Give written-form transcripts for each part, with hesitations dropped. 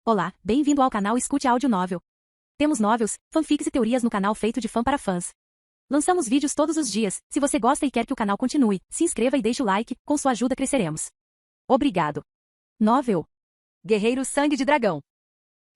Olá, bem-vindo ao canal Escute Áudio Novel. Temos novels, fanfics e teorias no canal feito de fã para fãs. Lançamos vídeos todos os dias. Se você gosta e quer que o canal continue, se inscreva e deixe o like, com sua ajuda cresceremos. Obrigado. Novel. Guerreiro Sangue de Dragão.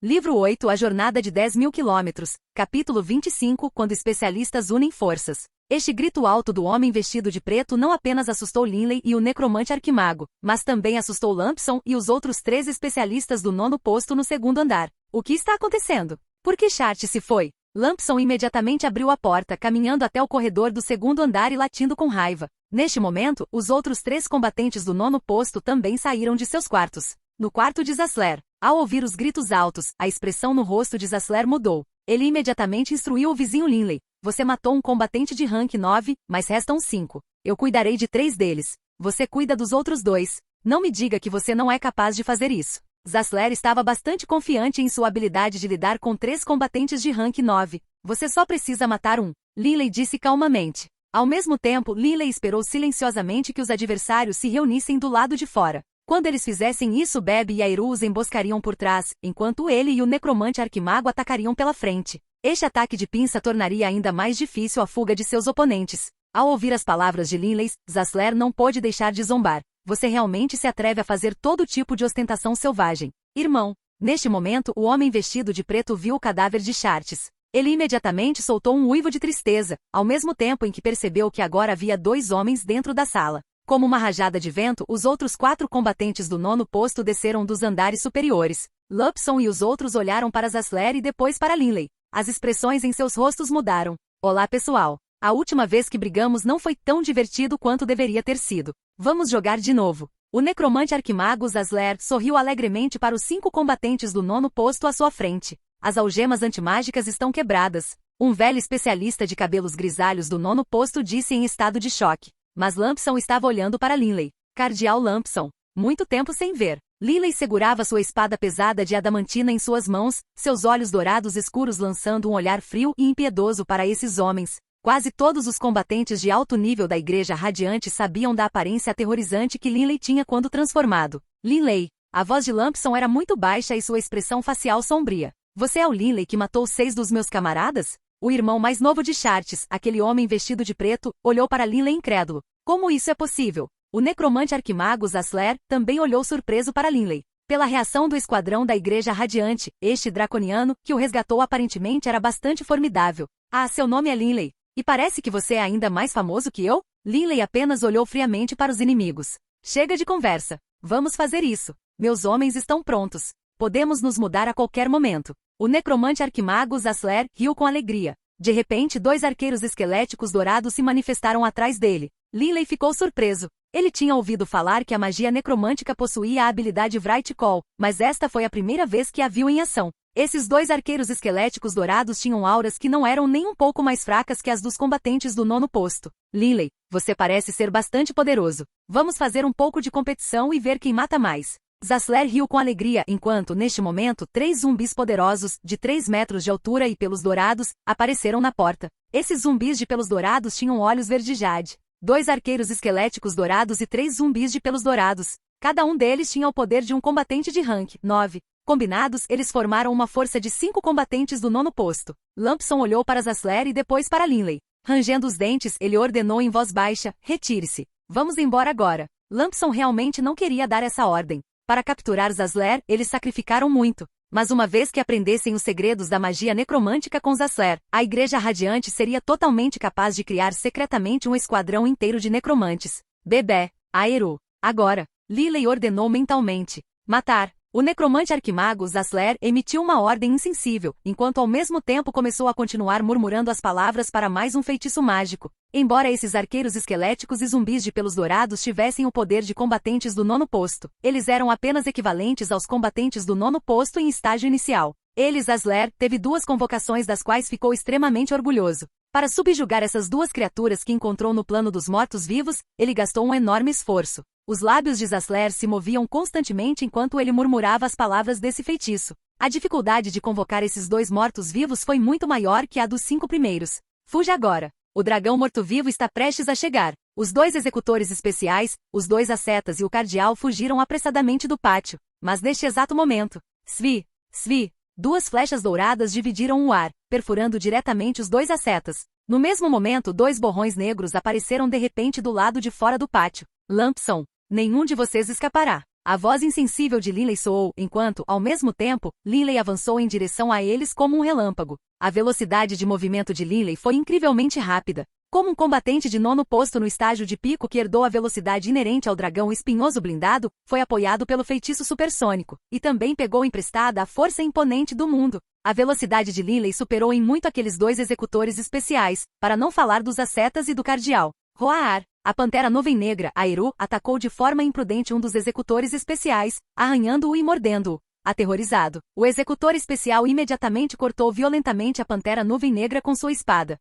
Livro 8 A Jornada de 10.000 quilômetros, capítulo 25 Quando especialistas unem forças. Este grito alto do homem vestido de preto não apenas assustou Linley e o necromante arquimago, mas também assustou Lampson e os outros 3 especialistas do 9º posto no 2º andar. O que está acontecendo? Por que Chart se foi? Lampson imediatamente abriu a porta, caminhando até o corredor do 2º andar e latindo com raiva. Neste momento, os outros 3 combatentes do 9º posto também saíram de seus quartos. No quarto de Zasler, ao ouvir os gritos altos, a expressão no rosto de Zasler mudou. Ele imediatamente instruiu o vizinho Linley. Você matou um combatente de rank 9, mas restam 5. Eu cuidarei de 3 deles. Você cuida dos outros 2. Não me diga que você não é capaz de fazer isso. Zasler estava bastante confiante em sua habilidade de lidar com 3 combatentes de rank 9. Você só precisa matar um. Linley disse calmamente. Ao mesmo tempo, Linley esperou silenciosamente que os adversários se reunissem do lado de fora. Quando eles fizessem isso, Beb e Airu os emboscariam por trás, enquanto ele e o necromante arquimago atacariam pela frente. Este ataque de pinça tornaria ainda mais difícil a fuga de seus oponentes. Ao ouvir as palavras de Linley, Zasler não pôde deixar de zombar. Você realmente se atreve a fazer todo tipo de ostentação selvagem. Irmão. Neste momento, o homem vestido de preto viu o cadáver de Chartes. Ele imediatamente soltou um uivo de tristeza, ao mesmo tempo em que percebeu que agora havia 2 homens dentro da sala. Como uma rajada de vento, os outros 4 combatentes do 9º posto desceram dos andares superiores. Lampson e os outros olharam para Zasler e depois para Linley. As expressões em seus rostos mudaram. Olá, pessoal. A última vez que brigamos não foi tão divertido quanto deveria ter sido. Vamos jogar de novo. O necromante arquimago Zasler sorriu alegremente para os 5 combatentes do 9º posto à sua frente. As algemas antimágicas estão quebradas. Um velho especialista de cabelos grisalhos do 9º posto disse em estado de choque. Mas Lampson estava olhando para Linley. Cardeal Lampson. Muito tempo sem ver. Linley segurava sua espada pesada de adamantina em suas mãos, seus olhos dourados escuros lançando um olhar frio e impiedoso para esses homens. Quase todos os combatentes de alto nível da Igreja Radiante sabiam da aparência aterrorizante que Linley tinha quando transformado. Linley. A voz de Lampson era muito baixa e sua expressão facial sombria. Você é o Linley que matou 6 dos meus camaradas? O irmão mais novo de Chartes, aquele homem vestido de preto, olhou para Linley incrédulo. Como isso é possível? O necromante arquimago Zasler também olhou surpreso para Linley. Pela reação do esquadrão da Igreja Radiante, este draconiano, que o resgatou aparentemente era bastante formidável. Ah, seu nome é Linley. E parece que você é ainda mais famoso que eu? Linley apenas olhou friamente para os inimigos. Chega de conversa. Vamos fazer isso. Meus homens estão prontos. Podemos nos mudar a qualquer momento. O necromante arquimago Zasler riu com alegria. De repente 2 arqueiros esqueléticos dourados se manifestaram atrás dele. Linley ficou surpreso. Ele tinha ouvido falar que a magia necromântica possuía a habilidade Wright Call, mas esta foi a primeira vez que a viu em ação. Esses 2 arqueiros esqueléticos dourados tinham auras que não eram nem um pouco mais fracas que as dos combatentes do 9º posto. Linley, você parece ser bastante poderoso. Vamos fazer um pouco de competição e ver quem mata mais. Zasler riu com alegria enquanto, neste momento, 3 zumbis poderosos, de 3 metros de altura e pelos dourados, apareceram na porta. Esses zumbis de pelos dourados tinham olhos verde jade. 2 arqueiros esqueléticos dourados e 3 zumbis de pelos dourados. Cada um deles tinha o poder de um combatente de rank 9. Combinados, eles formaram uma força de 5 combatentes do 9º posto. Lampson olhou para Zasler e depois para Linley. Rangendo os dentes, ele ordenou em voz baixa, retire-se. Vamos embora agora. Lampson realmente não queria dar essa ordem. Para capturar Zasler, eles sacrificaram muito. Mas uma vez que aprendessem os segredos da magia necromântica com Zasler, a Igreja Radiante seria totalmente capaz de criar secretamente um esquadrão inteiro de necromantes. Bebé. Airu. Agora. Linley ordenou mentalmente. Matar. O necromante arquimago Zasler emitiu uma ordem insensível, enquanto ao mesmo tempo começou a continuar murmurando as palavras para mais um feitiço mágico. Embora esses arqueiros esqueléticos e zumbis de pelos dourados tivessem o poder de combatentes do 9º posto, eles eram apenas equivalentes aos combatentes do 9º posto em estágio inicial. Ele, Zasler, teve 2 convocações das quais ficou extremamente orgulhoso. Para subjugar essas 2 criaturas que encontrou no plano dos mortos-vivos, ele gastou um enorme esforço. Os lábios de Zasler se moviam constantemente enquanto ele murmurava as palavras desse feitiço. A dificuldade de convocar esses 2 mortos-vivos foi muito maior que a dos 5 primeiros. Fuja agora. O dragão morto-vivo está prestes a chegar. Os 2 executores especiais, os 2 ascetas e o cardeal fugiram apressadamente do pátio. Mas neste exato momento, Svi, Svi! Duas flechas douradas dividiram o ar, perfurando diretamente os dois ascetas. No mesmo momento, dois borrões negros apareceram de repente do lado de fora do pátio. Lampson! Nenhum de vocês escapará. A voz insensível de Linley soou, enquanto, ao mesmo tempo, Linley avançou em direção a eles como um relâmpago. A velocidade de movimento de Linley foi incrivelmente rápida. Como um combatente de 9º posto no estágio de pico que herdou a velocidade inerente ao dragão espinhoso blindado, foi apoiado pelo feitiço supersônico, e também pegou emprestada a força imponente do mundo. A velocidade de Linley superou em muito aqueles dois executores especiais, para não falar dos ascetas e do cardeal. Roar! A Pantera Nuvem Negra, Aeru, atacou de forma imprudente um dos executores especiais, arranhando-o e mordendo-o. Aterrorizado, o executor especial imediatamente cortou violentamente a Pantera Nuvem Negra com sua espada.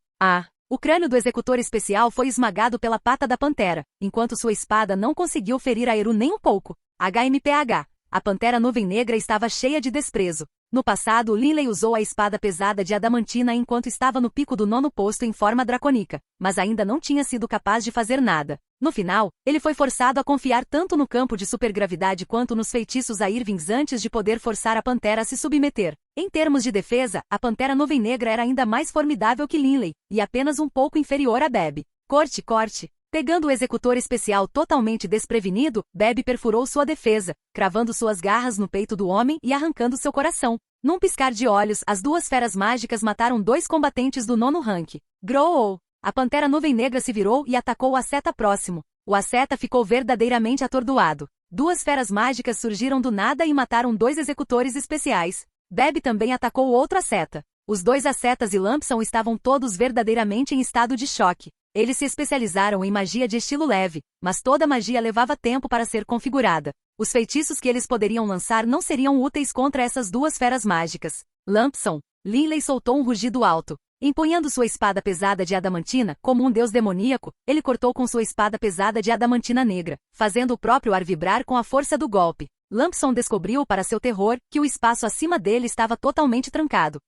O crânio do executor especial foi esmagado pela pata da Pantera, enquanto sua espada não conseguiu ferir Aeru nem um pouco. HMPH. A Pantera Nuvem Negra estava cheia de desprezo. No passado, Linley usou a espada pesada de adamantina enquanto estava no pico do 9º posto em forma dracônica, mas ainda não tinha sido capaz de fazer nada. No final, ele foi forçado a confiar tanto no campo de supergravidade quanto nos feitiços Airvings antes de poder forçar a Pantera a se submeter. Em termos de defesa, a Pantera Nuvem Negra era ainda mais formidável que Linley, e apenas um pouco inferior a Beb. Corte! Pegando o executor especial totalmente desprevenido, Beb perfurou sua defesa, cravando suas garras no peito do homem e arrancando seu coração. Num piscar de olhos, as duas feras mágicas mataram dois combatentes do 9º rank. Grow! A Pantera Nuvem Negra se virou e atacou o asceta próximo. O asceta ficou verdadeiramente atordoado. Duas feras mágicas surgiram do nada e mataram dois executores especiais. Beb também atacou outro asceta. Os dois ascetas e Lampson estavam todos verdadeiramente em estado de choque. Eles se especializaram em magia de estilo leve, mas toda magia levava tempo para ser configurada. Os feitiços que eles poderiam lançar não seriam úteis contra essas duas feras mágicas. Lampson! Linley soltou um rugido alto. Empunhando sua espada pesada de adamantina, como um deus demoníaco, ele cortou com sua espada pesada de adamantina negra, fazendo o próprio ar vibrar com a força do golpe. Lampson descobriu, para seu terror, que o espaço acima dele estava totalmente trancado.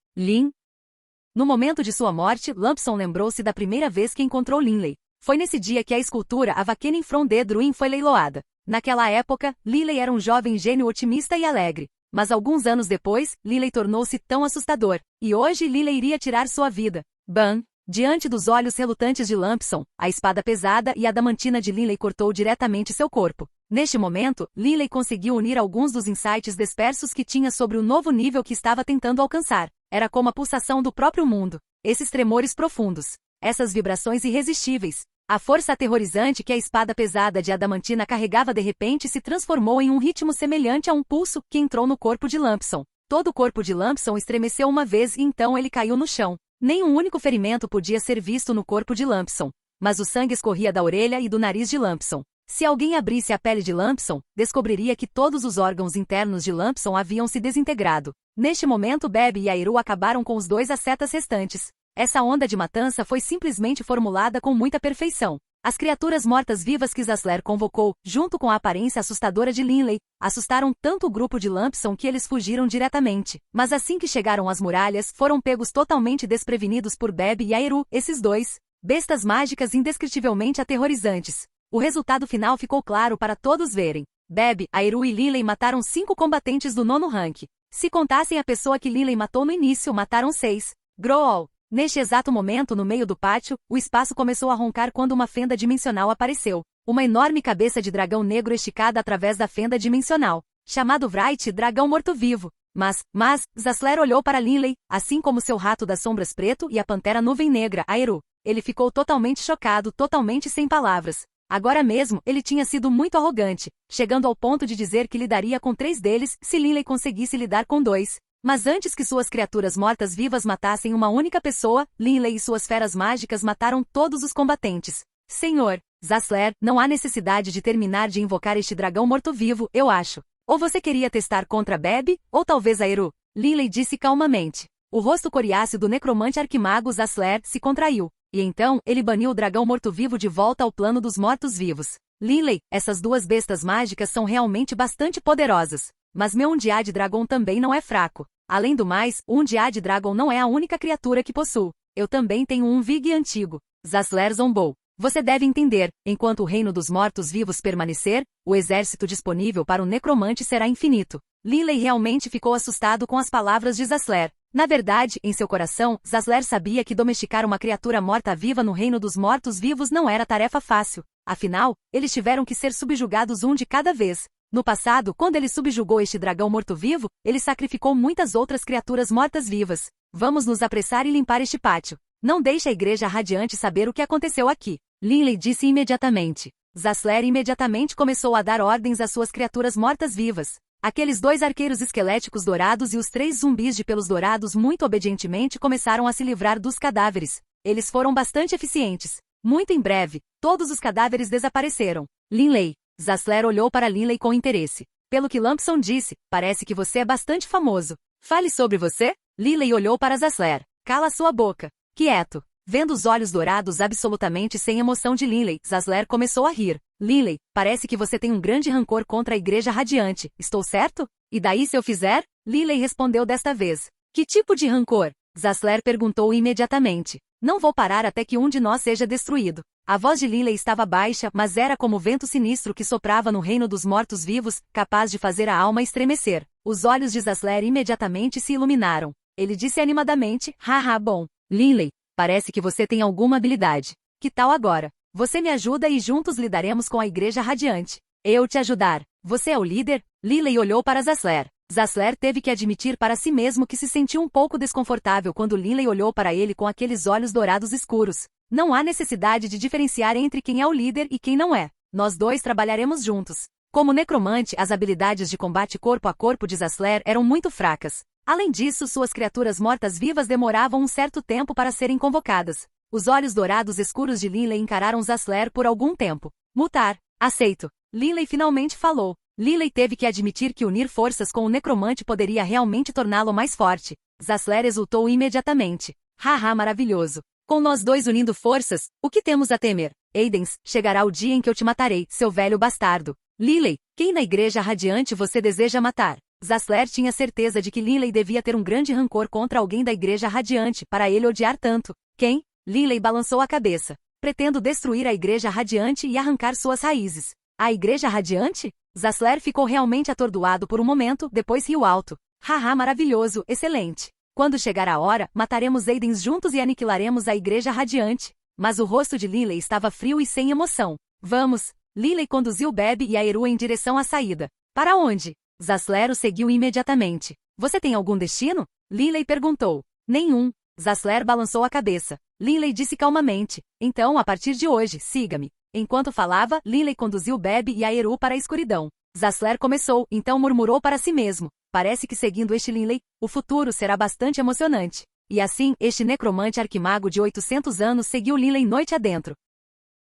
No momento de sua morte, Lampson lembrou-se da primeira vez que encontrou Linley. Foi nesse dia que a escultura A Vaquena from the Druin foi leiloada. Naquela época, Linley era um jovem gênio otimista e alegre. Mas alguns anos depois, Linley tornou-se tão assustador. E hoje Linley iria tirar sua vida. Bam! Diante dos olhos relutantes de Lampson, a espada pesada e adamantina de Linley cortou diretamente seu corpo. Neste momento, Linley conseguiu unir alguns dos insights dispersos que tinha sobre o novo nível que estava tentando alcançar. Era como a pulsação do próprio mundo. Esses tremores profundos. Essas vibrações irresistíveis. A força aterrorizante que a espada pesada de adamantina carregava de repente se transformou em um ritmo semelhante a um pulso que entrou no corpo de Lampson. Todo o corpo de Lampson estremeceu uma vez e então ele caiu no chão. Nenhum único ferimento podia ser visto no corpo de Lampson. Mas o sangue escorria da orelha e do nariz de Lampson. Se alguém abrisse a pele de Lampson, descobriria que todos os órgãos internos de Lampson haviam se desintegrado. Neste momento Beb e Aeru acabaram com os dois ascetas restantes. Essa onda de matança foi simplesmente formulada com muita perfeição. As criaturas mortas-vivas que Zasler convocou, junto com a aparência assustadora de Linley, assustaram tanto o grupo de Lampson que eles fugiram diretamente. Mas assim que chegaram às muralhas, foram pegos totalmente desprevenidos por Beb e Aeru, esses dois bestas mágicas indescritivelmente aterrorizantes. O resultado final ficou claro para todos verem. Beb, Aeru e Linley mataram 5 combatentes do 9º rank. Se contassem a pessoa que Linley matou no início, mataram 6. Growl! Neste exato momento, no meio do pátio, o espaço começou a roncar quando uma fenda dimensional apareceu. Uma enorme cabeça de dragão negro esticada através da fenda dimensional. Chamado Wright, dragão morto-vivo. Mas, Zasler olhou para Linley, assim como seu rato das sombras preto e a Pantera Nuvem Negra, Aeru. Ele ficou totalmente chocado, totalmente sem palavras. Agora mesmo, ele tinha sido muito arrogante, chegando ao ponto de dizer que lidaria com 3 deles se Linley conseguisse lidar com 2. Mas antes que suas criaturas mortas-vivas matassem uma única pessoa, Linley e suas feras mágicas mataram todos os combatentes. Senhor Zasler, não há necessidade de terminar de invocar este dragão morto-vivo, eu acho. Ou você queria testar contra Beb, ou talvez Aeru. Linley disse calmamente. O rosto coriáceo do necromante arquimago Zasler se contraiu. E então, ele baniu o dragão morto-vivo de volta ao plano dos mortos-vivos. Linley, essas duas bestas mágicas são realmente bastante poderosas. Mas meu Undead Dragon também não é fraco. Além do mais, o Undead Dragon não é a única criatura que possuo. Eu também tenho um Vig antigo. Zasler zombou. Você deve entender, enquanto o reino dos mortos-vivos permanecer, o exército disponível para o necromante será infinito. Linley realmente ficou assustado com as palavras de Zasler. Na verdade, em seu coração, Zasler sabia que domesticar uma criatura morta-viva no reino dos mortos-vivos não era tarefa fácil. Afinal, eles tiveram que ser subjugados um de cada vez. No passado, quando ele subjugou este dragão morto-vivo, ele sacrificou muitas outras criaturas mortas-vivas. Vamos nos apressar e limpar este pátio. Não deixe a Igreja Radiante saber o que aconteceu aqui. Linley disse imediatamente. Zasler imediatamente começou a dar ordens às suas criaturas mortas-vivas. Aqueles 2 arqueiros esqueléticos dourados e os 3 zumbis de pelos dourados muito obedientemente começaram a se livrar dos cadáveres. Eles foram bastante eficientes. Muito em breve, todos os cadáveres desapareceram. Linley. Zasler olhou para Linley com interesse. Pelo que Lampson disse, parece que você é bastante famoso. Fale sobre você? Linley olhou para Zasler. Cala sua boca. Quieto. Vendo os olhos dourados absolutamente sem emoção de Linley, Zasler começou a rir. Linley, parece que você tem um grande rancor contra a Igreja Radiante, estou certo? E daí se eu fizer? Linley respondeu desta vez. Que tipo de rancor? Zasler perguntou imediatamente. Não vou parar até que um de nós seja destruído. A voz de Linley estava baixa, mas era como o vento sinistro que soprava no reino dos mortos-vivos, capaz de fazer a alma estremecer. Os olhos de Zasler imediatamente se iluminaram. Ele disse animadamente, haha, bom. Linley, parece que você tem alguma habilidade. Que tal agora? Você me ajuda e juntos lidaremos com a Igreja Radiante. Eu te ajudar. Você é o líder? Linley olhou para Zasler. Zasler teve que admitir para si mesmo que se sentiu um pouco desconfortável quando Linley olhou para ele com aqueles olhos dourados escuros. Não há necessidade de diferenciar entre quem é o líder e quem não é. Nós 2 trabalharemos juntos. Como necromante, as habilidades de combate corpo a corpo de Zasler eram muito fracas. Além disso, suas criaturas mortas-vivas demoravam um certo tempo para serem convocadas. Os olhos dourados escuros de Linley encararam Zasler por algum tempo. Mutar. Aceito. Linley finalmente falou. Linley teve que admitir que unir forças com o necromante poderia realmente torná-lo mais forte. Zasler exultou imediatamente. Haha, maravilhoso. Com nós 2 unindo forças, o que temos a temer? Aidens, chegará o dia em que eu te matarei, seu velho bastardo. Linley, quem na Igreja Radiante você deseja matar? Zasler tinha certeza de que Linley devia ter um grande rancor contra alguém da Igreja Radiante para ele odiar tanto. Quem? Linley balançou a cabeça. Pretendo destruir a Igreja Radiante e arrancar suas raízes. A Igreja Radiante? Zasler ficou realmente atordoado por um momento, depois riu alto. Haha, maravilhoso, excelente. Quando chegar a hora, mataremos Aidens juntos e aniquilaremos a Igreja Radiante. Mas o rosto de Linley estava frio e sem emoção. Vamos. Linley conduziu Beb e a Eru em direção à saída. Para onde? Zasler o seguiu imediatamente. Você tem algum destino? Linley perguntou. Nenhum. Zasler balançou a cabeça. Linley disse calmamente. Então, a partir de hoje, siga-me. Enquanto falava, Linley conduziu Beb e a Eru para a escuridão. Zasler começou, então murmurou para si mesmo. Parece que seguindo este Linley, o futuro será bastante emocionante. E assim, este necromante arquimago de 800 anos seguiu Linley noite adentro.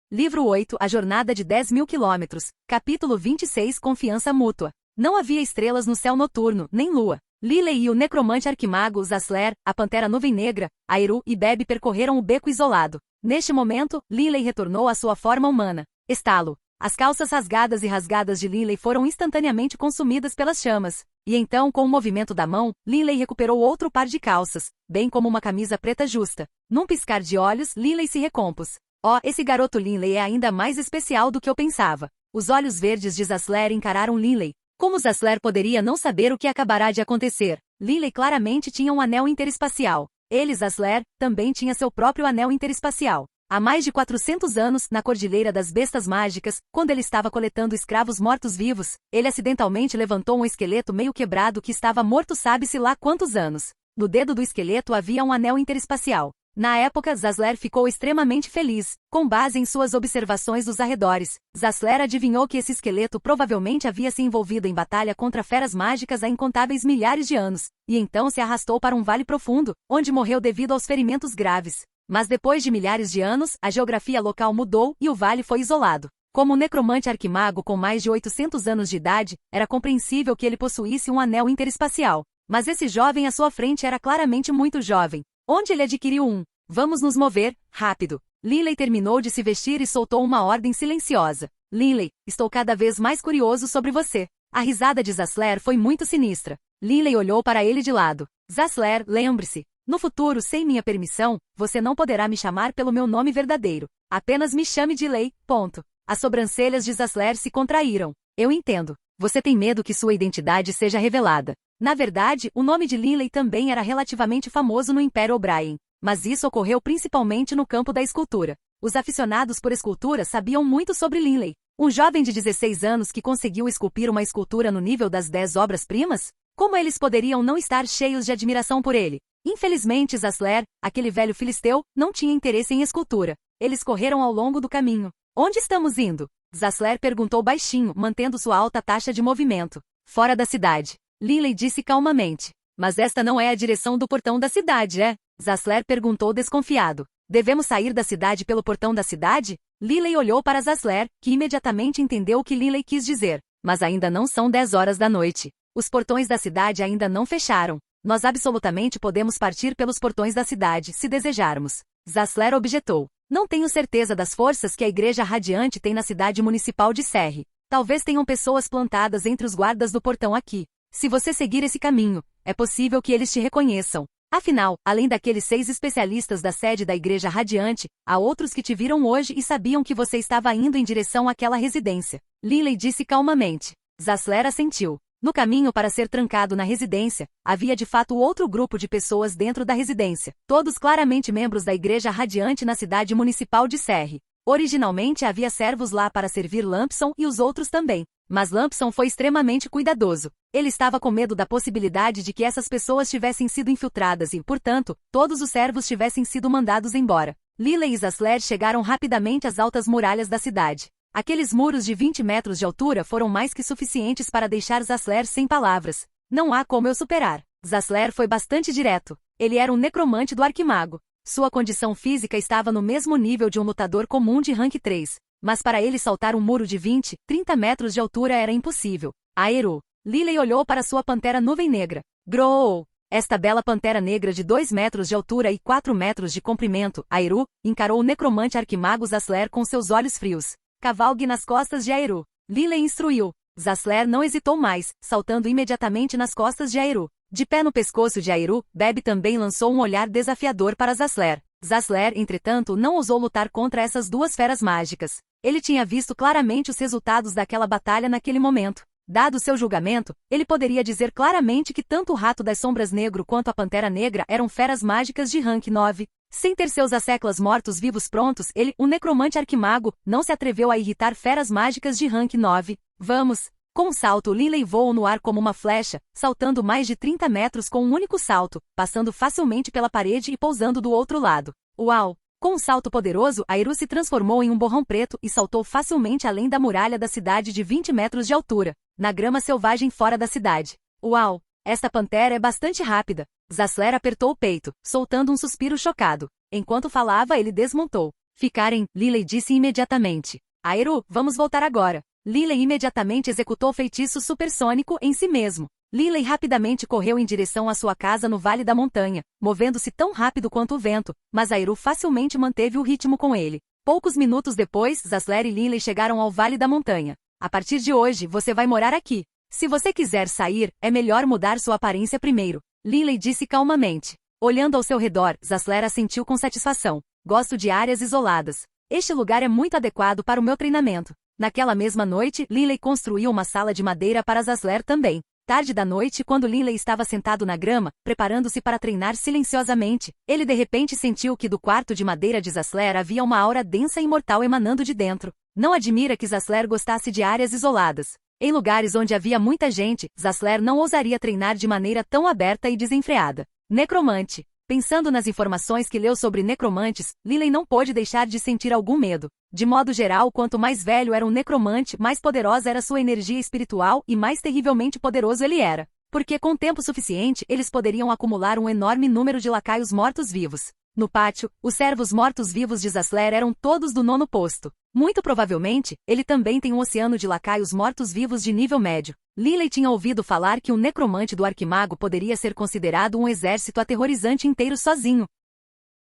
Livro 8, A Jornada de 10.000 quilômetros. Capítulo 26, Confiança Mútua. Não havia estrelas no céu noturno, nem lua. Linley e o necromante arquimago Zasler, a pantera nuvem negra, a Eru e Beb percorreram o beco isolado. Neste momento, Linley retornou à sua forma humana. Estalo. As calças rasgadas de Linley foram instantaneamente consumidas pelas chamas. E então, com o movimento da mão, Linley recuperou outro par de calças, bem como uma camisa preta justa. Num piscar de olhos, Linley se recompôs. Oh, esse garoto Linley é ainda mais especial do que eu pensava. Os olhos verdes de Zasler encararam Linley. Como Zasler poderia não saber o que acabará de acontecer? Linley claramente tinha um anel interespacial. Ele, Zasler, também tinha seu próprio anel interespacial. Há mais de 400 anos, na Cordilheira das Bestas Mágicas, quando ele estava coletando escravos mortos-vivos, ele acidentalmente levantou um esqueleto meio quebrado que estava morto sabe-se lá quantos anos. No dedo do esqueleto havia um anel interespacial. Na época, Zasler ficou extremamente feliz, com base em suas observações dos arredores. Zasler adivinhou que esse esqueleto provavelmente havia se envolvido em batalha contra feras mágicas há incontáveis milhares de anos, e então se arrastou para um vale profundo, onde morreu devido aos ferimentos graves. Mas depois de milhares de anos, a geografia local mudou e o vale foi isolado. Como um necromante arquimago com mais de 800 anos de idade, era compreensível que ele possuísse um anel interespacial. Mas esse jovem à sua frente era claramente muito jovem. Onde ele adquiriu um? Vamos nos mover, rápido. Linley terminou de se vestir e soltou uma ordem silenciosa. Linley, estou cada vez mais curioso sobre você. A risada de Zasler foi muito sinistra. Linley olhou para ele de lado. Zasler, lembre-se. No futuro, sem minha permissão, você não poderá me chamar pelo meu nome verdadeiro. Apenas me chame de Lei, ponto. As sobrancelhas de Zasler se contraíram. Eu entendo. Você tem medo que sua identidade seja revelada. Na verdade, o nome de Linley também era relativamente famoso no Império O'Brien. Mas isso ocorreu principalmente no campo da escultura. Os aficionados por escultura sabiam muito sobre Linley. Um jovem de 16 anos que conseguiu esculpir uma escultura no nível das 10 obras-primas? Como eles poderiam não estar cheios de admiração por ele? Infelizmente, Zasler, aquele velho filisteu, não tinha interesse em escultura. Eles correram ao longo do caminho. Onde estamos indo? Zasler perguntou baixinho, mantendo sua alta taxa de movimento. Fora da cidade. Linley disse calmamente. Mas esta não é a direção do portão da cidade, é? Zasler perguntou desconfiado. Devemos sair da cidade pelo portão da cidade? Linley olhou para Zasler, que imediatamente entendeu o que Linley quis dizer. Mas ainda não são 10 horas da noite. Os portões da cidade ainda não fecharam. Nós absolutamente podemos partir pelos portões da cidade, se desejarmos. Zasler objetou. Não tenho certeza das forças que a Igreja Radiante tem na cidade municipal de Serre. Talvez tenham pessoas plantadas entre os guardas do portão aqui. Se você seguir esse caminho, é possível que eles te reconheçam. Afinal, além daqueles 6 especialistas da sede da Igreja Radiante, há outros que te viram hoje e sabiam que você estava indo em direção àquela residência. Linley disse calmamente. Zasler assentiu. No caminho para ser trancado na residência, havia de fato outro grupo de pessoas dentro da residência, todos claramente membros da Igreja Radiante na cidade municipal de Serre. Originalmente havia servos lá para servir Lampson e os outros também, mas Lampson foi extremamente cuidadoso. Ele estava com medo da possibilidade de que essas pessoas tivessem sido infiltradas e, portanto, todos os servos tivessem sido mandados embora. Linley e Zasler chegaram rapidamente às altas muralhas da cidade. Aqueles muros de 20 metros de altura foram mais que suficientes para deixar Zasler sem palavras. Não há como eu superar. Zasler foi bastante direto. Ele era um necromante do Arquimago. Sua condição física estava no mesmo nível de um lutador comum de rank 3. Mas para ele saltar um muro de 20, 30 metros de altura era impossível. Aero. Linley olhou para sua pantera nuvem negra. Grow! Esta bela pantera negra de 2 metros de altura e 4 metros de comprimento, Aero, encarou o necromante Arquimago Zasler com seus olhos frios. Cavalgue nas costas de Aero. Linley instruiu. Zasler não hesitou mais, saltando imediatamente nas costas de Aero. De pé no pescoço de Aero, Beb também lançou um olhar desafiador para Zasler. Zasler, entretanto, não ousou lutar contra essas duas feras mágicas. Ele tinha visto claramente os resultados daquela batalha naquele momento. Dado seu julgamento, ele poderia dizer claramente que tanto o Rato das Sombras Negro quanto a Pantera Negra eram feras mágicas de rank 9. Sem ter seus asseclas mortos-vivos prontos, ele, o necromante arquimago, não se atreveu a irritar feras mágicas de rank 9. Vamos! Com um salto, Linley voou no ar como uma flecha, saltando mais de 30 metros com um único salto, passando facilmente pela parede e pousando do outro lado. Uau! Com um salto poderoso, Aero se transformou em um borrão preto e saltou facilmente além da muralha da cidade de 20 metros de altura, na grama selvagem fora da cidade. Uau! Esta pantera é bastante rápida. Zasler apertou o peito, soltando um suspiro chocado. Enquanto falava, ele desmontou. Ficarem, Linley disse imediatamente. Aero, vamos voltar agora. Linley imediatamente executou o feitiço supersônico em si mesmo. Linley rapidamente correu em direção à sua casa no Vale da Montanha, movendo-se tão rápido quanto o vento, mas Aero facilmente manteve o ritmo com ele. Poucos minutos depois, Zasler e Linley chegaram ao Vale da Montanha. A partir de hoje, você vai morar aqui. Se você quiser sair, é melhor mudar sua aparência primeiro. Linley disse calmamente. Olhando ao seu redor, Zasler assentiu com satisfação. Gosto de áreas isoladas. Este lugar é muito adequado para o meu treinamento. Naquela mesma noite, Linley construiu uma sala de madeira para Zasler também. Tarde da noite, quando Linley estava sentado na grama, preparando-se para treinar silenciosamente, ele de repente sentiu que do quarto de madeira de Zasler havia uma aura densa e mortal emanando de dentro. Não admira que Zasler gostasse de áreas isoladas. Em lugares onde havia muita gente, Zasler não ousaria treinar de maneira tão aberta e desenfreada. Necromante. Pensando nas informações que leu sobre necromantes, Linley não pôde deixar de sentir algum medo. De modo geral, quanto mais velho era um necromante, mais poderosa era sua energia espiritual e mais terrivelmente poderoso ele era. Porque com tempo suficiente, eles poderiam acumular um enorme número de lacaios mortos-vivos. No pátio, os servos mortos-vivos de Zasler eram todos do 9º posto. Muito provavelmente, ele também tem um oceano de lacaios mortos-vivos de nível médio. Linley tinha ouvido falar que um necromante do Arquimago poderia ser considerado um exército aterrorizante inteiro sozinho.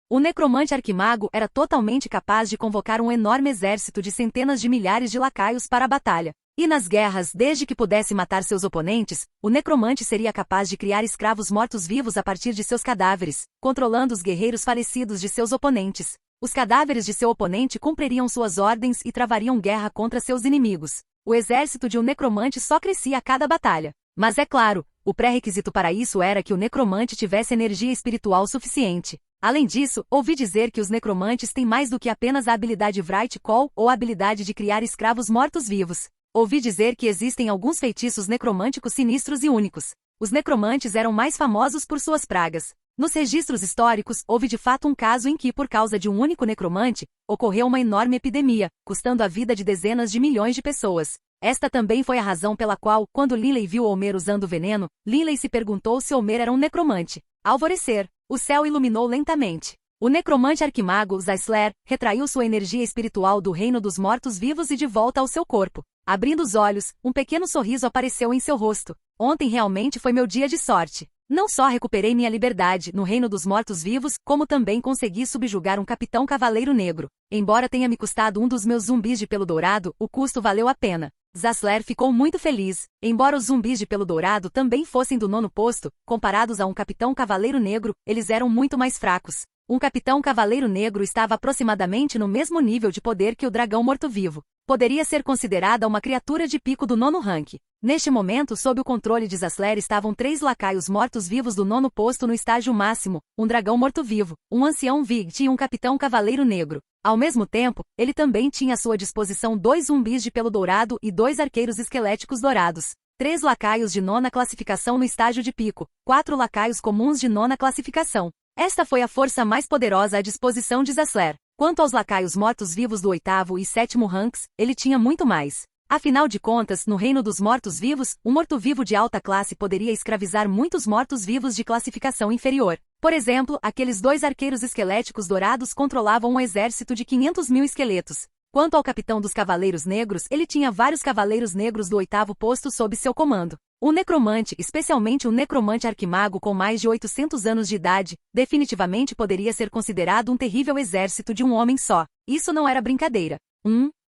O necromante Arquimago era totalmente capaz de convocar um enorme exército de centenas de milhares de lacaios para a batalha. E nas guerras, desde que pudesse matar seus oponentes, o necromante seria capaz de criar escravos mortos-vivos a partir de seus cadáveres, controlando os guerreiros falecidos de seus oponentes. Os cadáveres de seu oponente cumpririam suas ordens e travariam guerra contra seus inimigos. O exército de um necromante só crescia a cada batalha. Mas é claro, o pré-requisito para isso era que o necromante tivesse energia espiritual suficiente. Além disso, ouvi dizer que os necromantes têm mais do que apenas a habilidade Wright Call ou a habilidade de criar escravos mortos-vivos. Ouvi dizer que existem alguns feitiços necromânticos sinistros e únicos. Os necromantes eram mais famosos por suas pragas. Nos registros históricos, houve de fato um caso em que, por causa de um único necromante, ocorreu uma enorme epidemia, custando a vida de dezenas de milhões de pessoas. Esta também foi a razão pela qual, quando Linley viu Homer usando veneno, Linley se perguntou se Homer era um necromante. Ao alvorecer, o céu iluminou lentamente. O necromante arquimago Zasler retraiu sua energia espiritual do reino dos mortos-vivos e de volta ao seu corpo. Abrindo os olhos, um pequeno sorriso apareceu em seu rosto. Ontem realmente foi meu dia de sorte. Não só recuperei minha liberdade no reino dos mortos-vivos, como também consegui subjugar um capitão cavaleiro negro. Embora tenha me custado um dos meus zumbis de pelo dourado, o custo valeu a pena. Zasler ficou muito feliz. Embora os zumbis de pelo dourado também fossem do 9º posto, comparados a um capitão cavaleiro negro, eles eram muito mais fracos. Um capitão cavaleiro negro estava aproximadamente no mesmo nível de poder que o dragão morto-vivo. Poderia ser considerada uma criatura de pico do 9º rank. Neste momento, sob o controle de Zasler estavam 3 lacaios mortos-vivos do 9º posto no estágio máximo, um dragão morto-vivo, um ancião Vigt e um capitão cavaleiro negro. Ao mesmo tempo, ele também tinha à sua disposição 2 zumbis de pelo dourado e 2 arqueiros esqueléticos dourados. 3 lacaios de 9ª classificação no estágio de pico, 4 lacaios comuns de 9ª classificação. Esta foi a força mais poderosa à disposição de Zasler. Quanto aos lacaios mortos-vivos do 8º e 7º ranks, ele tinha muito mais. Afinal de contas, no reino dos mortos-vivos, um morto-vivo de alta classe poderia escravizar muitos mortos-vivos de classificação inferior. Por exemplo, aqueles 2 arqueiros esqueléticos dourados controlavam um exército de 500 mil esqueletos. Quanto ao capitão dos Cavaleiros Negros, ele tinha vários Cavaleiros Negros do 8º posto sob seu comando. Um necromante, especialmente um necromante arquimago com mais de 800 anos de idade, definitivamente poderia ser considerado um terrível exército de um homem só. Isso não era brincadeira.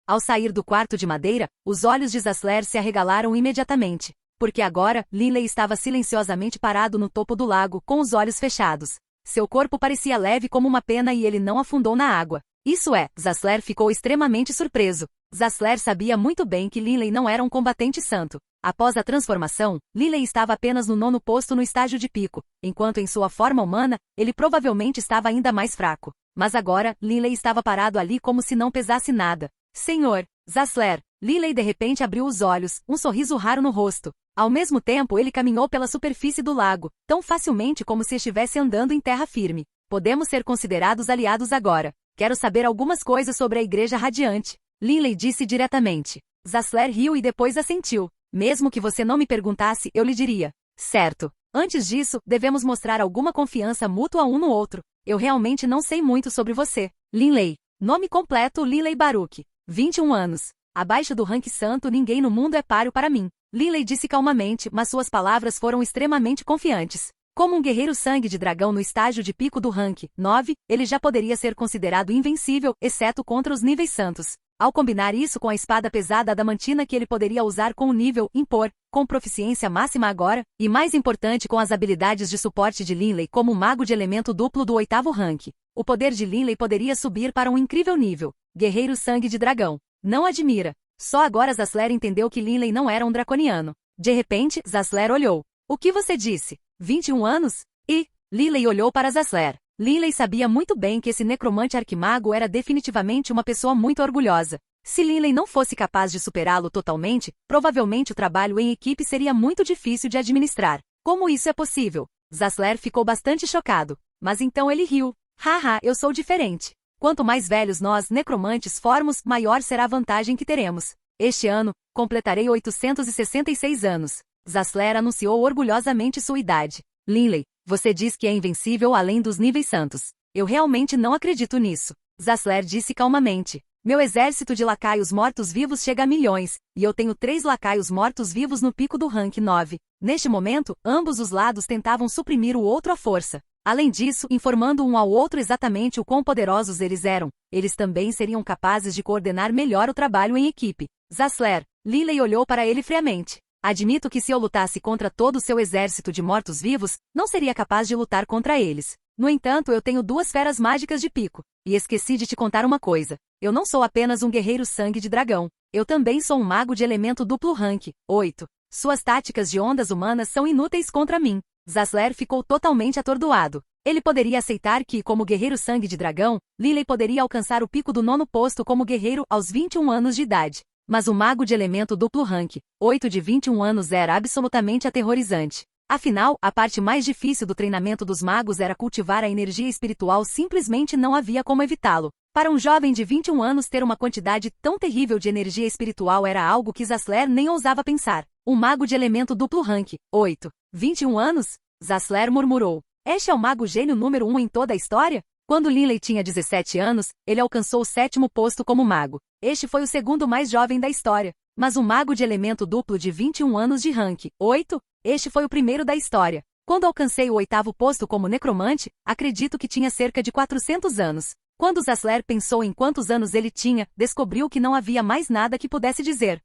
Ao sair do quarto de madeira, os olhos de Zasler se arregalaram imediatamente. Porque agora, Linley estava silenciosamente parado no topo do lago, com os olhos fechados. Seu corpo parecia leve como uma pena e ele não afundou na água. Isso é, Zasler ficou extremamente surpreso. Zasler sabia muito bem que Linley não era um combatente santo. Após a transformação, Linley estava apenas no 9º posto no estágio de pico, enquanto em sua forma humana, ele provavelmente estava ainda mais fraco. Mas agora, Linley estava parado ali como se não pesasse nada. Senhor, Zasler. Linley de repente abriu os olhos, um sorriso raro no rosto. Ao mesmo tempo ele caminhou pela superfície do lago, tão facilmente como se estivesse andando em terra firme. Podemos ser considerados aliados agora. Quero saber algumas coisas sobre a Igreja Radiante. Linley disse diretamente. Zasler riu e depois assentiu. Mesmo que você não me perguntasse, eu lhe diria. Certo. Antes disso, devemos mostrar alguma confiança mútua um no outro. Eu realmente não sei muito sobre você. Linley. Nome completo Linley Baruch. 21 anos. Abaixo do rank santo ninguém no mundo é páreo para mim. Linley disse calmamente, mas suas palavras foram extremamente confiantes. Como um guerreiro sangue de dragão no estágio de pico do rank 9, ele já poderia ser considerado invencível, exceto contra os níveis santos. Ao combinar isso com a espada pesada adamantina que ele poderia usar com o nível impor, com proficiência máxima agora, e mais importante com as habilidades de suporte de Linley como mago de elemento duplo do 8º rank, o poder de Linley poderia subir para um incrível nível. Guerreiro sangue de dragão. Não admira. Só agora Zasler entendeu que Linley não era um draconiano. De repente, Zasler olhou. O que você disse? 21 anos? E Linley olhou para Zasler. Linley sabia muito bem que esse necromante arquimago era definitivamente uma pessoa muito orgulhosa. Se Linley não fosse capaz de superá-lo totalmente, provavelmente o trabalho em equipe seria muito difícil de administrar. Como isso é possível? Zasler ficou bastante chocado. Mas então ele riu. Haha, eu sou diferente. Quanto mais velhos nós, necromantes, formos, maior será a vantagem que teremos. Este ano, completarei 866 anos. Zasler anunciou orgulhosamente sua idade. Linley, você diz que é invencível além dos níveis santos. Eu realmente não acredito nisso. Zasler disse calmamente. Meu exército de lacaios mortos-vivos chega a milhões, e eu tenho 3 lacaios mortos-vivos no pico do rank 9. Neste momento, ambos os lados tentavam suprimir o outro à força. Além disso, informando um ao outro exatamente o quão poderosos eles eram, eles também seriam capazes de coordenar melhor o trabalho em equipe. Zasler, Lily olhou para ele friamente. Admito que se eu lutasse contra todo o seu exército de mortos-vivos, não seria capaz de lutar contra eles. No entanto, eu tenho 2 feras mágicas de pico. E esqueci de te contar uma coisa. Eu não sou apenas um guerreiro sangue de dragão. Eu também sou um mago de elemento duplo rank. 8. Suas táticas de ondas humanas são inúteis contra mim. Zasler ficou totalmente atordoado. Ele poderia aceitar que, como guerreiro sangue de dragão, Lily poderia alcançar o pico do 9º posto como guerreiro aos 21 anos de idade. Mas o mago de elemento duplo rank, 8 de 21 anos era absolutamente aterrorizante. Afinal, a parte mais difícil do treinamento dos magos era cultivar a energia espiritual, simplesmente não havia como evitá-lo. Para um jovem de 21 anos ter uma quantidade tão terrível de energia espiritual era algo que Zasler nem ousava pensar. Um mago de elemento duplo rank, 8. 21 anos? Zasler murmurou. Este é o mago gênio número 1 em toda a história? Quando Lily tinha 17 anos, ele alcançou o 7º posto como mago. Este foi o segundo mais jovem da história. Mas um mago de elemento duplo de 21 anos de rank, 8? Este foi o primeiro da história. Quando alcancei o 8º posto como necromante, acredito que tinha cerca de 400 anos. Quando Zasler pensou em quantos anos ele tinha, descobriu que não havia mais nada que pudesse dizer.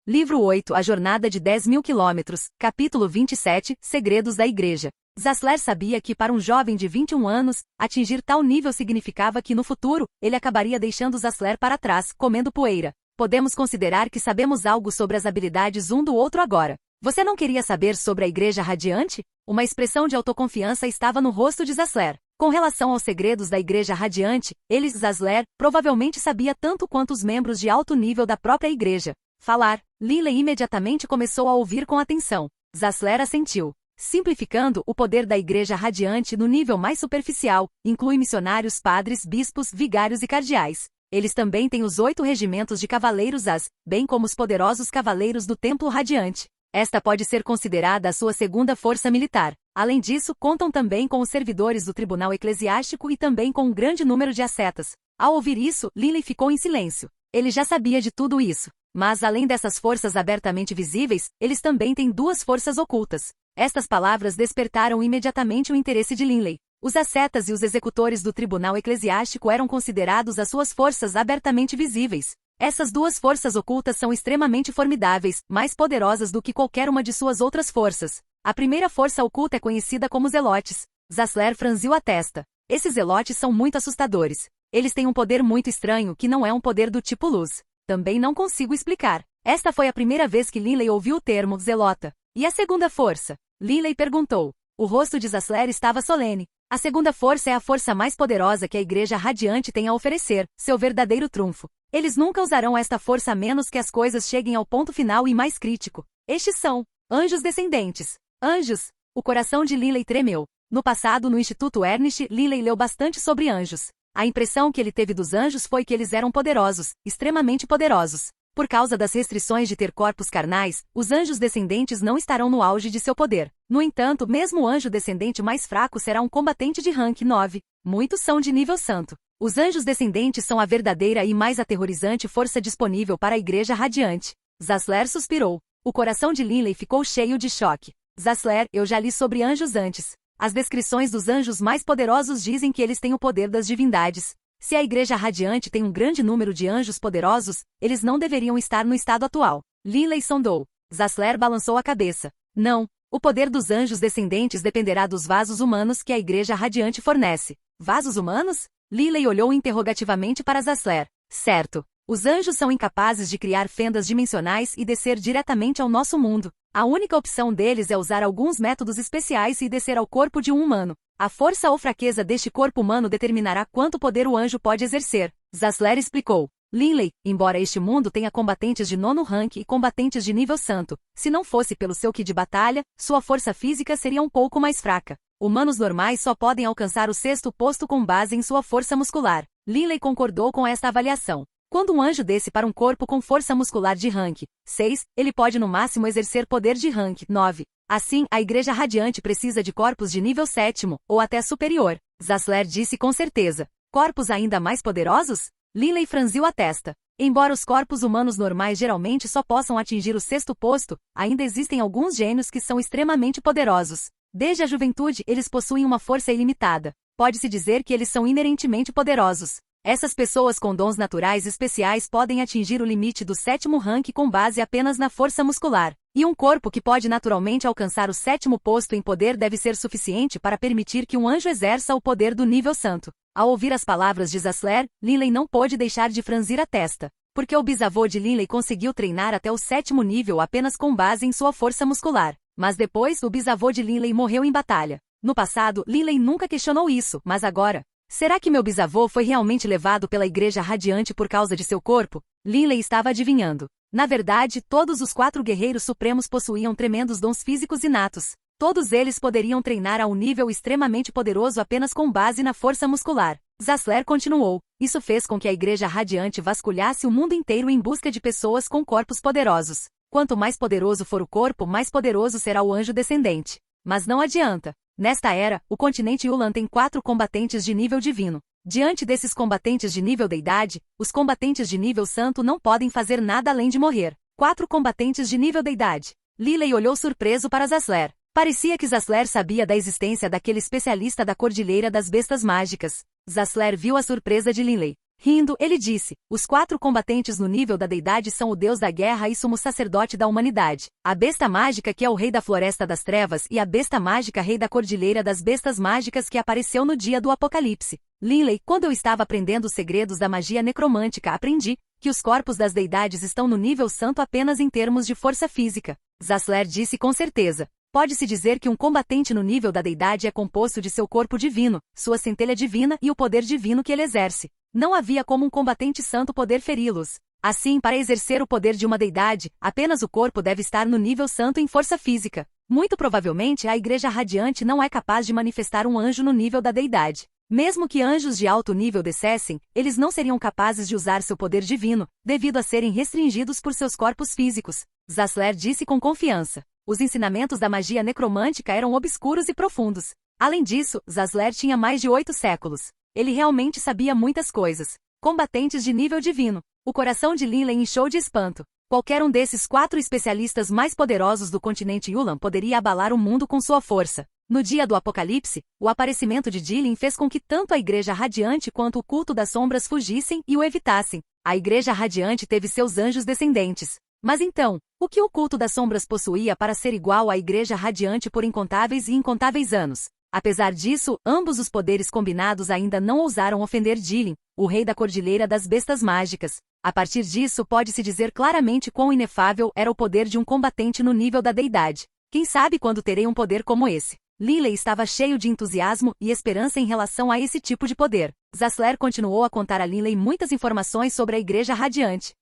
Livro 8 A Jornada de 10.000 quilômetros, capítulo 27 Segredos da Igreja. Zasler sabia que para um jovem de 21 anos, atingir tal nível significava que no futuro, ele acabaria deixando Zasler para trás, comendo poeira. Podemos considerar que sabemos algo sobre as habilidades um do outro agora. Você não queria saber sobre a Igreja Radiante? Uma expressão de autoconfiança estava no rosto de Zasler. Com relação aos segredos da Igreja Radiante, Zasler, provavelmente sabia tanto quanto os membros de alto nível da própria Igreja. Falar, Lily imediatamente começou a ouvir com atenção. Zasler assentiu. Simplificando, o poder da Igreja Radiante no nível mais superficial, inclui missionários, padres, bispos, vigários e cardeais. Eles também têm os 8 regimentos de cavaleiros bem como os poderosos cavaleiros do Templo Radiante. Esta pode ser considerada a sua segunda força militar. Além disso, contam também com os servidores do Tribunal Eclesiástico e também com um grande número de ascetas. Ao ouvir isso, Lily ficou em silêncio. Ele já sabia de tudo isso. Mas além dessas forças abertamente visíveis, eles também têm 2 forças ocultas. Estas palavras despertaram imediatamente o interesse de Lily. Os ascetas e os executores do Tribunal Eclesiástico eram considerados as suas forças abertamente visíveis. Essas 2 forças ocultas são extremamente formidáveis, mais poderosas do que qualquer uma de suas outras forças. A primeira força oculta é conhecida como Zelotes. Zasler franziu a testa. Esses Zelotes são muito assustadores. Eles têm um poder muito estranho que não é um poder do tipo luz. Também não consigo explicar. Esta foi a primeira vez que Lily ouviu o termo Zelota. E a segunda força? Lily perguntou. O rosto de Zasler estava solene. A segunda força é a força mais poderosa que a Igreja Radiante tem a oferecer, seu verdadeiro trunfo. Eles nunca usarão esta força a menos que as coisas cheguem ao ponto final e mais crítico. Estes são anjos descendentes. Anjos! O coração de Lily tremeu. No passado, no Instituto Ernest, Lily leu bastante sobre anjos. A impressão que ele teve dos anjos foi que eles eram poderosos, extremamente poderosos. Por causa das restrições de ter corpos carnais, os anjos descendentes não estarão no auge de seu poder. No entanto, mesmo o anjo descendente mais fraco será um combatente de rank 9. Muitos são de nível santo. Os anjos descendentes são a verdadeira e mais aterrorizante força disponível para a Igreja Radiante. Zasler suspirou. O coração de Lily ficou cheio de choque. Zasler, eu já li sobre anjos antes. As descrições dos anjos mais poderosos dizem que eles têm o poder das divindades. Se a Igreja Radiante tem um grande número de anjos poderosos, eles não deveriam estar no estado atual. Lily sondou. Zasler balançou a cabeça. Não. O poder dos anjos descendentes dependerá dos vasos humanos que a Igreja Radiante fornece. Vasos humanos? Lily olhou interrogativamente para Zasler. Certo. Os anjos são incapazes de criar fendas dimensionais e descer diretamente ao nosso mundo. A única opção deles é usar alguns métodos especiais e descer ao corpo de um humano. A força ou fraqueza deste corpo humano determinará quanto poder o anjo pode exercer. Zasler explicou. Lily, embora este mundo tenha combatentes de 9º rank e combatentes de nível santo, se não fosse pelo seu ki de batalha, sua força física seria um pouco mais fraca. Humanos normais só podem alcançar o 6º posto com base em sua força muscular. Lily concordou com esta avaliação. Quando um anjo desce para um corpo com força muscular de rank 6, ele pode no máximo exercer poder de rank 9. Assim, a Igreja Radiante precisa de corpos de nível 7º, ou até superior. Zasler disse com certeza. Corpos ainda mais poderosos? Lily franziu a testa. Embora os corpos humanos normais geralmente só possam atingir o 6º posto, ainda existem alguns gênios que são extremamente poderosos. Desde a juventude, eles possuem uma força ilimitada. Pode-se dizer que eles são inerentemente poderosos. Essas pessoas com dons naturais especiais podem atingir o limite do 7º rank com base apenas na força muscular. E um corpo que pode naturalmente alcançar o 7º posto em poder deve ser suficiente para permitir que um anjo exerça o poder do nível santo. Ao ouvir as palavras de Zasler, Linley não pôde deixar de franzir a testa, porque o bisavô de Linley conseguiu treinar até o 7º nível apenas com base em sua força muscular. Mas depois, o bisavô de Linley morreu em batalha. No passado, Linley nunca questionou isso, mas agora... Será que meu bisavô foi realmente levado pela Igreja Radiante por causa de seu corpo? Linley estava adivinhando. Na verdade, todos os 4 guerreiros supremos possuíam tremendos dons físicos inatos. Todos eles poderiam treinar a um nível extremamente poderoso apenas com base na força muscular. Zasler continuou. Isso fez com que a Igreja Radiante vasculhasse o mundo inteiro em busca de pessoas com corpos poderosos. Quanto mais poderoso for o corpo, mais poderoso será o anjo descendente. Mas não adianta. Nesta era, o continente Yulan tem 4 combatentes de nível divino. Diante desses combatentes de nível deidade, os combatentes de nível santo não podem fazer nada além de morrer. 4 combatentes de nível deidade. Linley olhou surpreso para Zasler. Parecia que Zasler sabia da existência daquele especialista da Cordilheira das Bestas Mágicas. Zasler viu a surpresa de Linley. Rindo, ele disse, os 4 combatentes no nível da deidade são o deus da guerra e sumo sacerdote da humanidade, a besta mágica que é o rei da floresta das trevas e a besta mágica rei da cordilheira das bestas mágicas que apareceu no dia do apocalipse. Linley, quando eu estava aprendendo os segredos da magia necromântica, aprendi que os corpos das deidades estão no nível santo apenas em termos de força física. Zasler disse com certeza. Pode-se dizer que um combatente no nível da deidade é composto de seu corpo divino, sua centelha divina e o poder divino que ele exerce. Não havia como um combatente santo poder feri-los. Assim, para exercer o poder de uma deidade, apenas o corpo deve estar no nível santo em força física. Muito provavelmente, a Igreja Radiante não é capaz de manifestar um anjo no nível da deidade. Mesmo que anjos de alto nível descessem, eles não seriam capazes de usar seu poder divino, devido a serem restringidos por seus corpos físicos. Zasler disse com confiança. Os ensinamentos da magia necromântica eram obscuros e profundos. Além disso, Zasler tinha mais de 8 séculos. Ele realmente sabia muitas coisas. Combatentes de nível divino. O coração de Linley inchou de espanto. Qualquer um desses 4 especialistas mais poderosos do continente Yulan poderia abalar o mundo com sua força. No dia do apocalipse, o aparecimento de Jilin fez com que tanto a Igreja Radiante quanto o culto das sombras fugissem e o evitassem. A Igreja Radiante teve seus anjos descendentes. Mas então, o que o culto das sombras possuía para ser igual à Igreja Radiante por incontáveis e incontáveis anos? Apesar disso, ambos os poderes combinados ainda não ousaram ofender Jilin, o rei da Cordilheira das Bestas Mágicas. A partir disso, pode-se dizer claramente quão inefável era o poder de um combatente no nível da deidade. Quem sabe quando terei um poder como esse? Linley estava cheio de entusiasmo e esperança em relação a esse tipo de poder. Zasler continuou a contar a Linley muitas informações sobre a Igreja Radiante.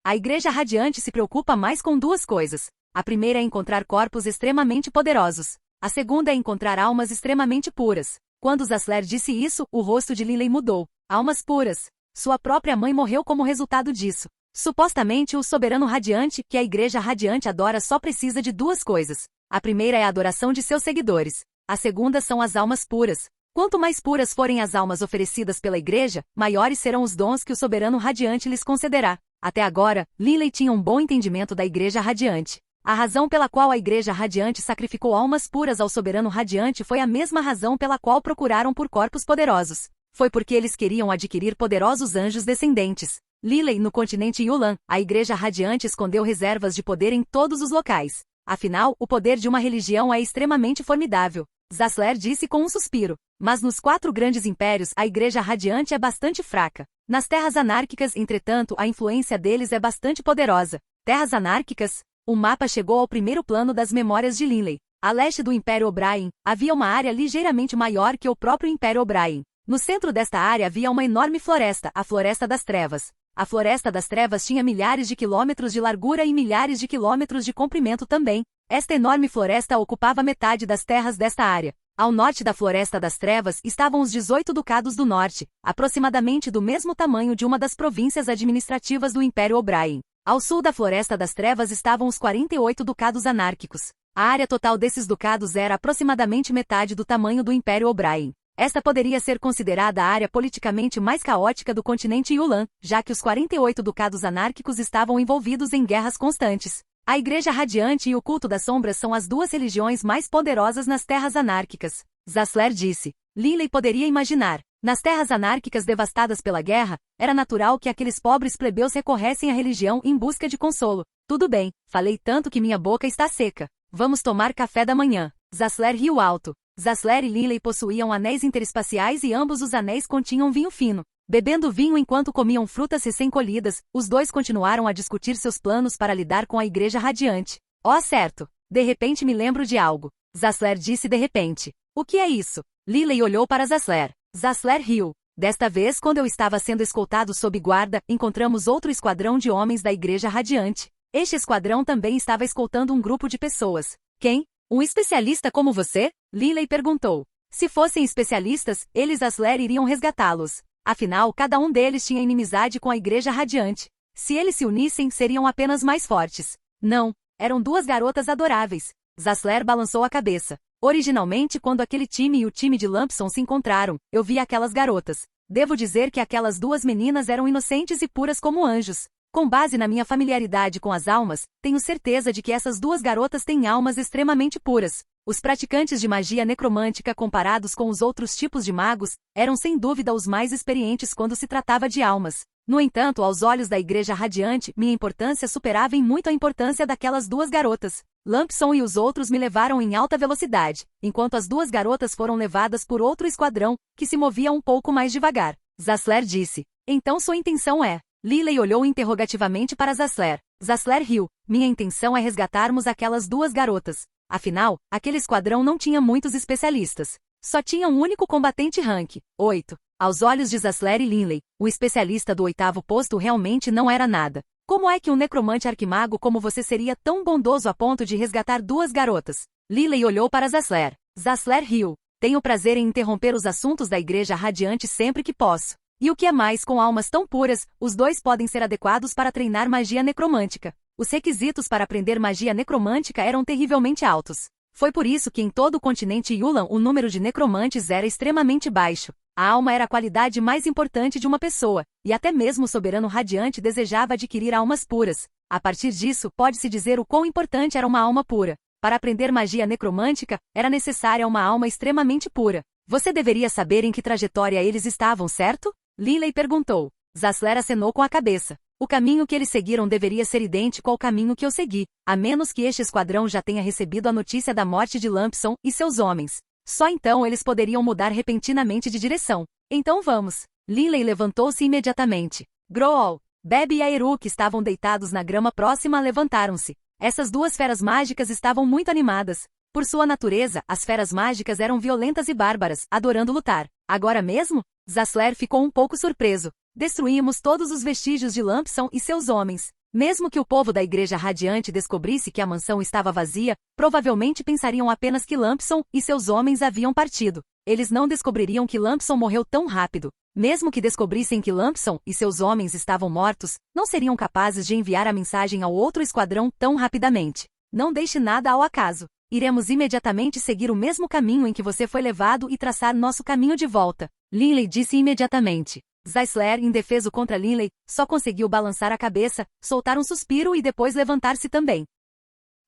A Igreja Radiante se preocupa mais com 2 coisas. A primeira é encontrar corpos extremamente poderosos. A segunda é encontrar almas extremamente puras. Quando Zasler disse isso, o rosto de Linley mudou. Almas puras. Sua própria mãe morreu como resultado disso. Supostamente, o soberano radiante, que a Igreja Radiante adora, só precisa de 2 coisas. A primeira é a adoração de seus seguidores. A segunda são as almas puras. Quanto mais puras forem as almas oferecidas pela Igreja, maiores serão os dons que o soberano radiante lhes concederá. Até agora, Linley tinha um bom entendimento da Igreja Radiante. A razão pela qual a Igreja Radiante sacrificou almas puras ao soberano radiante foi a mesma razão pela qual procuraram por corpos poderosos. Foi porque eles queriam adquirir poderosos anjos descendentes. Linley, no continente Yulan, a Igreja Radiante escondeu reservas de poder em todos os locais. Afinal, o poder de uma religião é extremamente formidável. Zasler disse com um suspiro. Mas nos 4 grandes impérios, a Igreja Radiante é bastante fraca. Nas terras anárquicas, entretanto, a influência deles é bastante poderosa. Terras anárquicas? O mapa chegou ao primeiro plano das memórias de Linley. A leste do Império O'Brien, havia uma área ligeiramente maior que o próprio Império O'Brien. No centro desta área havia uma enorme floresta, a Floresta das Trevas. A Floresta das Trevas tinha milhares de quilômetros de largura e milhares de quilômetros de comprimento também. Esta enorme floresta ocupava metade das terras desta área. Ao norte da Floresta das Trevas estavam os 18 ducados do norte, aproximadamente do mesmo tamanho de uma das províncias administrativas do Império O'Brien. Ao sul da Floresta das Trevas estavam os 48 ducados anárquicos. A área total desses ducados era aproximadamente metade do tamanho do Império O'Brien. Esta poderia ser considerada a área politicamente mais caótica do continente Yulan, já que os 48 ducados anárquicos estavam envolvidos em guerras constantes. A Igreja Radiante e o Culto das Sombras são as 2 religiões mais poderosas nas terras anárquicas. Zasler disse. Linley poderia imaginar. Nas terras anárquicas devastadas pela guerra, era natural que aqueles pobres plebeus recorressem à religião em busca de consolo. Tudo bem, falei tanto que minha boca está seca. Vamos tomar café da manhã. Zassler riu alto. Zassler e Linley possuíam anéis interespaciais e ambos os anéis continham vinho fino. Bebendo vinho enquanto comiam frutas recém-colhidas, os dois continuaram a discutir seus planos para lidar com a Igreja Radiante. Oh, certo. De repente me lembro de algo. Zassler disse de repente. O que é isso? Linley olhou para Zassler. Zassler riu. Desta vez, quando eu estava sendo escoltado sob guarda, encontramos outro esquadrão de homens da Igreja Radiante. Este esquadrão também estava escoltando um grupo de pessoas. Quem? Um especialista como você? Linley perguntou. Se fossem especialistas, eles e Zassler iriam resgatá-los. Afinal, cada um deles tinha inimizade com a Igreja Radiante. Se eles se unissem, seriam apenas mais fortes. Não, eram duas garotas adoráveis. Zassler balançou a cabeça. Originalmente, quando aquele time e o time de Lampson se encontraram, eu vi aquelas garotas. Devo dizer que aquelas duas meninas eram inocentes e puras como anjos. Com base na minha familiaridade com as almas, tenho certeza de que essas duas garotas têm almas extremamente puras. Os praticantes de magia necromântica comparados com os outros tipos de magos, eram sem dúvida os mais experientes quando se tratava de almas. No entanto, aos olhos da Igreja Radiante, minha importância superava em muito a importância daquelas duas garotas. Lampson e os outros me levaram em alta velocidade, enquanto as duas garotas foram levadas por outro esquadrão, que se movia um pouco mais devagar. Zassler disse. Então sua intenção é... Linley olhou interrogativamente para Zassler. Zassler riu. Minha intenção é resgatarmos aquelas duas garotas. Afinal, aquele esquadrão não tinha muitos especialistas. Só tinha um único combatente rank 8. Aos olhos de Zassler e Linley, o especialista do 8º posto realmente não era nada. Como é que um necromante arquimago como você seria tão bondoso a ponto de resgatar duas garotas? Linley olhou para Zassler. Zassler riu. Tenho prazer em interromper os assuntos da Igreja Radiante sempre que posso. E o que é mais, com almas tão puras, os dois podem ser adequados para treinar magia necromântica. Os requisitos para aprender magia necromântica eram terrivelmente altos. Foi por isso que em todo o continente Yulan o número de necromantes era extremamente baixo. A alma era a qualidade mais importante de uma pessoa, e até mesmo o soberano radiante desejava adquirir almas puras. A partir disso, pode-se dizer o quão importante era uma alma pura. Para aprender magia necromântica, era necessária uma alma extremamente pura. Você deveria saber em que trajetória eles estavam, certo? Linley perguntou. Zassler acenou com a cabeça. O caminho que eles seguiram deveria ser idêntico ao caminho que eu segui, a menos que este esquadrão já tenha recebido a notícia da morte de Lampson e seus homens. Só então eles poderiam mudar repentinamente de direção. Então vamos. Linley levantou-se imediatamente. Grohl, Bebe e Aeru, que estavam deitados na grama próxima, levantaram-se. Essas duas feras mágicas estavam muito animadas. Por sua natureza, as feras mágicas eram violentas e bárbaras, adorando lutar. Agora mesmo? Zassler ficou um pouco surpreso. Destruímos todos os vestígios de Lampson e seus homens. Mesmo que o povo da Igreja Radiante descobrisse que a mansão estava vazia, provavelmente pensariam apenas que Lampson e seus homens haviam partido. Eles não descobririam que Lampson morreu tão rápido. Mesmo que descobrissem que Lampson e seus homens estavam mortos, não seriam capazes de enviar a mensagem ao outro esquadrão tão rapidamente. Não deixe nada ao acaso. Iremos imediatamente seguir o mesmo caminho em que você foi levado e traçar nosso caminho de volta. Linley disse imediatamente. Zassler, indefeso contra Linley, só conseguiu balançar a cabeça, soltar um suspiro e depois levantar-se também.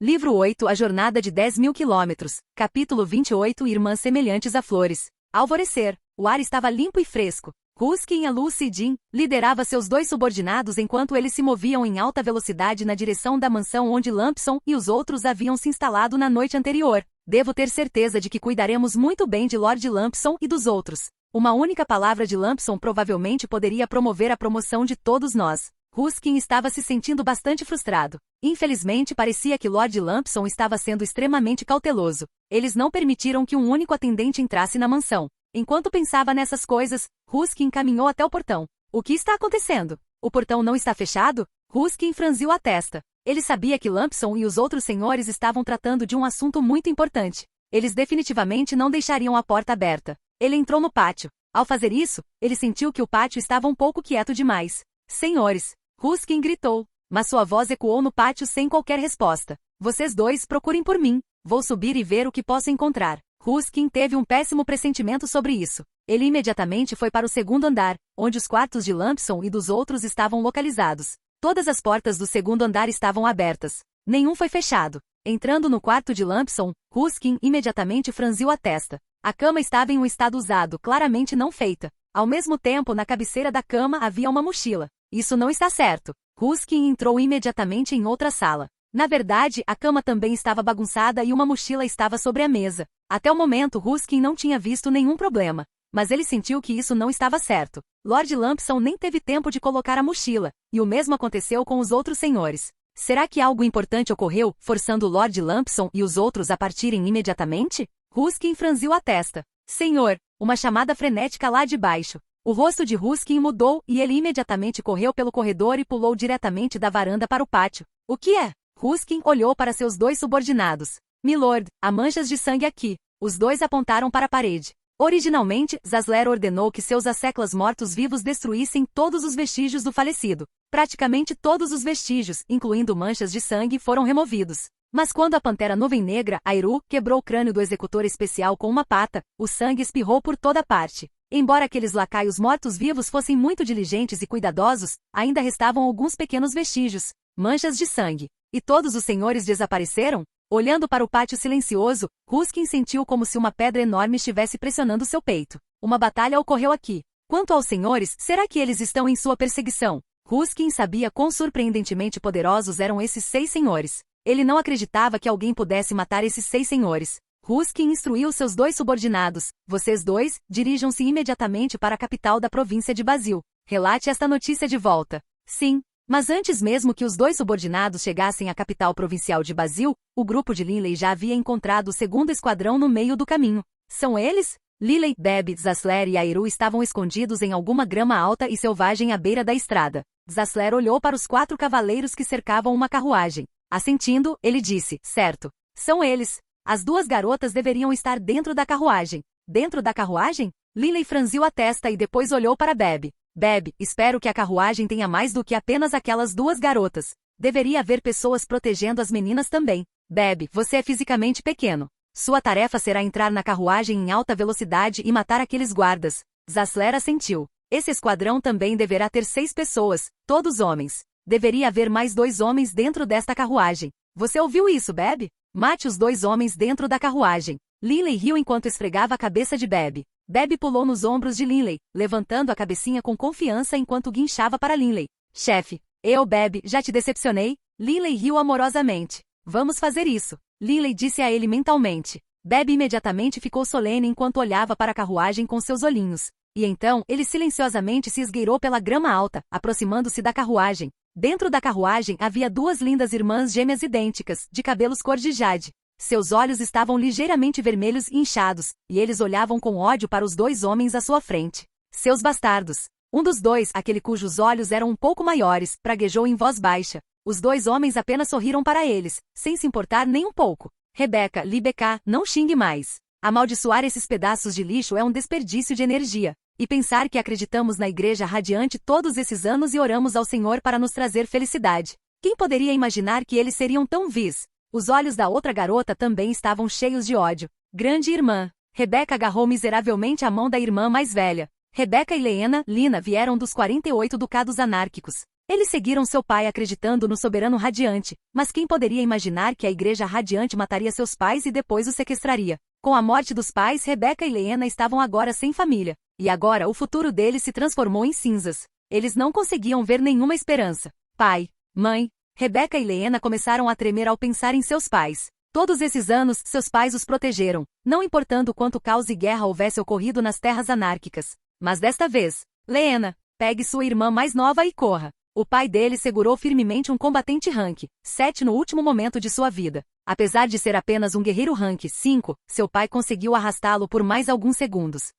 Livro 8 A Jornada de 10.000 quilômetros. Capítulo 28 Irmãs semelhantes a flores. Alvorecer. O ar estava limpo e fresco. Husky e Lucy Jean liderava seus dois subordinados enquanto eles se moviam em alta velocidade na direção da mansão onde Lampson e os outros haviam se instalado na noite anterior. Devo ter certeza de que cuidaremos muito bem de Lord Lampson e dos outros. Uma única palavra de Lampson provavelmente poderia promover a promoção de todos nós. Husky estava se sentindo bastante frustrado. Infelizmente parecia que Lord Lampson estava sendo extremamente cauteloso. Eles não permitiram que um único atendente entrasse na mansão. Enquanto pensava nessas coisas, Husky caminhou até o portão. O que está acontecendo? O portão não está fechado? Husky franziu a testa. Ele sabia que Lampson e os outros senhores estavam tratando de um assunto muito importante. Eles definitivamente não deixariam a porta aberta. Ele entrou no pátio. Ao fazer isso, ele sentiu que o pátio estava um pouco quieto demais. Senhores, Husky gritou, mas sua voz ecoou no pátio sem qualquer resposta. Vocês dois procurem por mim. Vou subir e ver o que posso encontrar. Husky teve um péssimo pressentimento sobre isso. Ele imediatamente foi para o segundo andar, onde os quartos de Lampson e dos outros estavam localizados. Todas as portas do segundo andar estavam abertas. Nenhum foi fechado. Entrando no quarto de Lampson, Husky imediatamente franziu a testa. A cama estava em um estado usado, claramente não feita. Ao mesmo tempo, na cabeceira da cama havia uma mochila. Isso não está certo. Ruskin entrou imediatamente em outra sala. Na verdade, a cama também estava bagunçada e uma mochila estava sobre a mesa. Até o momento, Ruskin não tinha visto nenhum problema. Mas ele sentiu que isso não estava certo. Lord Lampson nem teve tempo de colocar a mochila, e o mesmo aconteceu com os outros senhores. Será que algo importante ocorreu, forçando Lord Lampson e os outros a partirem imediatamente? Ruskin franziu a testa. Senhor, uma chamada frenética lá de baixo. O rosto de Ruskin mudou e ele imediatamente correu pelo corredor e pulou diretamente da varanda para o pátio. O que é? Ruskin olhou para seus dois subordinados. Milord, há manchas de sangue aqui. Os dois apontaram para a parede. Originalmente, Zasler ordenou que seus asseclas mortos-vivos destruíssem todos os vestígios do falecido. Praticamente todos os vestígios, incluindo manchas de sangue, foram removidos. Mas quando a Pantera Nuvem Negra, Airu, quebrou o crânio do executor especial com uma pata, o sangue espirrou por toda parte. Embora aqueles lacaios mortos-vivos fossem muito diligentes e cuidadosos, ainda restavam alguns pequenos vestígios, manchas de sangue. E todos os senhores desapareceram? Olhando para o pátio silencioso, Ruskin sentiu como se uma pedra enorme estivesse pressionando seu peito. Uma batalha ocorreu aqui. Quanto aos senhores, será que eles estão em sua perseguição? Ruskin sabia quão surpreendentemente poderosos eram esses 6 senhores. Ele não acreditava que alguém pudesse matar esses 6 senhores. Ruskin instruiu seus 2 subordinados. Vocês 2, dirijam-se imediatamente para a capital da província de Basil. Relate esta notícia de volta. Sim. Mas antes mesmo que os 2 subordinados chegassem à capital provincial de Basil, o grupo de Linley já havia encontrado o 2º esquadrão no meio do caminho. São eles? Lilley, Beb, Zasler e Airu estavam escondidos em alguma grama alta e selvagem à beira da estrada. Zasler olhou para os 4 cavaleiros que cercavam uma carruagem. Assentindo, ele disse, certo. São eles. As 2 garotas deveriam estar dentro da carruagem. Dentro da carruagem? Lilley franziu a testa e depois olhou para Beb. Beb, espero que a carruagem tenha mais do que apenas aquelas 2 garotas. Deveria haver pessoas protegendo as meninas também. Beb, você é fisicamente pequeno. Sua tarefa será entrar na carruagem em alta velocidade e matar aqueles guardas. Zasler assentiu. Esse esquadrão também deverá ter 6 pessoas, todos homens. Deveria haver mais 2 homens dentro desta carruagem. Você ouviu isso, Beb? Mate os 2 homens dentro da carruagem. Linley riu enquanto esfregava a cabeça de Beb. Beb pulou nos ombros de Linley, levantando a cabecinha com confiança enquanto guinchava para Linley. Chefe, eu, Beb, já te decepcionei? Linley riu amorosamente. Vamos fazer isso. Linley disse a ele mentalmente. Beb imediatamente ficou solene enquanto olhava para a carruagem com seus olhinhos. E então, ele silenciosamente se esgueirou pela grama alta, aproximando-se da carruagem. Dentro da carruagem havia 2 lindas irmãs gêmeas idênticas, de cabelos cor de jade. Seus olhos estavam ligeiramente vermelhos e inchados, e eles olhavam com ódio para os 2 homens à sua frente. Seus bastardos. Um dos 2, aquele cujos olhos eram um pouco maiores, praguejou em voz baixa. Os 2 homens apenas sorriram para eles, sem se importar nem um pouco. Rebeca, Libeca, não xingue mais. Amaldiçoar esses pedaços de lixo é um desperdício de energia. E pensar que acreditamos na Igreja Radiante todos esses anos e oramos ao Senhor para nos trazer felicidade. Quem poderia imaginar que eles seriam tão vis? Os olhos da outra garota também estavam cheios de ódio. Grande irmã. Rebeca agarrou miseravelmente a mão da irmã mais velha. Rebeca e Lina vieram dos 48 ducados anárquicos. Eles seguiram seu pai acreditando no soberano radiante, mas quem poderia imaginar que a Igreja Radiante mataria seus pais e depois os sequestraria? Com a morte dos pais, Rebeca e Lena estavam agora sem família. E agora o futuro deles se transformou em cinzas. Eles não conseguiam ver nenhuma esperança. Pai, mãe, Rebeca e Lena começaram a tremer ao pensar em seus pais. Todos esses anos, seus pais os protegeram, não importando quanto caos e guerra houvesse ocorrido nas terras anárquicas. Mas desta vez, Lena, pegue sua irmã mais nova e corra. O pai dele segurou firmemente um combatente rank 7 no último momento de sua vida. Apesar de ser apenas um guerreiro rank 5, seu pai conseguiu arrastá-lo por mais alguns segundos.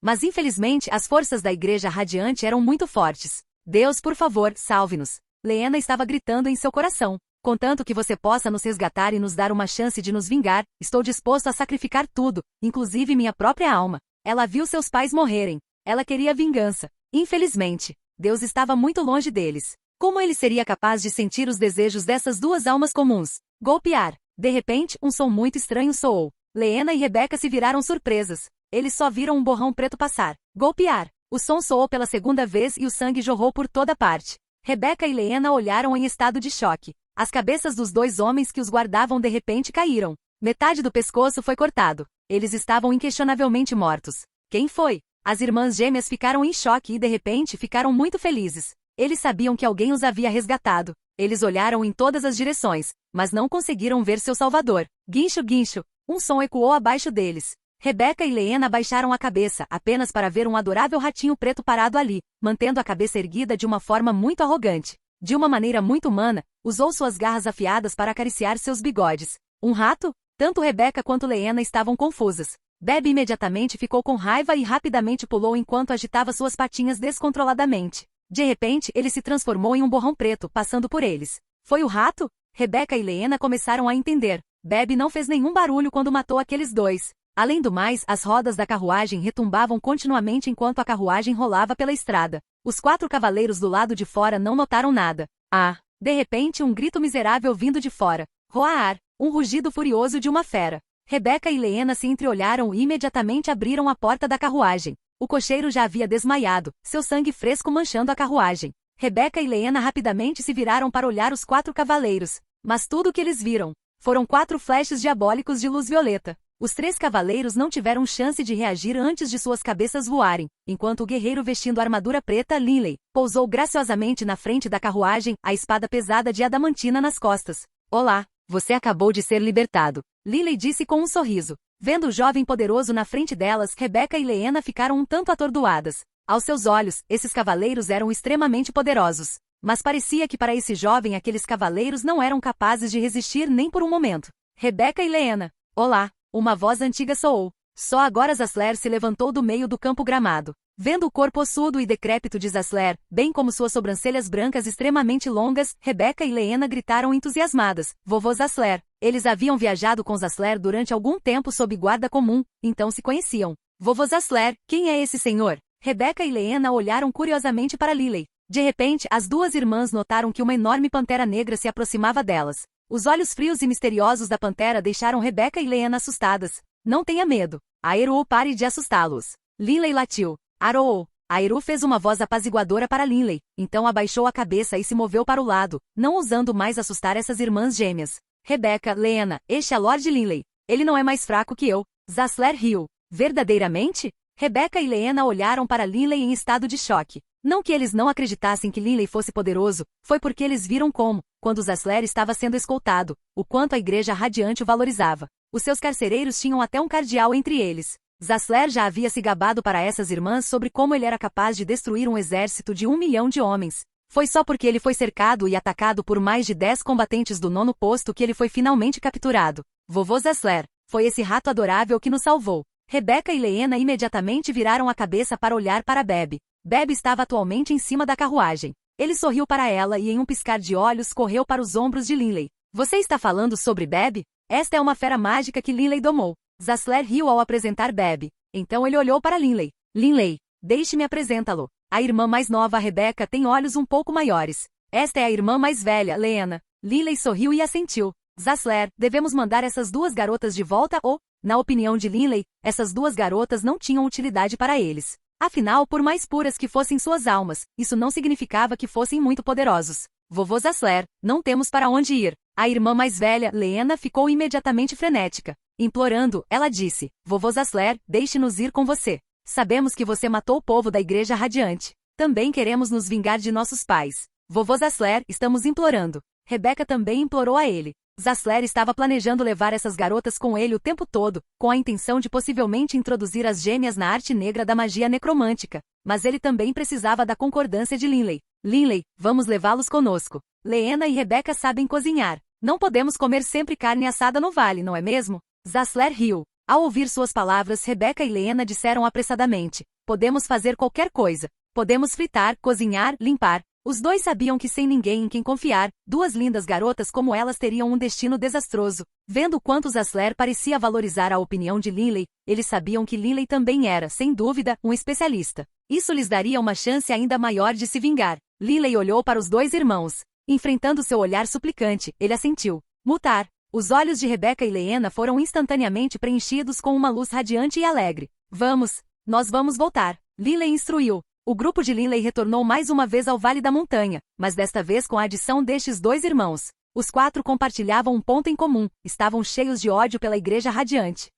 Mas infelizmente as forças da Igreja Radiante eram muito fortes. Deus, por favor, salve-nos. Lena estava gritando em seu coração. Contanto que você possa nos resgatar e nos dar uma chance de nos vingar, estou disposto a sacrificar tudo, inclusive minha própria alma. Ela viu seus pais morrerem. Ela queria vingança. Infelizmente, Deus estava muito longe deles. Como ele seria capaz de sentir os desejos dessas 2 almas comuns? Golpear. De repente, um som muito estranho soou. Lena e Rebeca se viraram surpresas. Eles só viram um borrão preto passar. Golpear. O som soou pela 2ª vez e o sangue jorrou por toda parte. Rebeca e Lena olharam em estado de choque. As cabeças dos 2 homens que os guardavam de repente caíram. Metade do pescoço foi cortado. Eles estavam inquestionavelmente mortos. Quem foi? As irmãs gêmeas ficaram em choque e de repente ficaram muito felizes. Eles sabiam que alguém os havia resgatado. Eles olharam em todas as direções, mas não conseguiram ver seu salvador. Guincho, guincho! Um som ecoou abaixo deles. Rebeca e Leena abaixaram a cabeça, apenas para ver um adorável ratinho preto parado ali, mantendo a cabeça erguida de uma forma muito arrogante. De uma maneira muito humana, usou suas garras afiadas para acariciar seus bigodes. Um rato? Tanto Rebeca quanto Leena estavam confusas. Bebe imediatamente ficou com raiva e rapidamente pulou enquanto agitava suas patinhas descontroladamente. De repente, ele se transformou em um borrão preto, passando por eles. Foi o rato? Rebeca e Leena começaram a entender. Bebe não fez nenhum barulho quando matou aqueles dois. Além do mais, as rodas da carruagem retumbavam continuamente enquanto a carruagem rolava pela estrada. Os 4 cavaleiros do lado de fora não notaram nada. Ah! De repente, um grito miserável vindo de fora. Roar! Um rugido furioso de uma fera. Rebeca e Leena se entreolharam e imediatamente abriram a porta da carruagem. O cocheiro já havia desmaiado, seu sangue fresco manchando a carruagem. Rebeca e Leena rapidamente se viraram para olhar os 4 cavaleiros. Mas tudo o que eles viram foram 4 flashes diabólicos de luz violeta. Os 3 cavaleiros não tiveram chance de reagir antes de suas cabeças voarem, enquanto o guerreiro vestindo armadura preta, Linley, pousou graciosamente na frente da carruagem, a espada pesada de adamantina nas costas. Olá, você acabou de ser libertado, Linley disse com um sorriso. Vendo o jovem poderoso na frente delas, Rebeca e Leena ficaram um tanto atordoadas. Aos seus olhos, esses cavaleiros eram extremamente poderosos. Mas parecia que para esse jovem aqueles cavaleiros não eram capazes de resistir nem por um momento. Rebeca e Leena. Olá! Uma voz antiga soou. Só agora Zasler se levantou do meio do campo gramado. Vendo o corpo ossudo e decrépito de Zasler, bem como suas sobrancelhas brancas extremamente longas, Rebeca e Leena gritaram entusiasmadas. Vovô Zasler. Eles haviam viajado com Zasler durante algum tempo sob guarda comum, então se conheciam. Vovô Zasler, quem é esse senhor? Rebeca e Leena olharam curiosamente para Lily. De repente, as 2 irmãs notaram que uma enorme pantera negra se aproximava delas. Os olhos frios e misteriosos da pantera deixaram Rebeca e Leena assustadas. Não tenha medo. Aeru, pare de assustá-los. Linley latiu. Arou. Aeru fez uma voz apaziguadora para Linley, então abaixou a cabeça e se moveu para o lado, não ousando mais assustar essas irmãs gêmeas. Rebeca, Leena, este é Lord Linley. Ele não é mais fraco que eu. Zasler riu. Verdadeiramente? Rebeca e Leena olharam para Linley em estado de choque. Não que eles não acreditassem que Linley fosse poderoso, foi porque eles viram como, quando Zasler estava sendo escoltado, o quanto a igreja radiante o valorizava. Os seus carcereiros tinham até um cardeal entre eles. Zasler já havia se gabado para essas irmãs sobre como ele era capaz de destruir um exército de 1 milhão de homens. Foi só porque ele foi cercado e atacado por mais de 10 combatentes do 9º posto que ele foi finalmente capturado. Vovô Zasler, foi esse rato adorável que nos salvou. Rebeca e Leena imediatamente viraram a cabeça para olhar para Bebe. Bebe estava atualmente em cima da carruagem. Ele sorriu para ela e em um piscar de olhos correu para os ombros de Linley. Você está falando sobre Bebe? Esta é uma fera mágica que Linley domou. Zasler riu ao apresentar Bebe. Então ele olhou para Linley. Linley, deixe-me apresentá-lo. A irmã mais nova, Rebeca, tem olhos um pouco maiores. Esta é a irmã mais velha, Leena. Linley sorriu e assentiu. Zasler, devemos mandar essas 2 garotas de volta ou, na opinião de Linley, essas 2 garotas não tinham utilidade para eles. Afinal, por mais puras que fossem suas almas, isso não significava que fossem muito poderosos. Vovô Zasler, não temos para onde ir. A irmã mais velha, Leena, ficou imediatamente frenética. Implorando, ela disse, Vovô Zasler, deixe-nos ir com você. Sabemos que você matou o povo da Igreja Radiante. Também queremos nos vingar de nossos pais. Vovô Zasler, estamos implorando. Rebeca também implorou a ele. Zasler estava planejando levar essas garotas com ele o tempo todo, com a intenção de possivelmente introduzir as gêmeas na arte negra da magia necromântica. Mas ele também precisava da concordância de Linley. Linley, vamos levá-los conosco. Leena e Rebeca sabem cozinhar. Não podemos comer sempre carne assada no vale, não é mesmo? Zasler riu. Ao ouvir suas palavras, Rebeca e Leena disseram apressadamente. Podemos fazer qualquer coisa. Podemos fritar, cozinhar, limpar. Os dois sabiam que sem ninguém em quem confiar, 2 lindas garotas como elas teriam um destino desastroso. Vendo o quanto Zasler parecia valorizar a opinião de Linley, eles sabiam que Linley também era, sem dúvida, um especialista. Isso lhes daria uma chance ainda maior de se vingar. Linley olhou para os 2 irmãos. Enfrentando seu olhar suplicante, ele assentiu. Mutar. Os olhos de Rebeca e Leena foram instantaneamente preenchidos com uma luz radiante e alegre. Vamos. Nós vamos voltar. Linley instruiu. O grupo de Linley retornou mais uma vez ao Vale da Montanha, mas desta vez com a adição destes 2 irmãos. Os 4 compartilhavam um ponto em comum, estavam cheios de ódio pela Igreja Radiante.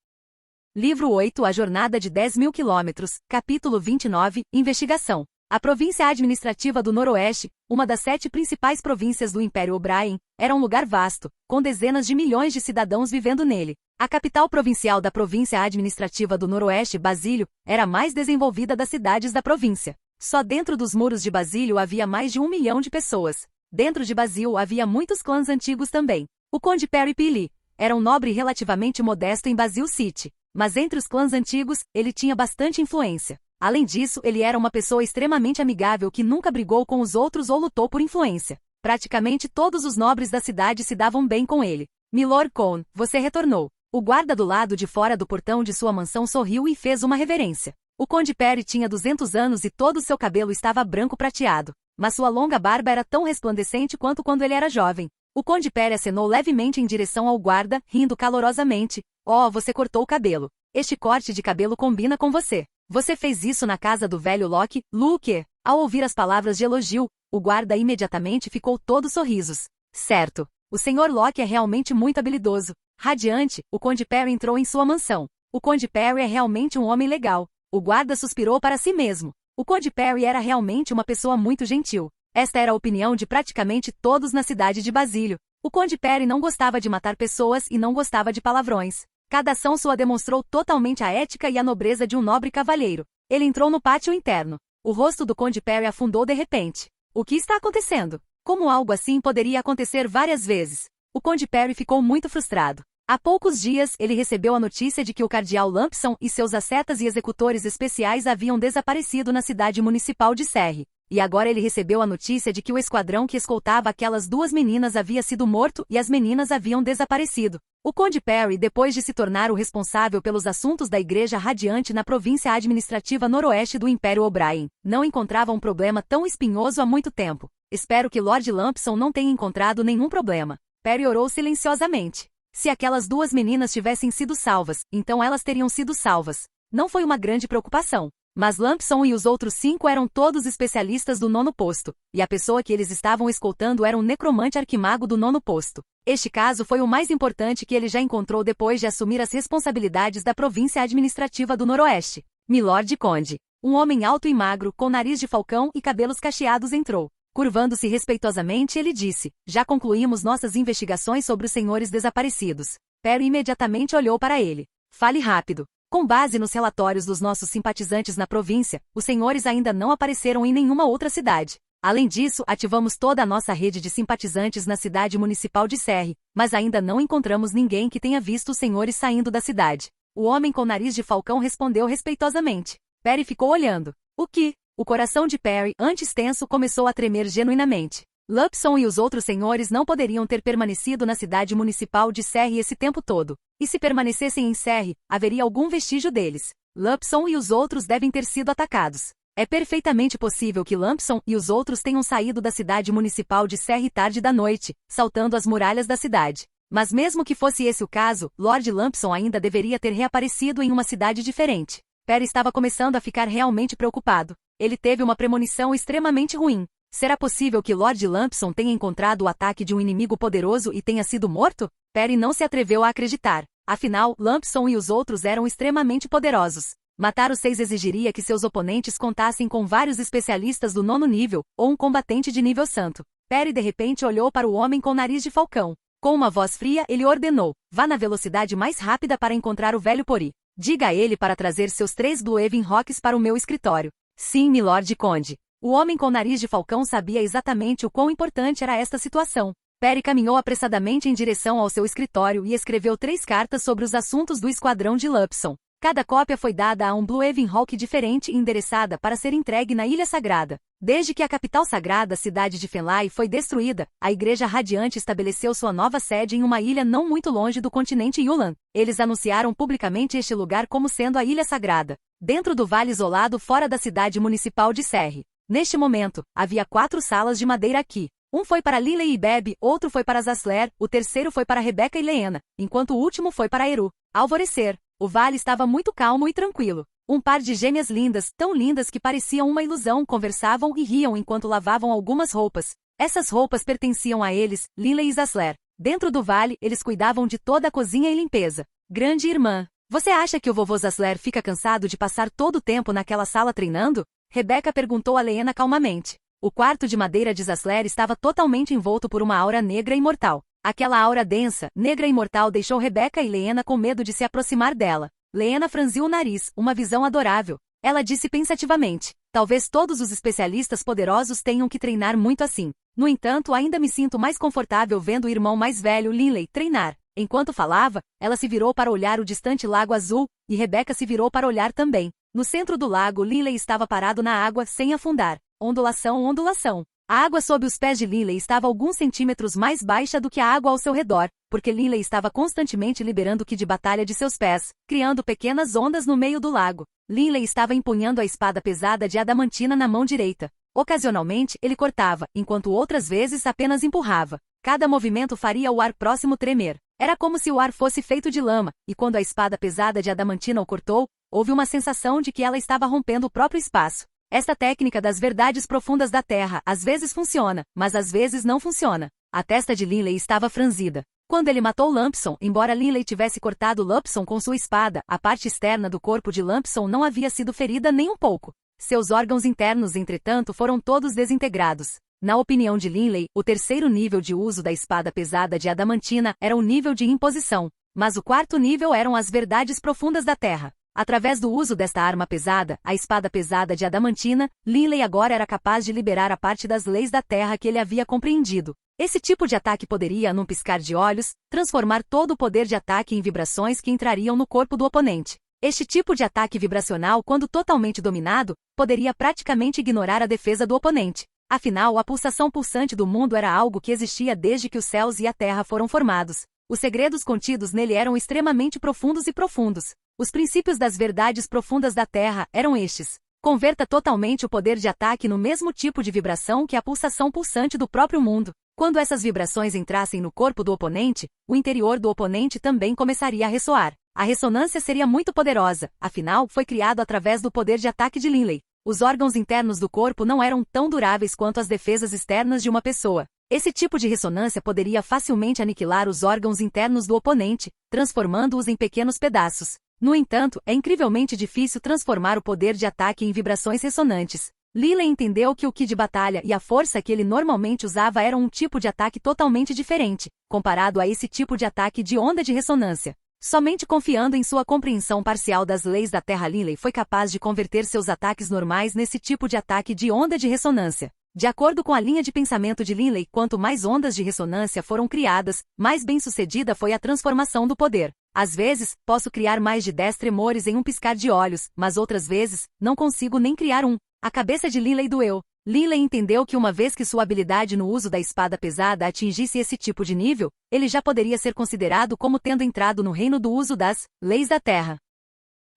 Livro 8 A Jornada de 10.000 quilômetros, capítulo 29, Investigação. A província administrativa do Noroeste, uma das 7 principais províncias do Império O'Brien, era um lugar vasto, com dezenas de milhões de cidadãos vivendo nele. A capital provincial da província administrativa do Noroeste, Basílio, era a mais desenvolvida das cidades da província. Só dentro dos muros de Basílio havia mais de 1 milhão de pessoas. Dentro de Basílio havia muitos clãs antigos também. O Conde Perry Pili era um nobre relativamente modesto em Basílio City, mas entre os clãs antigos, ele tinha bastante influência. Além disso, ele era uma pessoa extremamente amigável que nunca brigou com os outros ou lutou por influência. Praticamente todos os nobres da cidade se davam bem com ele. Milord Cohn, você retornou. O guarda do lado de fora do portão de sua mansão sorriu e fez uma reverência. O Conde Perry tinha 200 anos e todo o seu cabelo estava branco prateado, mas sua longa barba era tão resplandecente quanto quando ele era jovem. O Conde Perry acenou levemente em direção ao guarda, rindo calorosamente. Oh, você cortou o cabelo. Este corte de cabelo combina com você. Você fez isso na casa do velho Locke, Luke. Ao ouvir as palavras de elogio, o guarda imediatamente ficou todo sorrisos. Certo. O Sr. Locke é realmente muito habilidoso. Radiante, o Conde Perry entrou em sua mansão. O Conde Perry é realmente um homem legal. O guarda suspirou para si mesmo. O Conde Perry era realmente uma pessoa muito gentil. Esta era a opinião de praticamente todos na cidade de Basílio. O Conde Perry não gostava de matar pessoas e não gostava de palavrões. Cada ação sua demonstrou totalmente a ética e a nobreza de um nobre cavalheiro. Ele entrou no pátio interno. O rosto do Conde Perry afundou de repente. O que está acontecendo? Como algo assim poderia acontecer várias vezes? O Conde Perry ficou muito frustrado. Há poucos dias, ele recebeu a notícia de que o cardeal Lampson e seus ascetas e executores especiais haviam desaparecido na cidade municipal de Serre. E agora ele recebeu a notícia de que o esquadrão que escoltava aquelas 2 meninas havia sido morto e as meninas haviam desaparecido. O Conde Perry, depois de se tornar o responsável pelos assuntos da Igreja Radiante na província administrativa noroeste do Império O'Brien, não encontrava um problema tão espinhoso há muito tempo. Espero que Lord Lampson não tenha encontrado nenhum problema. Perry orou silenciosamente. Se aquelas 2 meninas tivessem sido salvas, então elas teriam sido salvas. Não foi uma grande preocupação. Mas Lampson e os outros 5 eram todos especialistas do 9º posto, e a pessoa que eles estavam escoltando era um necromante arquimago do 9º posto. Este caso foi o mais importante que ele já encontrou depois de assumir as responsabilidades da província administrativa do Noroeste. Milord Conde. Um homem alto e magro, com nariz de falcão e cabelos cacheados entrou. Curvando-se respeitosamente, ele disse: já concluímos nossas investigações sobre os senhores desaparecidos. Perry imediatamente olhou para ele. Fale rápido. Com base nos relatórios dos nossos simpatizantes na província, os senhores ainda não apareceram em nenhuma outra cidade. Além disso, ativamos toda a nossa rede de simpatizantes na cidade municipal de Serre, mas ainda não encontramos ninguém que tenha visto os senhores saindo da cidade. O homem com nariz de falcão respondeu respeitosamente. Perry ficou olhando. O que? O coração de Perry, antes tenso, começou a tremer genuinamente. Lampson e os outros senhores não poderiam ter permanecido na cidade municipal de Serre esse tempo todo. E se permanecessem em Serre, haveria algum vestígio deles. Lampson e os outros devem ter sido atacados. É perfeitamente possível que Lampson e os outros tenham saído da cidade municipal de Serre tarde da noite, saltando as muralhas da cidade. Mas mesmo que fosse esse o caso, Lord Lampson ainda deveria ter reaparecido em uma cidade diferente. Perry estava começando a ficar realmente preocupado. Ele teve uma premonição extremamente ruim. Será possível que Lord Lampson tenha encontrado o ataque de um inimigo poderoso e tenha sido morto? Perry não se atreveu a acreditar. Afinal, Lampson e os outros eram extremamente poderosos. Matar os 6 exigiria que seus oponentes contassem com vários especialistas do 9º nível, ou um combatente de nível santo. Perry de repente olhou para o homem com nariz de falcão. Com uma voz fria, ele ordenou: vá na velocidade mais rápida para encontrar o velho Pori. Diga a ele para trazer seus 3 Blue Evan Rocks para o meu escritório. Sim, Milord Conde. O homem com nariz de falcão sabia exatamente o quão importante era esta situação. Perry caminhou apressadamente em direção ao seu escritório e escreveu 3 cartas sobre os assuntos do esquadrão de Lampson. Cada cópia foi dada a um Blue Evan Hawk diferente e endereçada para ser entregue na Ilha Sagrada. Desde que a capital sagrada cidade de Fenlai foi destruída, a Igreja Radiante estabeleceu sua nova sede em uma ilha não muito longe do continente Yulan. Eles anunciaram publicamente este lugar como sendo a Ilha Sagrada, dentro do vale isolado fora da cidade municipal de Serre. Neste momento, havia 4 salas de madeira aqui. Um foi para Lily e Bebe, outro foi para Zasler, o terceiro foi para Rebecca e Leena, enquanto o último foi para Eru. Ao alvorecer, o vale estava muito calmo e tranquilo. Um par de gêmeas lindas, tão lindas que pareciam uma ilusão, conversavam e riam enquanto lavavam algumas roupas. Essas roupas pertenciam a eles, Lily e Zasler. Dentro do vale, eles cuidavam de toda a cozinha e limpeza. Grande irmã. Você acha que o vovô Zasler fica cansado de passar todo o tempo naquela sala treinando? Rebeca perguntou a Leena calmamente. O quarto de madeira de Zasler estava totalmente envolto por uma aura negra e mortal. Aquela aura densa, negra e mortal deixou Rebeca e Leena com medo de se aproximar dela. Leena franziu o nariz, uma visão adorável. Ela disse pensativamente: talvez todos os especialistas poderosos tenham que treinar muito assim. No entanto, ainda me sinto mais confortável vendo o irmão mais velho, Linley, treinar. Enquanto falava, ela se virou para olhar o distante lago azul, e Rebeca se virou para olhar também. No centro do lago, Linley estava parado na água, sem afundar. Ondulação, ondulação. A água sob os pés de Linley estava alguns centímetros mais baixa do que a água ao seu redor, porque Linley estava constantemente liberando o ki de batalha de seus pés, criando pequenas ondas no meio do lago. Linley estava empunhando a espada pesada de adamantina na mão direita. Ocasionalmente, ele cortava, enquanto outras vezes apenas empurrava. Cada movimento faria o ar próximo tremer. Era como se o ar fosse feito de lama, e quando a espada pesada de adamantina o cortou, houve uma sensação de que ela estava rompendo o próprio espaço. Esta técnica das verdades profundas da Terra às vezes funciona, mas às vezes não funciona. A testa de Linley estava franzida. Quando ele matou Lampson, embora Linley tivesse cortado Lampson com sua espada, a parte externa do corpo de Lampson não havia sido ferida nem um pouco. Seus órgãos internos, entretanto, foram todos desintegrados. Na opinião de Linley, o terceiro nível de uso da espada pesada de adamantina era o nível de imposição, mas o quarto nível eram as verdades profundas da Terra. Através do uso desta arma pesada, a espada pesada de adamantina, Linley agora era capaz de liberar a parte das leis da Terra que ele havia compreendido. Esse tipo de ataque poderia, num piscar de olhos, transformar todo o poder de ataque em vibrações que entrariam no corpo do oponente. Este tipo de ataque vibracional, quando totalmente dominado, poderia praticamente ignorar a defesa do oponente. Afinal, a pulsação pulsante do mundo era algo que existia desde que os céus e a terra foram formados. Os segredos contidos nele eram extremamente profundos e profundos. Os princípios das verdades profundas da Terra eram estes. Converta totalmente o poder de ataque no mesmo tipo de vibração que a pulsação pulsante do próprio mundo. Quando essas vibrações entrassem no corpo do oponente, o interior do oponente também começaria a ressoar. A ressonância seria muito poderosa, afinal, foi criado através do poder de ataque de Linley. Os órgãos internos do corpo não eram tão duráveis quanto as defesas externas de uma pessoa. Esse tipo de ressonância poderia facilmente aniquilar os órgãos internos do oponente, transformando-os em pequenos pedaços. No entanto, é incrivelmente difícil transformar o poder de ataque em vibrações ressonantes. Linley entendeu que o ki de batalha e a força que ele normalmente usava eram um tipo de ataque totalmente diferente, comparado a esse tipo de ataque de onda de ressonância. Somente confiando em sua compreensão parcial das leis da Terra, Linley foi capaz de converter seus ataques normais nesse tipo de ataque de onda de ressonância. De acordo com a linha de pensamento de Linley, quanto mais ondas de ressonância foram criadas, mais bem-sucedida foi a transformação do poder. Às vezes, posso criar mais de 10 tremores em um piscar de olhos, mas outras vezes, não consigo nem criar um. A cabeça de Linley doeu. Linley entendeu que uma vez que sua habilidade no uso da espada pesada atingisse esse tipo de nível, ele já poderia ser considerado como tendo entrado no reino do uso das leis da Terra.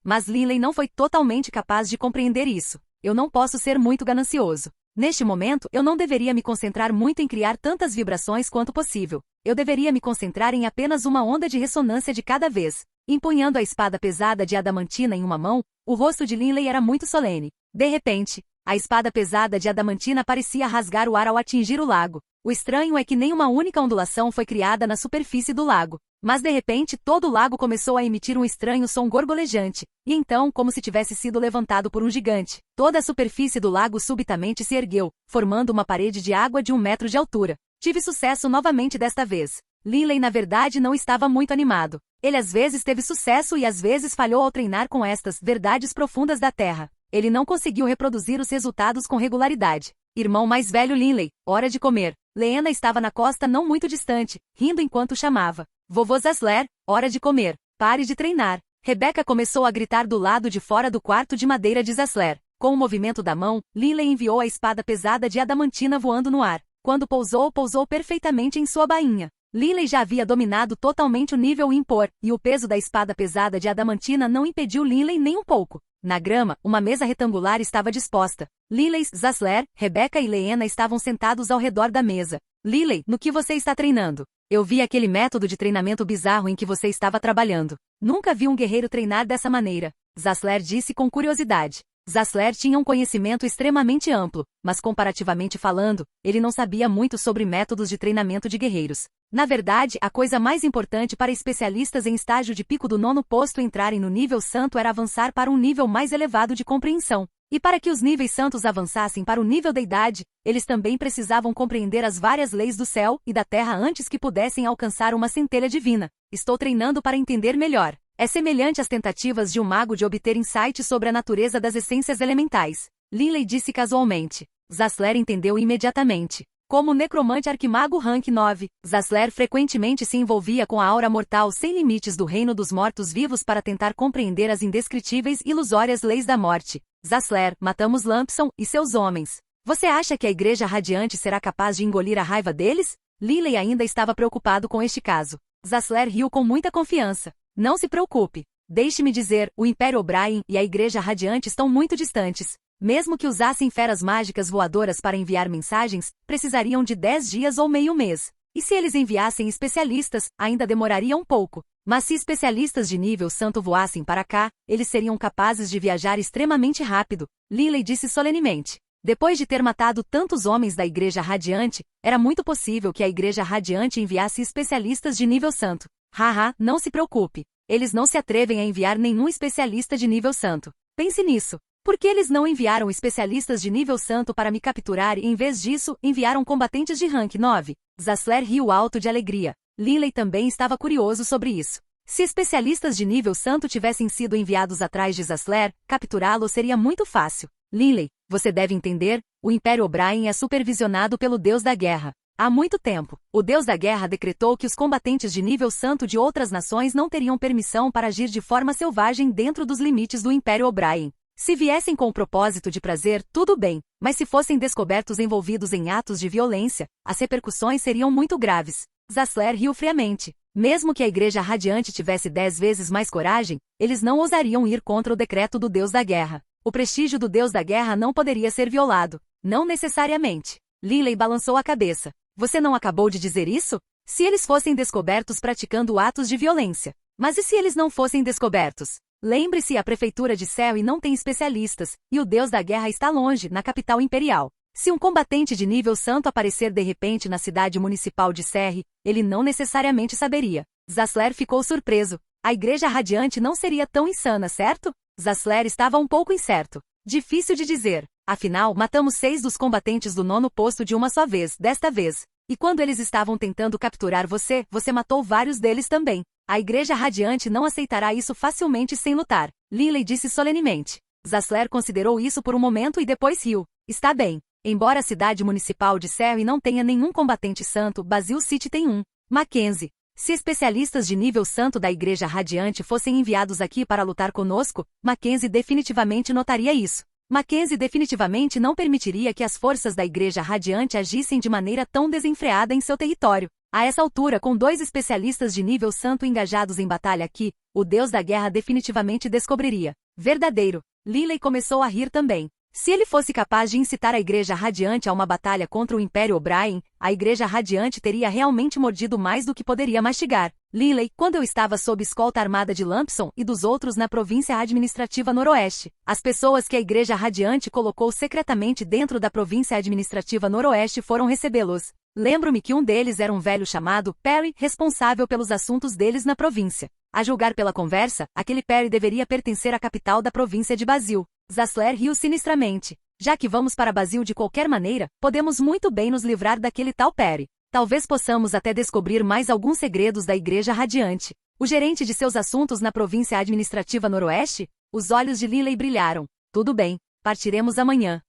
Mas Linley não foi totalmente capaz de compreender isso. Eu não posso ser muito ganancioso. Neste momento, eu não deveria me concentrar muito em criar tantas vibrações quanto possível. Eu deveria me concentrar em apenas uma onda de ressonância de cada vez. Empunhando a espada pesada de adamantina em uma mão, o rosto de Linley era muito solene. De repente, a espada pesada de adamantina parecia rasgar o ar ao atingir o lago. O estranho é que nenhuma única ondulação foi criada na superfície do lago. Mas de repente todo o lago começou a emitir um estranho som gorgolejante, e então, como se tivesse sido levantado por um gigante, toda a superfície do lago subitamente se ergueu, formando uma parede de água de 1 metro de altura. Tive sucesso novamente desta vez. Linley na verdade não estava muito animado. Ele às vezes teve sucesso e às vezes falhou ao treinar com estas verdades profundas da Terra. Ele não conseguiu reproduzir os resultados com regularidade. Irmão mais velho Linley, hora de comer. Leena estava na costa não muito distante, rindo enquanto chamava. Vovô Zasler, hora de comer. Pare de treinar. Rebeca começou a gritar do lado de fora do quarto de madeira de Zasler. Com o movimento da mão, Linley enviou a espada pesada de adamantina voando no ar. Quando pousou perfeitamente em sua bainha. Linley já havia dominado totalmente o nível impor, e o peso da espada pesada de adamantina não impediu Linley nem um pouco. Na grama, uma mesa retangular estava disposta. Linley, Zasler, Rebeca e Leena estavam sentados ao redor da mesa. Linley, no que você está treinando? Eu vi aquele método de treinamento bizarro em que você estava trabalhando. Nunca vi um guerreiro treinar dessa maneira. Zasler disse com curiosidade. Zasler tinha um conhecimento extremamente amplo, mas comparativamente falando, ele não sabia muito sobre métodos de treinamento de guerreiros. Na verdade, a coisa mais importante para especialistas em estágio de pico do nono posto entrarem no nível santo era avançar para um nível mais elevado de compreensão. E para que os níveis santos avançassem para o nível deidade, eles também precisavam compreender as várias leis do céu e da terra antes que pudessem alcançar uma centelha divina. Estou treinando para entender melhor. É semelhante às tentativas de um mago de obter insight sobre a natureza das essências elementais. Linley disse casualmente. Zasler entendeu imediatamente. Como necromante arquimago rank 9, Zasler frequentemente se envolvia com a aura mortal sem limites do reino dos mortos-vivos para tentar compreender as indescritíveis e ilusórias leis da morte. Zasler, matamos Lampson e seus homens. Você acha que a Igreja Radiante será capaz de engolir a raiva deles? Linley ainda estava preocupado com este caso. Zasler riu com muita confiança. Não se preocupe. Deixe-me dizer, o Império O'Brien e a Igreja Radiante estão muito distantes. Mesmo que usassem feras mágicas voadoras para enviar mensagens, precisariam de 10 dias ou meio mês. E se eles enviassem especialistas, ainda demoraria um pouco. Mas se especialistas de nível santo voassem para cá, eles seriam capazes de viajar extremamente rápido, Linley disse solenemente. Depois de ter matado tantos homens da Igreja Radiante, era muito possível que a Igreja Radiante enviasse especialistas de nível santo. Haha, não se preocupe. Eles não se atrevem a enviar nenhum especialista de nível santo. Pense nisso. Por que eles não enviaram especialistas de nível santo para me capturar e, em vez disso, enviaram combatentes de rank 9? Zasler riu alto de alegria. Linley também estava curioso sobre isso. Se especialistas de nível santo tivessem sido enviados atrás de Zasler, capturá-lo seria muito fácil. Linley, você deve entender, o Império O'Brien é supervisionado pelo Deus da Guerra. Há muito tempo, o Deus da Guerra decretou que os combatentes de nível santo de outras nações não teriam permissão para agir de forma selvagem dentro dos limites do Império O'Brien. Se viessem com o propósito de prazer, tudo bem, mas se fossem descobertos envolvidos em atos de violência, as repercussões seriam muito graves. Zasler riu friamente. Mesmo que a Igreja Radiante tivesse 10 vezes mais coragem, eles não ousariam ir contra o decreto do Deus da Guerra. O prestígio do Deus da Guerra não poderia ser violado. Não necessariamente. Linley balançou a cabeça. Você não acabou de dizer isso? Se eles fossem descobertos praticando atos de violência. Mas e se eles não fossem descobertos? Lembre-se, a Prefeitura de Serry não tem especialistas, e o Deus da Guerra está longe, na capital imperial. Se um combatente de nível santo aparecer de repente na cidade municipal de Serry, ele não necessariamente saberia. Zasler ficou surpreso. A Igreja Radiante não seria tão insana, certo? Zasler estava um pouco incerto. Difícil de dizer. Afinal, matamos 6 dos combatentes do nono posto de uma só vez, desta vez. E quando eles estavam tentando capturar você, você matou vários deles também. A Igreja Radiante não aceitará isso facilmente sem lutar, Linley disse solenemente. Zasler considerou isso por um momento e depois riu. Está bem. Embora a cidade municipal de Serry não tenha nenhum combatente santo, Basil City tem um. Mackenzie. Se especialistas de nível santo da Igreja Radiante fossem enviados aqui para lutar conosco, Mackenzie definitivamente notaria isso. Mackenzie definitivamente não permitiria que as forças da Igreja Radiante agissem de maneira tão desenfreada em seu território. A essa altura, com 2 especialistas de nível santo engajados em batalha aqui, o Deus da Guerra definitivamente descobriria. Verdadeiro. Linley começou a rir também. Se ele fosse capaz de incitar a Igreja Radiante a uma batalha contra o Império O'Brien, a Igreja Radiante teria realmente mordido mais do que poderia mastigar. Linley, quando eu estava sob escolta armada de Lampson e dos outros na província administrativa noroeste, as pessoas que a Igreja Radiante colocou secretamente dentro da província administrativa noroeste foram recebê-los. Lembro-me que um deles era um velho chamado Perry, responsável pelos assuntos deles na província. A julgar pela conversa, aquele Perry deveria pertencer à capital da província de Basil. Zasler riu sinistramente. Já que vamos para Basil de qualquer maneira, podemos muito bem nos livrar daquele tal Perry. Talvez possamos até descobrir mais alguns segredos da Igreja Radiante. O gerente de seus assuntos na província administrativa noroeste? Os olhos de Linley brilharam. Tudo bem, partiremos amanhã.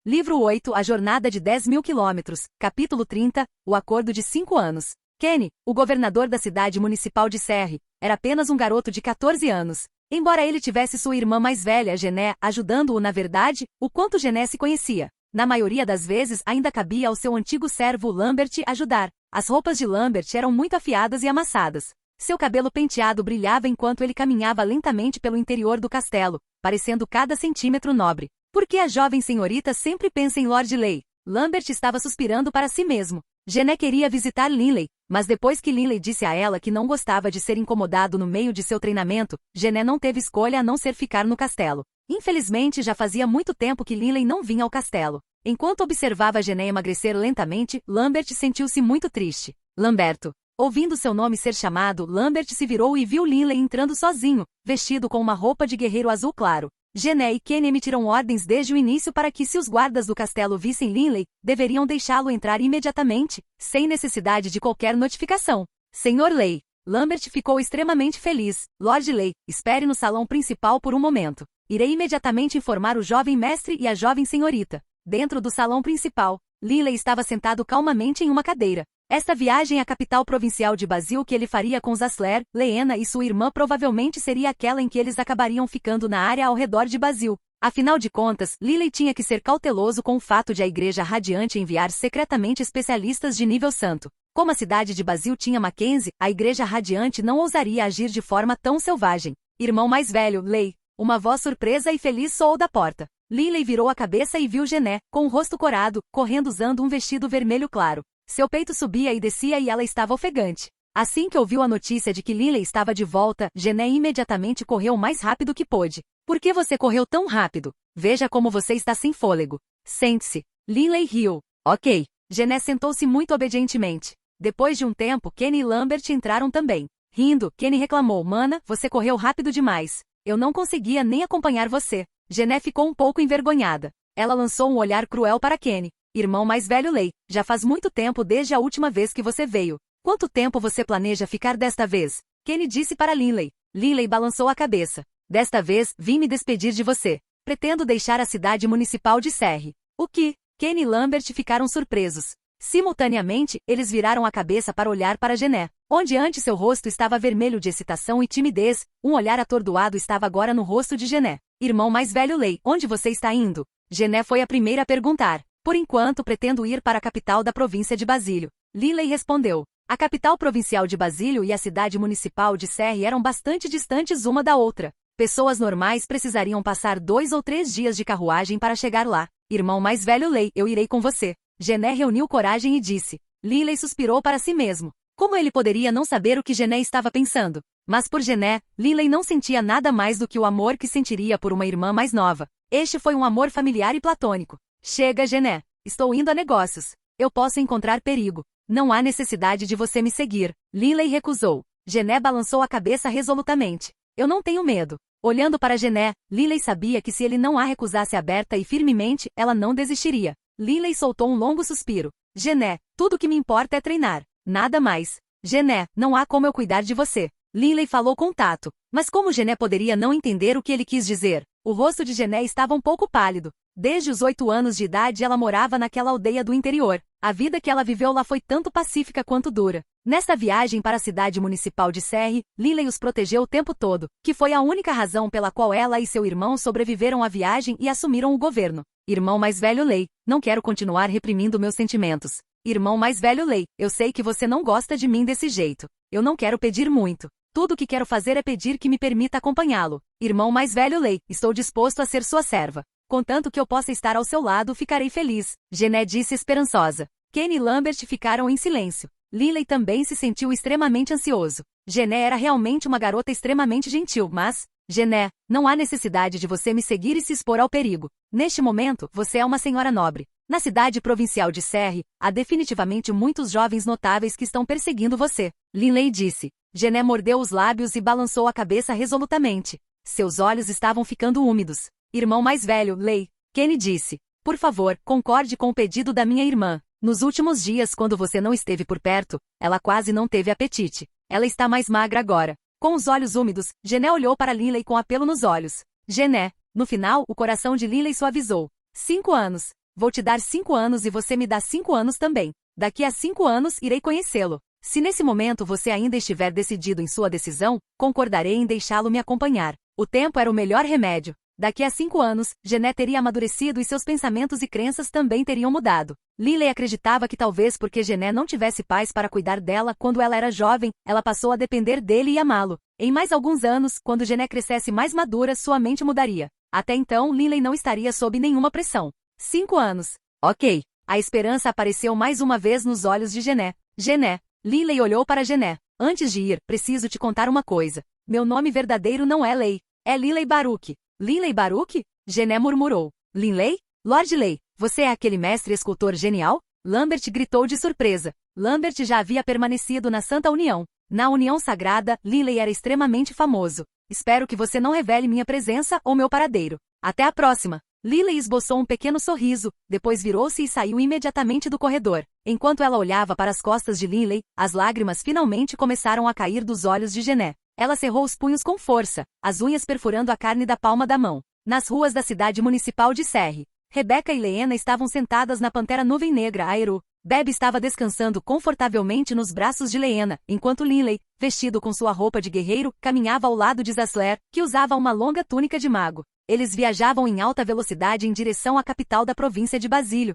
Livro 8, A Jornada de 10.000 quilômetros, capítulo 30, O Acordo de 5 anos. Kenny, o governador da cidade municipal de Serry, era apenas um garoto de 14 anos. Embora ele tivesse sua irmã mais velha, Gené, ajudando-o na verdade, o quanto Gené se conhecia. Na maioria das vezes ainda cabia ao seu antigo servo Lambert ajudar. As roupas de Lambert eram muito afiadas e amassadas. Seu cabelo penteado brilhava enquanto ele caminhava lentamente pelo interior do castelo, parecendo cada centímetro nobre. Por que a jovem senhorita sempre pensa em Lord Ley? Lambert estava suspirando para si mesmo. Gené queria visitar Linley, mas depois que Linley disse a ela que não gostava de ser incomodado no meio de seu treinamento, Gené não teve escolha a não ser ficar no castelo. Infelizmente já fazia muito tempo que Linley não vinha ao castelo. Enquanto observava Gené emagrecer lentamente, Lambert sentiu-se muito triste. Lamberto. Ouvindo seu nome ser chamado, Lambert se virou e viu Linley entrando sozinho, vestido com uma roupa de guerreiro azul claro. Gené e Kenny emitiram ordens desde o início para que, se os guardas do castelo vissem Linley, deveriam deixá-lo entrar imediatamente, sem necessidade de qualquer notificação. Senhor Lay. Lambert ficou extremamente feliz. Lord Lay, espere no salão principal por um momento. Irei imediatamente informar o jovem mestre e a jovem senhorita. Dentro do salão principal, Linley estava sentado calmamente em uma cadeira. Esta viagem à capital provincial de Basil que ele faria com Zasler, Leena e sua irmã provavelmente seria aquela em que eles acabariam ficando na área ao redor de Basil. Afinal de contas, Linley tinha que ser cauteloso com o fato de a Igreja Radiante enviar secretamente especialistas de nível santo. Como a cidade de Basil tinha Mackenzie, a Igreja Radiante não ousaria agir de forma tão selvagem. Irmão mais velho, Lay. Uma voz surpresa e feliz soou da porta. Linley virou a cabeça e viu Gené, com o rosto corado, correndo usando um vestido vermelho claro. Seu peito subia e descia e ela estava ofegante. Assim que ouviu a notícia de que Linley estava de volta, Gené imediatamente correu o mais rápido que pôde. Por que você correu tão rápido? Veja como você está sem fôlego. Sente-se. Linley riu. Ok. Gené sentou-se muito obedientemente. Depois de um tempo, Kenny e Lambert entraram também. Rindo, Kenny reclamou: Mana, você correu rápido demais. Eu não conseguia nem acompanhar você. Gené ficou um pouco envergonhada. Ela lançou um olhar cruel para Kenny. Irmão mais velho Lay, já faz muito tempo desde a última vez que você veio. Quanto tempo você planeja ficar desta vez? Kenny disse para Linley. Linley balançou a cabeça. Desta vez, vim me despedir de você. Pretendo deixar a cidade municipal de Serre. O que? Kenny e Lambert ficaram surpresos. Simultaneamente, eles viraram a cabeça para olhar para Gené. Onde antes seu rosto estava vermelho de excitação e timidez, um olhar atordoado estava agora no rosto de Gené. Irmão mais velho Lay, onde você está indo? Gené foi a primeira a perguntar. Por enquanto pretendo ir para a capital da província de Basílio. Linley respondeu. A capital provincial de Basílio e a cidade municipal de Serre eram bastante distantes uma da outra. Pessoas normais precisariam passar 2 ou 3 dias de carruagem para chegar lá. Irmão mais velho Lay, eu irei com você. Gené reuniu coragem e disse. Linley suspirou para si mesmo. Como ele poderia não saber o que Gené estava pensando? Mas por Gené, Linley não sentia nada mais do que o amor que sentiria por uma irmã mais nova. Este foi um amor familiar e platônico. Chega, Gené. Estou indo a negócios. Eu posso encontrar perigo. Não há necessidade de você me seguir. Linley recusou. Gené balançou a cabeça resolutamente. Eu não tenho medo. Olhando para Gené, Linley sabia que se ele não a recusasse aberta e firmemente, ela não desistiria. Linley soltou um longo suspiro. Gené, tudo que me importa é treinar. Nada mais. Gené, não há como eu cuidar de você. Linley falou com tato. Mas como Gené poderia não entender o que ele quis dizer? O rosto de Gené estava um pouco pálido. Desde os 8 anos de idade ela morava naquela aldeia do interior. A vida que ela viveu lá foi tanto pacífica quanto dura. Nesta viagem para a cidade municipal de Serre, Linley os protegeu o tempo todo, que foi a única razão pela qual ela e seu irmão sobreviveram à viagem e assumiram o governo. Irmão mais velho Lay, não quero continuar reprimindo meus sentimentos. Irmão mais velho Lay, eu sei que você não gosta de mim desse jeito. Eu não quero pedir muito. Tudo o que quero fazer é pedir que me permita acompanhá-lo. Irmão mais velho Lay, estou disposto a ser sua serva. Contanto que eu possa estar ao seu lado, ficarei feliz. Gené disse esperançosa. Kenny e Lambert ficaram em silêncio. Linley também se sentiu extremamente ansioso. Gené era realmente uma garota extremamente gentil, mas... Gené, não há necessidade de você me seguir e se expor ao perigo. Neste momento, você é uma senhora nobre. Na cidade provincial de Serre, há definitivamente muitos jovens notáveis que estão perseguindo você. Linley disse. Gené mordeu os lábios e balançou a cabeça resolutamente. Seus olhos estavam ficando úmidos. Irmão mais velho, Lay. Kenny disse. Por favor, concorde com o pedido da minha irmã. Nos últimos dias, quando você não esteve por perto, ela quase não teve apetite. Ela está mais magra agora. Com os olhos úmidos, Gené olhou para Linley com apelo nos olhos. Gené. No final, o coração de Linley suavizou. 5 anos. Vou te dar 5 anos e você me dá 5 anos também. Daqui a 5 anos, irei conhecê-lo. Se nesse momento você ainda estiver decidido em sua decisão, concordarei em deixá-lo me acompanhar. O tempo era o melhor remédio. Daqui a 5 anos, Gené teria amadurecido e seus pensamentos e crenças também teriam mudado. Linley acreditava que talvez porque Gené não tivesse pais para cuidar dela quando ela era jovem, ela passou a depender dele e amá-lo. Em mais alguns anos, quando Gené crescesse mais madura, sua mente mudaria. Até então, Linley não estaria sob nenhuma pressão. 5 anos. Ok. A esperança apareceu mais uma vez nos olhos de Gené. Gené. Linley olhou para Gené. Antes de ir, preciso te contar uma coisa. Meu nome verdadeiro não é Lay. É Linley Baruch. Linley Baruch? Gené murmurou. Linley? Lord Ley, você é aquele mestre escultor genial? Lambert gritou de surpresa. Lambert já havia permanecido na Santa União. Na União Sagrada, Linley era extremamente famoso. Espero que você não revele minha presença ou meu paradeiro. Até a próxima. Linley esboçou um pequeno sorriso, depois virou-se e saiu imediatamente do corredor. Enquanto ela olhava para as costas de Linley, as lágrimas finalmente começaram a cair dos olhos de Gené. Ela cerrou os punhos com força, as unhas perfurando a carne da palma da mão. Nas ruas da cidade municipal de Serre, Rebecca e Leena estavam sentadas na Pantera Nuvem Negra Aero. Beb estava descansando confortavelmente nos braços de Leena, enquanto Linley, vestido com sua roupa de guerreiro, caminhava ao lado de Zasler, que usava uma longa túnica de mago. Eles viajavam em alta velocidade em direção à capital da província de Basílio.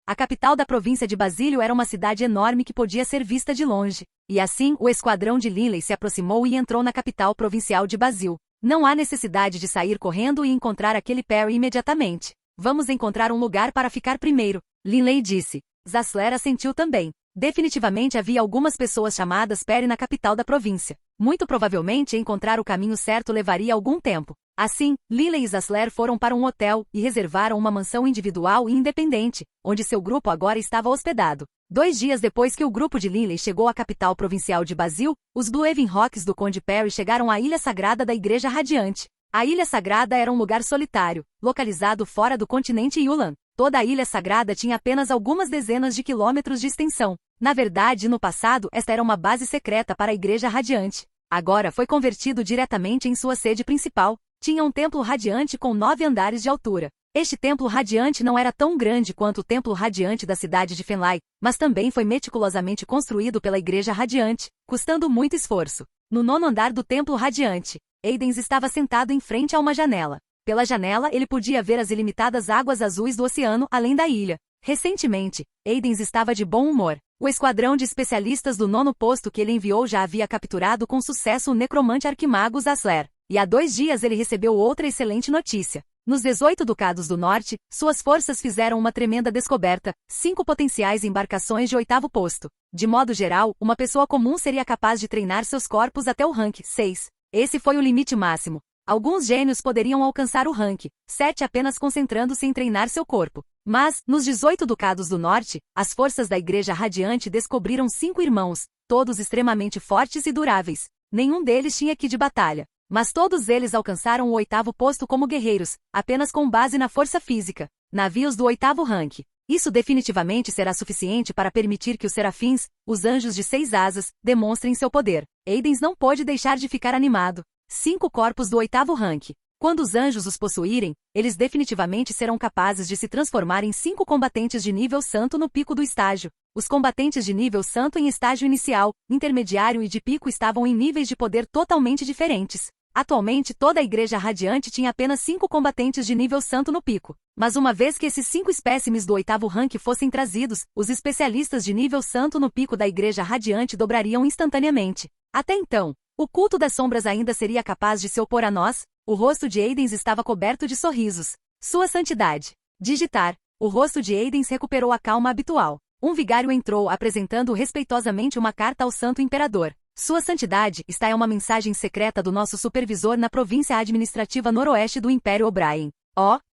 A capital da província de Basílio era uma cidade enorme que podia ser vista de longe. E assim, o esquadrão de Linley se aproximou e entrou na capital provincial de Basílio. Não há necessidade de sair correndo e encontrar aquele Perry imediatamente. Vamos encontrar um lugar para ficar primeiro, Linley disse. Zasler assentiu também. Definitivamente havia algumas pessoas chamadas Perry na capital da província. Muito provavelmente encontrar o caminho certo levaria algum tempo. Assim, Linley e Zasler foram para um hotel e reservaram uma mansão individual e independente, onde seu grupo agora estava hospedado. 2 dias depois que o grupo de Linley chegou à capital provincial de Basílio, os Blue Haven Rocks do Conde Perry chegaram à Ilha Sagrada da Igreja Radiante. A Ilha Sagrada era um lugar solitário, localizado fora do continente Yulan. Toda a Ilha Sagrada tinha apenas algumas dezenas de quilômetros de extensão. Na verdade, no passado, esta era uma base secreta para a Igreja Radiante. Agora foi convertido diretamente em sua sede principal. Tinha um templo radiante com 9 andares de altura. Este templo radiante não era tão grande quanto o templo radiante da cidade de Fenlai, mas também foi meticulosamente construído pela Igreja Radiante, custando muito esforço. No 9º andar do templo radiante, Aidens estava sentado em frente a uma janela. Pela janela ele podia ver as ilimitadas águas azuis do oceano além da ilha. Recentemente, Aidens estava de bom humor. O esquadrão de especialistas do 9º posto que ele enviou já havia capturado com sucesso o necromante arquimago Zasler. E há 2 dias ele recebeu outra excelente notícia. Nos 18 ducados do norte, suas forças fizeram uma tremenda descoberta, 5 potenciais embarcações de 8º posto. De modo geral, uma pessoa comum seria capaz de treinar seus corpos até o rank 6. Esse foi o limite máximo. Alguns gênios poderiam alcançar o rank 7 apenas concentrando-se em treinar seu corpo. Mas, nos 18 ducados do norte, as forças da Igreja Radiante descobriram 5 irmãos, todos extremamente fortes e duráveis. Nenhum deles tinha ki de batalha. Mas todos eles alcançaram o 8º posto como guerreiros, apenas com base na força física. Navios do 8º rank. Isso definitivamente será suficiente para permitir que os serafins, os anjos de 6 asas, demonstrem seu poder. Aidens não pôde deixar de ficar animado. 5 corpos do 8º rank. Quando os anjos os possuírem, eles definitivamente serão capazes de se transformar em 5 combatentes de nível santo no pico do estágio. Os combatentes de nível santo em estágio inicial, intermediário e de pico estavam em níveis de poder totalmente diferentes. Atualmente toda a Igreja Radiante tinha apenas 5 combatentes de nível santo no pico. Mas uma vez que esses 5 espécimes do 8º rank fossem trazidos, os especialistas de nível santo no pico da Igreja Radiante dobrariam instantaneamente. Até então, o culto das sombras ainda seria capaz de se opor a nós? O rosto de Aidens estava coberto de sorrisos. Sua Santidade. Digitar. O rosto de Aidens recuperou a calma habitual. Um vigário entrou apresentando respeitosamente uma carta ao Santo Imperador. Sua Santidade, esta é uma mensagem secreta do nosso supervisor na província administrativa noroeste do Império O'Brien.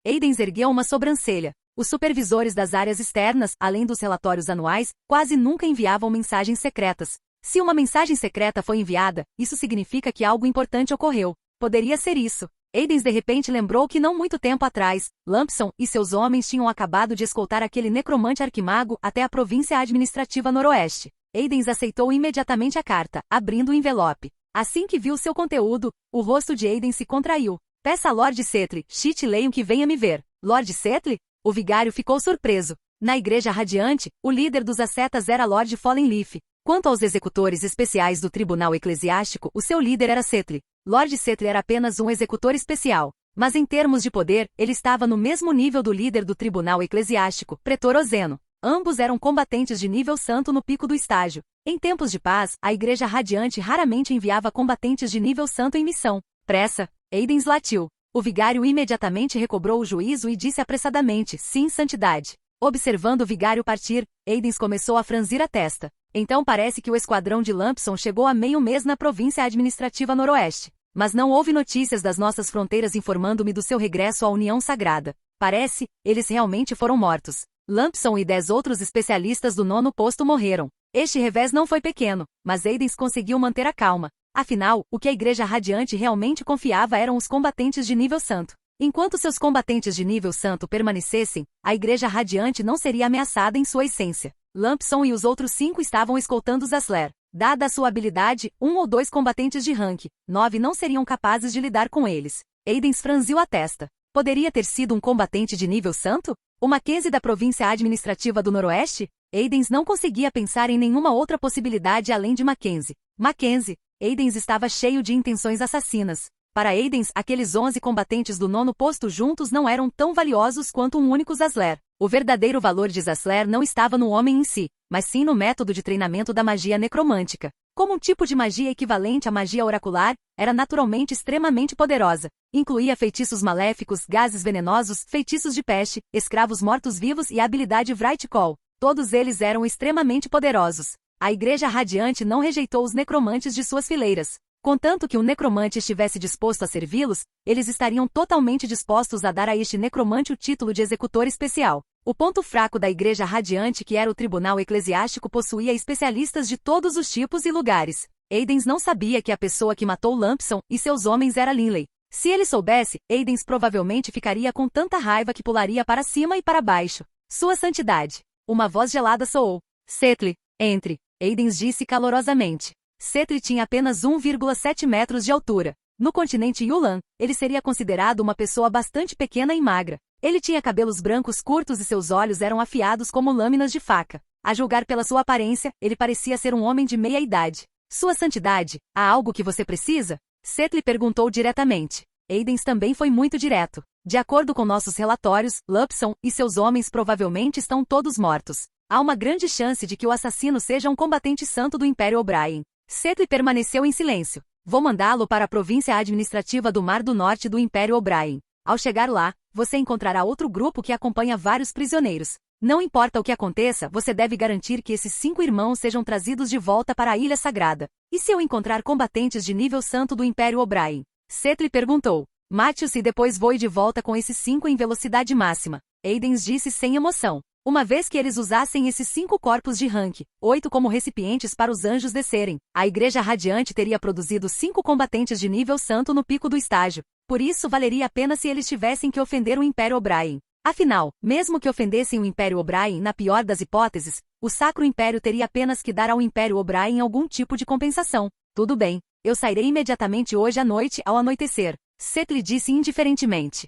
Aidens ergueu uma sobrancelha. Os supervisores das áreas externas, além dos relatórios anuais, quase nunca enviavam mensagens secretas. Se uma mensagem secreta foi enviada, isso significa que algo importante ocorreu. Poderia ser isso. Aidens de repente lembrou que não muito tempo atrás, Lampson e seus homens tinham acabado de escoltar aquele necromante arquimago até a província administrativa noroeste. Aidens aceitou imediatamente a carta, abrindo o envelope. Assim que viu seu conteúdo, o rosto de Aidens se contraiu. Peça a Lord Settle, Leiam que venha me ver. Lord Settle? O vigário ficou surpreso. Na Igreja Radiante, o líder dos ascetas era Lord Fallenleaf. Quanto aos executores especiais do Tribunal Eclesiástico, o seu líder era Settle. Lord Settle era apenas um executor especial. Mas em termos de poder, ele estava no mesmo nível do líder do Tribunal Eclesiástico, Pretor Ozeno. Ambos eram combatentes de nível santo no pico do estágio. Em tempos de paz, a Igreja Radiante raramente enviava combatentes de nível santo em missão. Pressa. Aidens latiu. O vigário imediatamente recobrou o juízo e disse apressadamente, sim, Santidade. Observando o vigário partir, Aidens começou a franzir a testa. Então parece que o esquadrão de Lampson chegou há meio mês na província administrativa noroeste. Mas não houve notícias das nossas fronteiras informando-me do seu regresso à União Sagrada. Parece, eles realmente foram mortos. Lampson e 10 outros especialistas do 9º posto morreram. Este revés não foi pequeno, mas Aidens conseguiu manter a calma. Afinal, o que a Igreja Radiante realmente confiava eram os combatentes de nível santo. Enquanto seus combatentes de nível santo permanecessem, a Igreja Radiante não seria ameaçada em sua essência. Lampson e os outros 5 estavam escoltando Zasler. Dada a sua habilidade, 1 ou 2 combatentes de rank 9 não seriam capazes de lidar com eles. Aidens franziu a testa. Poderia ter sido um combatente de nível santo? O Mackenzie da província administrativa do Noroeste? Aidens não conseguia pensar em nenhuma outra possibilidade além de Mackenzie. Mackenzie. Aidens estava cheio de intenções assassinas. Para Aidens, aqueles 11 combatentes do 9º posto juntos não eram tão valiosos quanto um único Zasler. O verdadeiro valor de Zasler não estava no homem em si, mas sim no método de treinamento da magia necromântica. Como um tipo de magia equivalente à magia oracular, era naturalmente extremamente poderosa. Incluía feitiços maléficos, gases venenosos, feitiços de peste, escravos mortos-vivos e a habilidade Wright Call. Todos eles eram extremamente poderosos. A Igreja Radiante não rejeitou os necromantes de suas fileiras. Contanto que um necromante estivesse disposto a servi-los, eles estariam totalmente dispostos a dar a este necromante o título de executor especial. O ponto fraco da Igreja Radiante, que era o tribunal eclesiástico, possuía especialistas de todos os tipos e lugares. Aidens não sabia que a pessoa que matou Lampson e seus homens era Linley. Se ele soubesse, Aidens provavelmente ficaria com tanta raiva que pularia para cima e para baixo. Sua Santidade. Uma voz gelada soou. Setli, entre. Aidens disse calorosamente. Setli tinha apenas 1,7 metros de altura. No continente Yulan, ele seria considerado uma pessoa bastante pequena e magra. Ele tinha cabelos brancos curtos e seus olhos eram afiados como lâminas de faca. A julgar pela sua aparência, ele parecia ser um homem de meia idade. Sua Santidade, há algo que você precisa? Setli perguntou diretamente. Aidens também foi muito direto. De acordo com nossos relatórios, Lampson e seus homens provavelmente estão todos mortos. Há uma grande chance de que o assassino seja um combatente santo do Império O'Brien. Setli permaneceu em silêncio. Vou mandá-lo para a província administrativa do Mar do Norte do Império O'Brien. Ao chegar lá, você encontrará outro grupo que acompanha vários prisioneiros. Não importa o que aconteça, você deve garantir que esses 5 irmãos sejam trazidos de volta para a Ilha Sagrada. E se eu encontrar combatentes de nível santo do Império O'Brien? Setli perguntou. Mate-os e depois voe de volta com esses 5 em velocidade máxima. Aidens disse sem emoção. Uma vez que eles usassem esses 5 corpos de rank 8 como recipientes para os anjos descerem, a Igreja Radiante teria produzido 5 combatentes de nível santo no pico do estágio. Por isso valeria a pena se eles tivessem que ofender o Império O'Brien. Afinal, mesmo que ofendessem o Império O'Brien na pior das hipóteses, o Sacro Império teria apenas que dar ao Império O'Brien algum tipo de compensação. Tudo bem, eu sairei imediatamente hoje à noite ao anoitecer. Setli disse indiferentemente.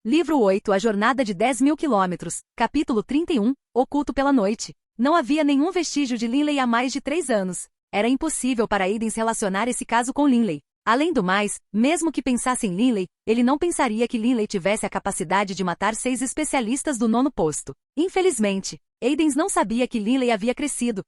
Livro 8 A Jornada de 10.000 quilômetros, capítulo 31, Oculto pela Noite. Não havia nenhum vestígio de Linley há mais de 3 anos. Era impossível para Aidens relacionar esse caso com Linley. Além do mais, mesmo que pensasse em Linley, ele não pensaria que Linley tivesse a capacidade de matar 6 especialistas do 9º posto. Infelizmente, Aidens não sabia que Linley havia crescido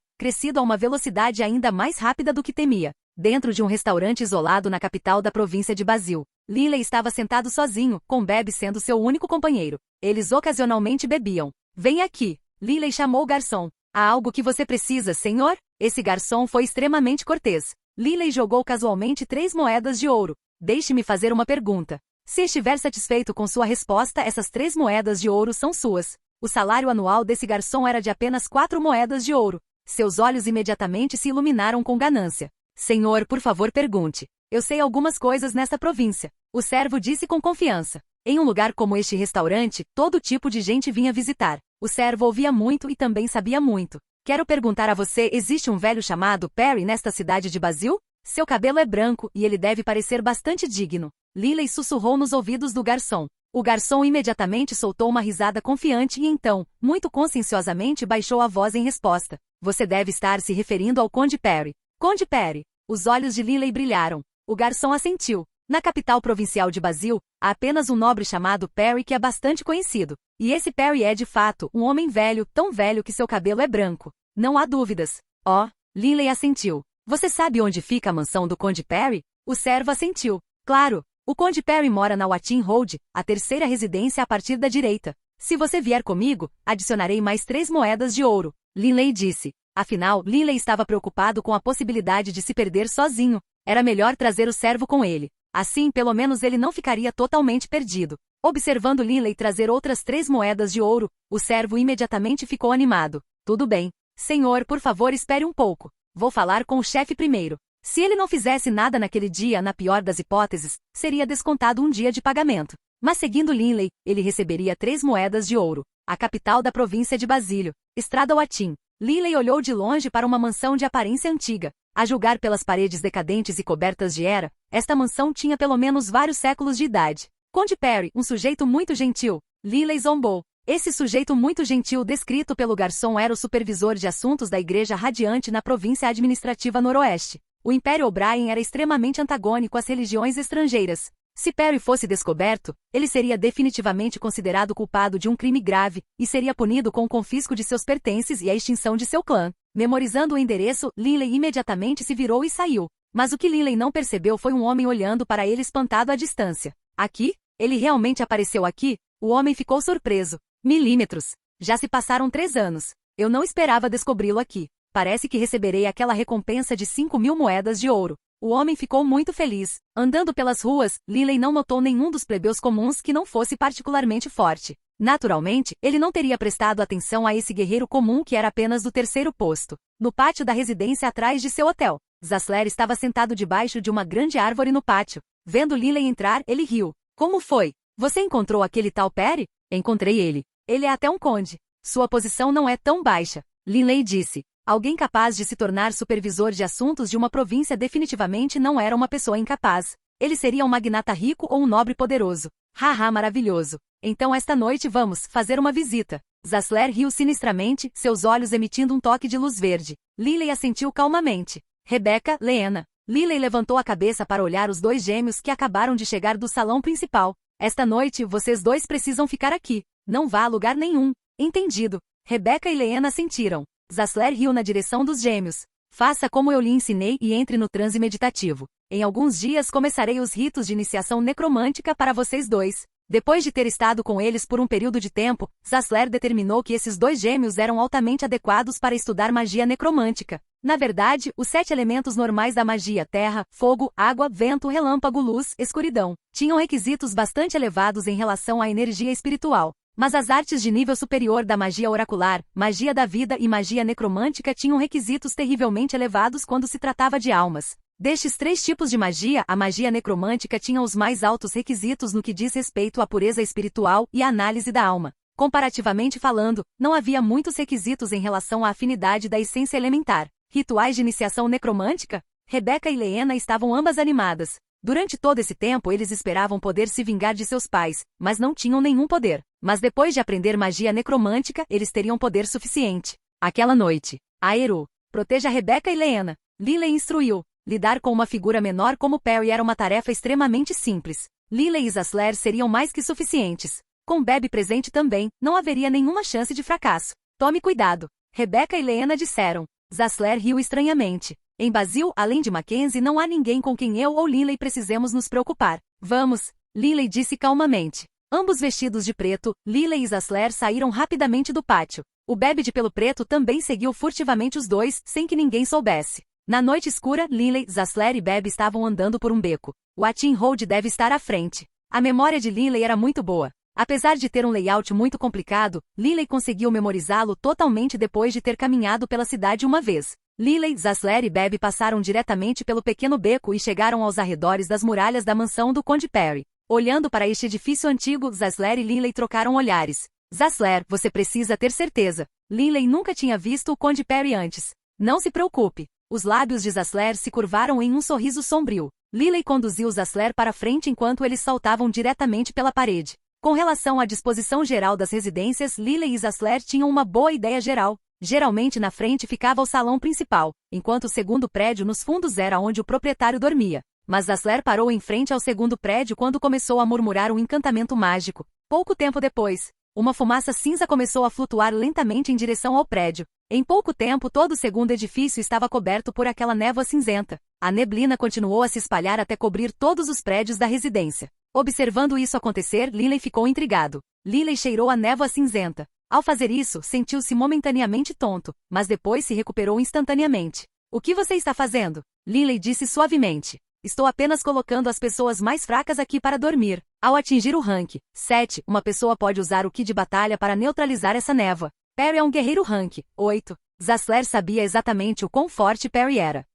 a uma velocidade ainda mais rápida do que temia. Dentro de um restaurante isolado na capital da província de Basil, Linley estava sentado sozinho, com Beb sendo seu único companheiro. Eles ocasionalmente bebiam. Vem aqui. Linley chamou o garçom. Há algo que você precisa, senhor? Esse garçom foi extremamente cortês. Linley jogou casualmente 3 moedas de ouro. Deixe-me fazer uma pergunta. Se estiver satisfeito com sua resposta, essas 3 moedas de ouro são suas. O salário anual desse garçom era de apenas 4 moedas de ouro. Seus olhos imediatamente se iluminaram com ganância. Senhor, por favor, pergunte. Eu sei algumas coisas nesta província. O servo disse com confiança. Em um lugar como este restaurante, todo tipo de gente vinha visitar. O servo ouvia muito e também sabia muito. Quero perguntar a você, existe um velho chamado Perry nesta cidade de Basil? Seu cabelo é branco e ele deve parecer bastante digno. Linley sussurrou nos ouvidos do garçom. O garçom imediatamente soltou uma risada confiante e então, muito conscienciosamente, baixou a voz em resposta. Você deve estar se referindo ao Conde Perry. Conde Perry. Os olhos de Linley brilharam. O garçom assentiu. Na capital provincial de Basil, há apenas um nobre chamado Perry que é bastante conhecido. E esse Perry é de fato um homem velho, tão velho que seu cabelo é branco. Não há dúvidas. Oh, Linley assentiu. Você sabe onde fica a mansão do Conde Perry? O servo assentiu. Claro. O Conde Perry mora na Wattin Road, a 3ª residência a partir da direita. Se você vier comigo, adicionarei mais 3 moedas de ouro. Linley disse. Afinal, Linley estava preocupado com a possibilidade de se perder sozinho. Era melhor trazer o servo com ele. Assim, pelo menos ele não ficaria totalmente perdido. Observando Linley trazer outras 3 moedas de ouro, o servo imediatamente ficou animado. Tudo bem. Senhor, por favor, espere um pouco. Vou falar com o chefe primeiro. Se ele não fizesse nada naquele dia, na pior das hipóteses, seria descontado um dia de pagamento. Mas seguindo Linley, ele receberia 3 moedas de ouro. A capital da província de Basílio, Estrada Watim. Linley olhou de longe para uma mansão de aparência antiga. A julgar pelas paredes decadentes e cobertas de era, esta mansão tinha pelo menos vários séculos de idade. Conde Perry, um sujeito muito gentil. Linley zombou. Esse sujeito muito gentil descrito pelo garçom era o supervisor de assuntos da Igreja Radiante na província administrativa noroeste. O Império O'Brien era extremamente antagônico às religiões estrangeiras. Se Perry fosse descoberto, ele seria definitivamente considerado culpado de um crime grave e seria punido com o confisco de seus pertences e a extinção de seu clã. Memorizando o endereço, Linley imediatamente se virou e saiu. Mas o que Linley não percebeu foi um homem olhando para ele espantado à distância. Aqui? Ele realmente apareceu aqui? O homem ficou surpreso. Milímetros. Já se passaram 3 anos. Eu não esperava descobri-lo aqui. Parece que receberei aquela recompensa de 5.000 moedas de ouro. O homem ficou muito feliz. Andando pelas ruas, Linley não notou nenhum dos plebeus comuns que não fosse particularmente forte. Naturalmente, ele não teria prestado atenção a esse guerreiro comum que era apenas do 3º posto. No pátio da residência atrás de seu hotel, Zasler estava sentado debaixo de uma grande árvore no pátio. Vendo Linley entrar, ele riu. Como foi? Você encontrou aquele tal Perry? Encontrei ele. Ele é até um conde. Sua posição não é tão baixa. Linley disse. Alguém capaz de se tornar supervisor de assuntos de uma província definitivamente não era uma pessoa incapaz. Ele seria um magnata rico ou um nobre poderoso. Haha, maravilhoso. Então esta noite vamos fazer uma visita. Zasler riu sinistramente, seus olhos emitindo um toque de luz verde. Linley assentiu calmamente. Rebecca, Leena. Linley levantou a cabeça para olhar os 2 gêmeos que acabaram de chegar do salão principal. Esta noite, vocês 2 precisam ficar aqui. Não vá a lugar nenhum. Entendido. Rebecca e Leena sentiram. Zasler riu na direção dos gêmeos. Faça como eu lhe ensinei e entre no transe meditativo. Em alguns dias começarei os ritos de iniciação necromântica para vocês 2. Depois de ter estado com eles por um período de tempo, Zasler determinou que esses 2 gêmeos eram altamente adequados para estudar magia necromântica. Na verdade, os 7 elementos normais da magia, terra, fogo, água, vento, relâmpago, luz, escuridão, tinham requisitos bastante elevados em relação à energia espiritual. Mas as artes de nível superior da magia oracular, magia da vida e magia necromântica tinham requisitos terrivelmente elevados quando se tratava de almas. Destes 3 tipos de magia, a magia necromântica tinha os mais altos requisitos no que diz respeito à pureza espiritual e à análise da alma. Comparativamente falando, não havia muitos requisitos em relação à afinidade da essência elementar. Rituais de iniciação necromântica? Rebecca e Leena estavam ambas animadas. Durante todo esse tempo eles esperavam poder se vingar de seus pais, mas não tinham nenhum poder. Mas depois de aprender magia necromântica, eles teriam poder suficiente. Aquela noite, Aeru, proteja Rebecca e Leena. Linley instruiu. Lidar com uma figura menor como Perry era uma tarefa extremamente simples. Linley e Zasler seriam mais que suficientes. Com Bebe presente também, não haveria nenhuma chance de fracasso. Tome cuidado. Rebecca e Leena disseram. Zasler riu estranhamente. Em Basil, além de Mackenzie, não há ninguém com quem eu ou Linley precisemos nos preocupar. Vamos, Linley disse calmamente. Ambos vestidos de preto, Linley e Zasler saíram rapidamente do pátio. O Bebe de pelo preto também seguiu furtivamente os 2, sem que ninguém soubesse. Na noite escura, Linley, Zasler e Bebe estavam andando por um beco. Watim Road deve estar à frente. A memória de Linley era muito boa. Apesar de ter um layout muito complicado, Linley conseguiu memorizá-lo totalmente depois de ter caminhado pela cidade uma vez. Linley, Zasler e Bebe passaram diretamente pelo pequeno beco e chegaram aos arredores das muralhas da mansão do Conde Perry. Olhando para este edifício antigo, Zasler e Linley trocaram olhares. Zasler, você precisa ter certeza. Linley nunca tinha visto o Conde Perry antes. Não se preocupe. Os lábios de Zasler se curvaram em um sorriso sombrio. Linley conduziu Zasler para frente enquanto eles saltavam diretamente pela parede. Com relação à disposição geral das residências, Linley e Zasler tinham uma boa ideia geral. Geralmente na frente ficava o salão principal, enquanto o segundo prédio nos fundos era onde o proprietário dormia. Mas Zasler parou em frente ao segundo prédio quando começou a murmurar um encantamento mágico. Pouco tempo depois, uma fumaça cinza começou a flutuar lentamente em direção ao prédio. Em pouco tempo todo o segundo edifício estava coberto por aquela névoa cinzenta. A neblina continuou a se espalhar até cobrir todos os prédios da residência. Observando isso acontecer, Linley ficou intrigado. Linley cheirou a névoa cinzenta. Ao fazer isso, sentiu-se momentaneamente tonto, mas depois se recuperou instantaneamente. O que você está fazendo? Linley disse suavemente. Estou apenas colocando as pessoas mais fracas aqui para dormir. Ao atingir o rank 7, uma pessoa pode usar o Ki de batalha para neutralizar essa névoa. Perry é um guerreiro rank 8. Zasler sabia exatamente o quão forte Perry era.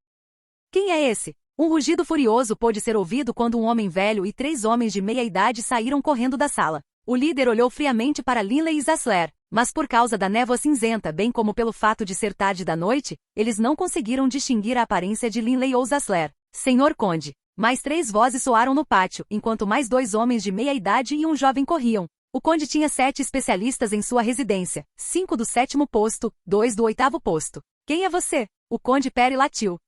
Quem é esse? Um rugido furioso pôde ser ouvido quando um homem velho e 3 homens de meia-idade saíram correndo da sala. O líder olhou friamente para Linley e Zasler, mas por causa da névoa cinzenta bem como pelo fato de ser tarde da noite, eles não conseguiram distinguir a aparência de Linley ou Zasler. Senhor Conde. Mais 3 vozes soaram no pátio, enquanto mais 2 homens de meia-idade e um jovem corriam. O Conde tinha 7 especialistas em sua residência, 5 do 7º posto, 2 do 8º posto. Quem é você? O Conde Perry latiu.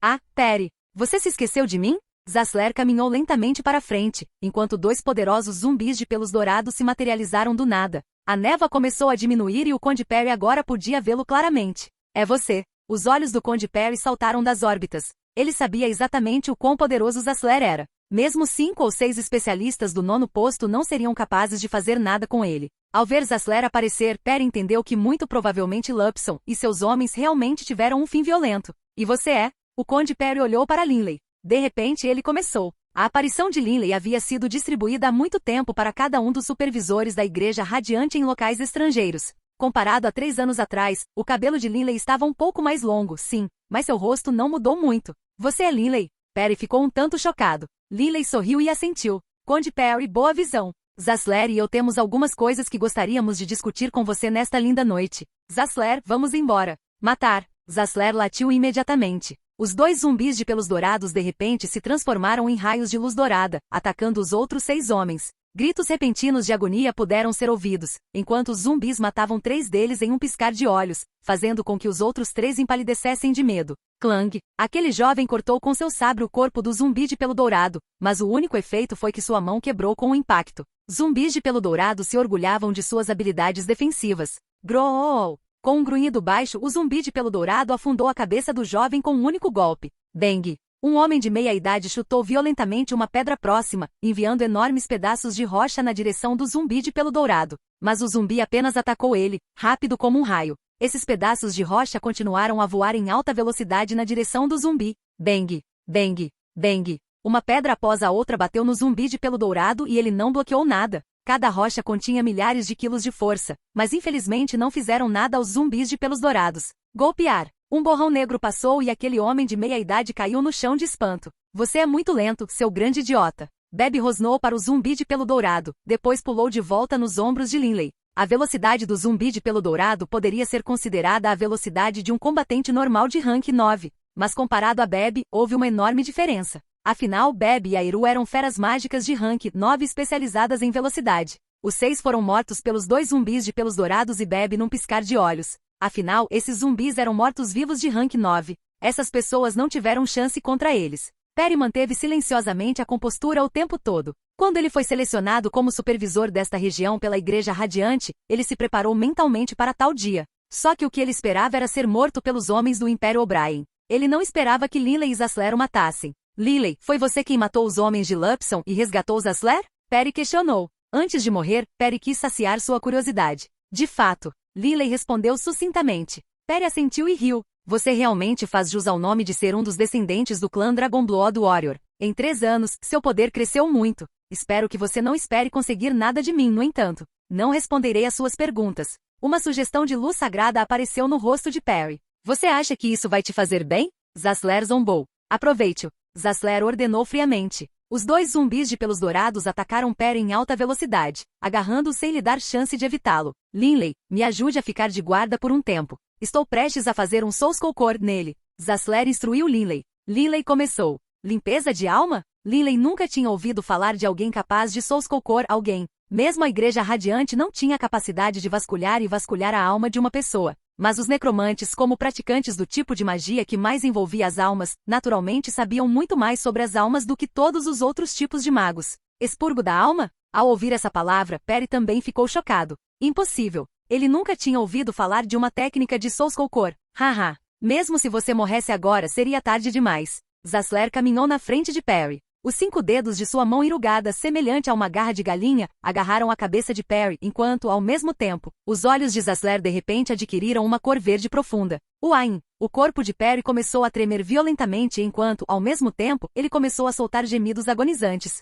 Ah, Perry. Você se esqueceu de mim? Zasler caminhou lentamente para frente, enquanto 2 poderosos zumbis de pelos dourados se materializaram do nada. A névoa começou a diminuir e o Conde Perry agora podia vê-lo claramente. É você. Os olhos do Conde Perry saltaram das órbitas. Ele sabia exatamente o quão poderoso Zasler era. Mesmo 5 ou 6 especialistas do 9º posto não seriam capazes de fazer nada com ele. Ao ver Zasler aparecer, Perry entendeu que muito provavelmente Lupson e seus homens realmente tiveram um fim violento. E você é? O Conde Perry olhou para Linley. De repente ele começou. A aparição de Linley havia sido distribuída há muito tempo para cada um dos supervisores da Igreja Radiante em locais estrangeiros. Comparado a 3 anos atrás, o cabelo de Linley estava um pouco mais longo, sim, mas seu rosto não mudou muito. Você é Linley? Perry ficou um tanto chocado. Linley sorriu e assentiu. Conde Perry, boa visão. Zasler e eu temos algumas coisas que gostaríamos de discutir com você nesta linda noite. Zasler, vamos embora. Matar. Zasler latiu imediatamente. Os 2 zumbis de pelos dourados de repente se transformaram em raios de luz dourada, atacando os outros 6 homens. Gritos repentinos de agonia puderam ser ouvidos, enquanto os zumbis matavam 3 deles em um piscar de olhos, fazendo com que os outros 3 empalidecessem de medo. Clang! Aquele jovem cortou com seu sabre o corpo do zumbi de pelo dourado, mas o único efeito foi que sua mão quebrou com o impacto. Zumbis de pelo dourado se orgulhavam de suas habilidades defensivas. Growl! Com um grunhido baixo, o zumbi de pelo dourado afundou a cabeça do jovem com um único golpe. Bang! Um homem de meia-idade chutou violentamente uma pedra próxima, enviando enormes pedaços de rocha na direção do zumbi de pelo dourado. Mas o zumbi apenas atacou ele, rápido como um raio. Esses pedaços de rocha continuaram a voar em alta velocidade na direção do zumbi. Bang! Bang! Bang! Uma pedra após a outra bateu no zumbi de pelo dourado e ele não bloqueou nada. Cada rocha continha milhares de quilos de força, mas infelizmente não fizeram nada aos zumbis de pelos dourados. Golpear. Um borrão negro passou e aquele homem de meia-idade caiu no chão de espanto. Você é muito lento, seu grande idiota. Beb rosnou para o zumbi de pelo dourado, depois pulou de volta nos ombros de Linley. A velocidade do zumbi de pelo dourado poderia ser considerada a velocidade de um combatente normal de rank 9, mas comparado a Beb, houve uma enorme diferença. Afinal, Beb e Airu eram feras mágicas de rank 9 especializadas em velocidade. Os 6 foram mortos pelos 2 zumbis de pelos dourados e Beb num piscar de olhos. Afinal, esses zumbis eram mortos-vivos de rank 9. Essas pessoas não tiveram chance contra eles. Perry manteve silenciosamente a compostura o tempo todo. Quando ele foi selecionado como supervisor desta região pela Igreja Radiante, ele se preparou mentalmente para tal dia. Só que o que ele esperava era ser morto pelos homens do Império O'Brien. Ele não esperava que Linley e Zasler o matassem. Linley, foi você quem matou os homens de Lupson e resgatou Zasler? Perry questionou. Antes de morrer, Perry quis saciar sua curiosidade. De fato. Linley respondeu sucintamente. Perry assentiu e riu. Você realmente faz jus ao nome de ser um dos descendentes do clã Dragonblood Warrior. Em 3 anos, seu poder cresceu muito. Espero que você não espere conseguir nada de mim, no entanto. Não responderei às suas perguntas. Uma sugestão de luz sagrada apareceu no rosto de Perry. Você acha que isso vai te fazer bem? Zasler zombou. Aproveite-o. Zasler ordenou friamente. Os 2 zumbis de pelos dourados atacaram Perry em alta velocidade, agarrando-o sem lhe dar chance de evitá-lo. Linley, me ajude a ficar de guarda por um tempo. Estou prestes a fazer um Soulscalcor nele. Zasler instruiu Linley. Linley começou. Limpeza de alma? Linley nunca tinha ouvido falar de alguém capaz de Soulscalcor alguém. Mesmo a Igreja Radiante não tinha a capacidade de vasculhar a alma de uma pessoa. Mas os necromantes, como praticantes do tipo de magia que mais envolvia as almas, naturalmente sabiam muito mais sobre as almas do que todos os outros tipos de magos. Expurgo da alma? Ao ouvir essa palavra, Perry também ficou chocado. Impossível. Ele nunca tinha ouvido falar de uma técnica de Soulscalcor. Haha. Mesmo se você morresse agora, seria tarde demais. Zasler caminhou na frente de Perry. Os 5 dedos de sua mão enrugada, semelhante a uma garra de galinha, agarraram a cabeça de Perry, enquanto, ao mesmo tempo, os olhos de Zasler de repente adquiriram uma cor verde profunda. Uaim! O corpo de Perry começou a tremer violentamente enquanto, ao mesmo tempo, ele começou a soltar gemidos agonizantes.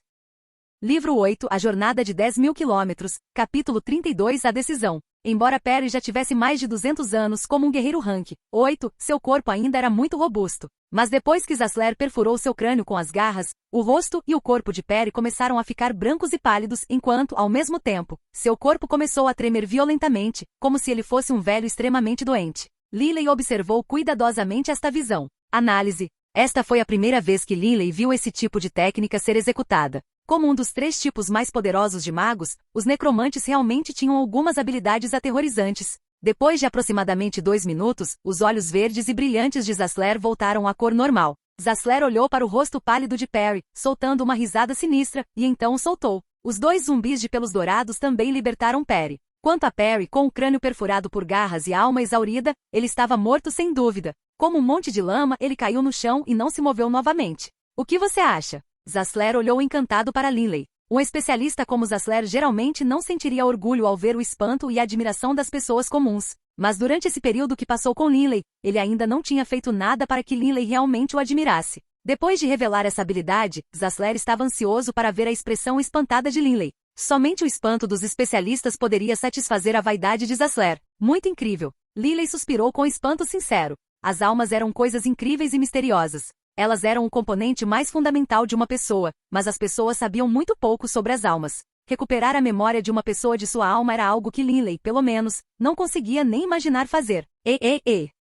Livro 8, A Jornada de 10.000 quilômetros, capítulo 32, A Decisão. Embora Perry já tivesse mais de 200 anos como um guerreiro rank 8, seu corpo ainda era muito robusto. Mas depois que Zasler perfurou seu crânio com as garras, o rosto e o corpo de Perry começaram a ficar brancos e pálidos enquanto, ao mesmo tempo, seu corpo começou a tremer violentamente, como se ele fosse um velho extremamente doente. Lilley observou cuidadosamente esta visão. Análise. Esta foi a primeira vez que Lilley viu esse tipo de técnica ser executada. Como um dos 3 tipos mais poderosos de magos, os necromantes realmente tinham algumas habilidades aterrorizantes. Depois de aproximadamente 2 minutos, os olhos verdes e brilhantes de Zasler voltaram à cor normal. Zasler olhou para o rosto pálido de Perry, soltando uma risada sinistra, e então o soltou. Os 2 zumbis de pelos dourados também libertaram Perry. Quanto a Perry, com o crânio perfurado por garras e a alma exaurida, ele estava morto sem dúvida. Como um monte de lama, ele caiu no chão e não se moveu novamente. O que você acha? Zasler olhou encantado para Lilley. Um especialista como Zasler geralmente não sentiria orgulho ao ver o espanto e a admiração das pessoas comuns. Mas durante esse período que passou com Lilley, ele ainda não tinha feito nada para que Lilley realmente o admirasse. Depois de revelar essa habilidade, Zasler estava ansioso para ver a expressão espantada de Lilley. Somente o espanto dos especialistas poderia satisfazer a vaidade de Zasler. Muito incrível. Lilley suspirou com espanto sincero. As almas eram coisas incríveis e misteriosas. Elas eram o componente mais fundamental de uma pessoa, mas as pessoas sabiam muito pouco sobre as almas. Recuperar a memória de uma pessoa de sua alma era algo que Lilley, pelo menos, não conseguia nem imaginar fazer.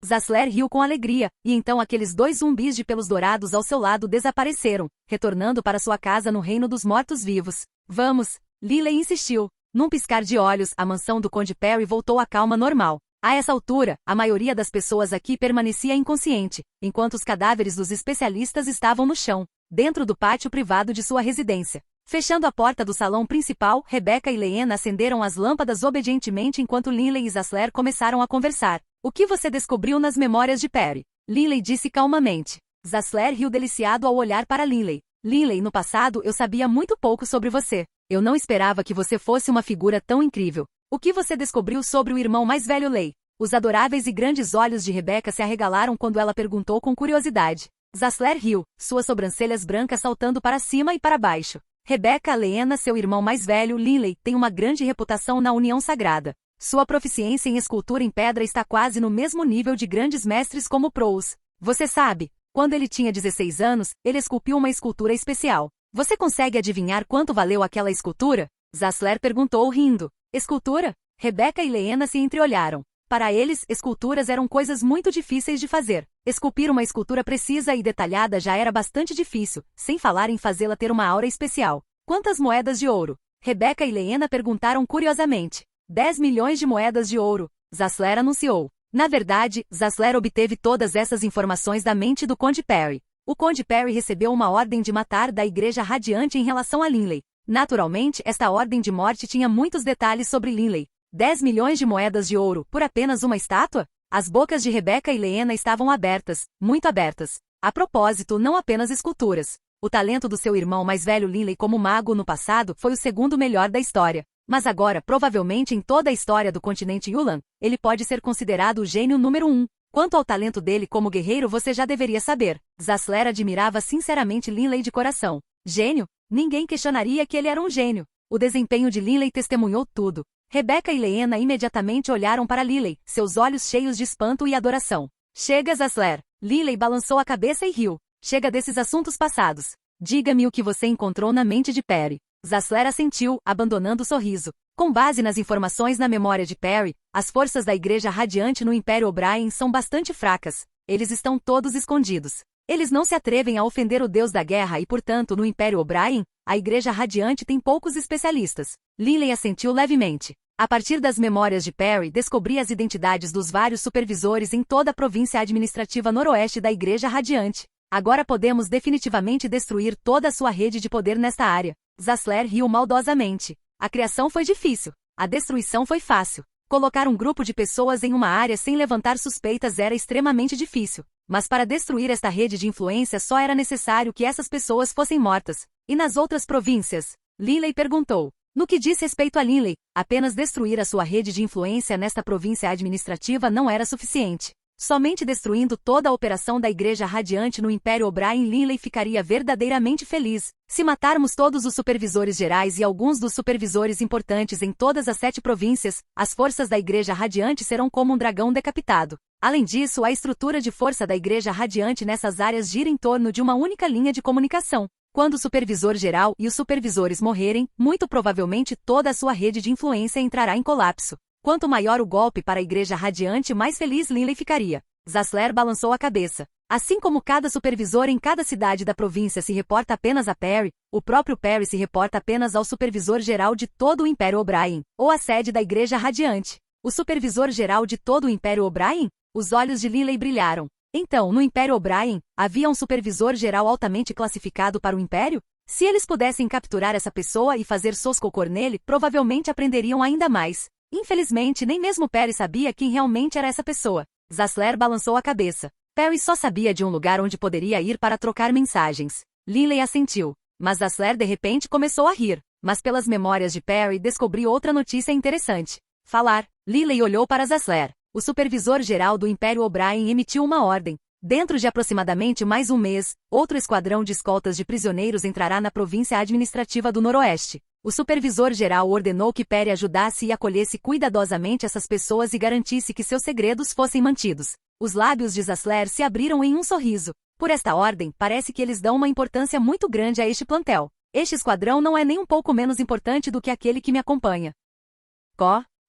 Zasler riu com alegria, e então aqueles 2 zumbis de pelos dourados ao seu lado desapareceram, retornando para sua casa no reino dos mortos-vivos. Vamos! Lilley insistiu. Num piscar de olhos, a mansão do Conde Perry voltou à calma normal. A essa altura, a maioria das pessoas aqui permanecia inconsciente, enquanto os cadáveres dos especialistas estavam no chão, dentro do pátio privado de sua residência. Fechando a porta do salão principal, Rebecca e Leena acenderam as lâmpadas obedientemente enquanto Lilley e Zasler começaram a conversar. O que você descobriu nas memórias de Perry? Lilley disse calmamente. Zasler riu deliciado ao olhar para Lilley. Lilley, no passado eu sabia muito pouco sobre você. Eu não esperava que você fosse uma figura tão incrível. O que você descobriu sobre o irmão mais velho Leigh? Os adoráveis e grandes olhos de Rebecca se arregalaram quando ela perguntou com curiosidade. Zasler riu, suas sobrancelhas brancas saltando para cima e para baixo. Rebecca Leena, seu irmão mais velho, Lilley, tem uma grande reputação na União Sagrada. Sua proficiência em escultura em pedra está quase no mesmo nível de grandes mestres como Prous. Você sabe, quando ele tinha 16 anos, ele esculpiu uma escultura especial. Você consegue adivinhar quanto valeu aquela escultura? Zasler perguntou rindo. Escultura? Rebecca e Leena se entreolharam. Para eles, esculturas eram coisas muito difíceis de fazer. Esculpir uma escultura precisa e detalhada já era bastante difícil, sem falar em fazê-la ter uma aura especial. Quantas moedas de ouro? Rebecca e Leena perguntaram curiosamente. 10 milhões de moedas de ouro, Zasler anunciou. Na verdade, Zasler obteve todas essas informações da mente do Conde Perry. O Conde Perry recebeu uma ordem de matar da Igreja Radiante em relação a Lilley. Naturalmente, esta ordem de morte tinha muitos detalhes sobre Lilley. 10 milhões de moedas de ouro, por apenas uma estátua? As bocas de Rebecca e Leena estavam abertas, muito abertas. A propósito, não apenas esculturas. O talento do seu irmão mais velho Lilley como mago no passado foi o segundo melhor da história. Mas agora, provavelmente em toda a história do continente Yulan, ele pode ser considerado o gênio número 1. Quanto ao talento dele como guerreiro você já deveria saber. Zasler admirava sinceramente Lilley de coração. Gênio? Ninguém questionaria que ele era um gênio. O desempenho de Lilley testemunhou tudo. Rebecca e Leena imediatamente olharam para Lilley, seus olhos cheios de espanto e adoração. Chega, Zasler. Lilley balançou a cabeça e riu. Chega desses assuntos passados. Diga-me o que você encontrou na mente de Perry. Zasler assentiu, abandonando o sorriso. Com base nas informações na memória de Perry, as forças da Igreja Radiante no Império O'Brien são bastante fracas. Eles estão todos escondidos. Eles não se atrevem a ofender o Deus da Guerra e, portanto, no Império O'Brien, a Igreja Radiante tem poucos especialistas. Lilley assentiu levemente. A partir das memórias de Perry, descobri as identidades dos vários supervisores em toda a província administrativa noroeste da Igreja Radiante. Agora podemos definitivamente destruir toda a sua rede de poder nesta área. Zasler riu maldosamente. A criação foi difícil. A destruição foi fácil. Colocar um grupo de pessoas em uma área sem levantar suspeitas era extremamente difícil. Mas para destruir esta rede de influência só era necessário que essas pessoas fossem mortas. E nas outras províncias? Linley perguntou. No que diz respeito a Linley, apenas destruir a sua rede de influência nesta província administrativa não era suficiente. Somente destruindo toda a operação da Igreja Radiante no Império O'Brien, Linley ficaria verdadeiramente feliz. Se matarmos todos os supervisores gerais e alguns dos supervisores importantes em todas as 7 províncias, as forças da Igreja Radiante serão como um dragão decapitado. Além disso, a estrutura de força da Igreja Radiante nessas áreas gira em torno de uma única linha de comunicação. Quando o supervisor geral e os supervisores morrerem, muito provavelmente toda a sua rede de influência entrará em colapso. Quanto maior o golpe para a Igreja Radiante, mais feliz Linley ficaria. Zassler balançou a cabeça. Assim como cada supervisor em cada cidade da província se reporta apenas a Perry, o próprio Perry se reporta apenas ao supervisor geral de todo o Império O'Brien, ou à sede da Igreja Radiante. O supervisor geral de todo o Império O'Brien? Os olhos de Linley brilharam. Então, no Império O'Brien, havia um supervisor geral altamente classificado para o Império? Se eles pudessem capturar essa pessoa e fazer soscocor nele, provavelmente aprenderiam ainda mais. Infelizmente, nem mesmo Perry sabia quem realmente era essa pessoa. Zassler balançou a cabeça. Perry só sabia de um lugar onde poderia ir para trocar mensagens. Linley assentiu. Mas Zassler de repente começou a rir. Mas pelas memórias de Perry descobri outra notícia interessante. Falar. Linley olhou para Zassler. O supervisor-geral do Império O'Brien emitiu uma ordem. Dentro de aproximadamente mais um mês, outro esquadrão de escoltas de prisioneiros entrará na província administrativa do Noroeste. O supervisor-geral ordenou que Perry ajudasse e acolhesse cuidadosamente essas pessoas e garantisse que seus segredos fossem mantidos. Os lábios de Zassler se abriram em um sorriso. Por esta ordem, parece que eles dão uma importância muito grande a este plantel. Este esquadrão não é nem um pouco menos importante do que aquele que me acompanha.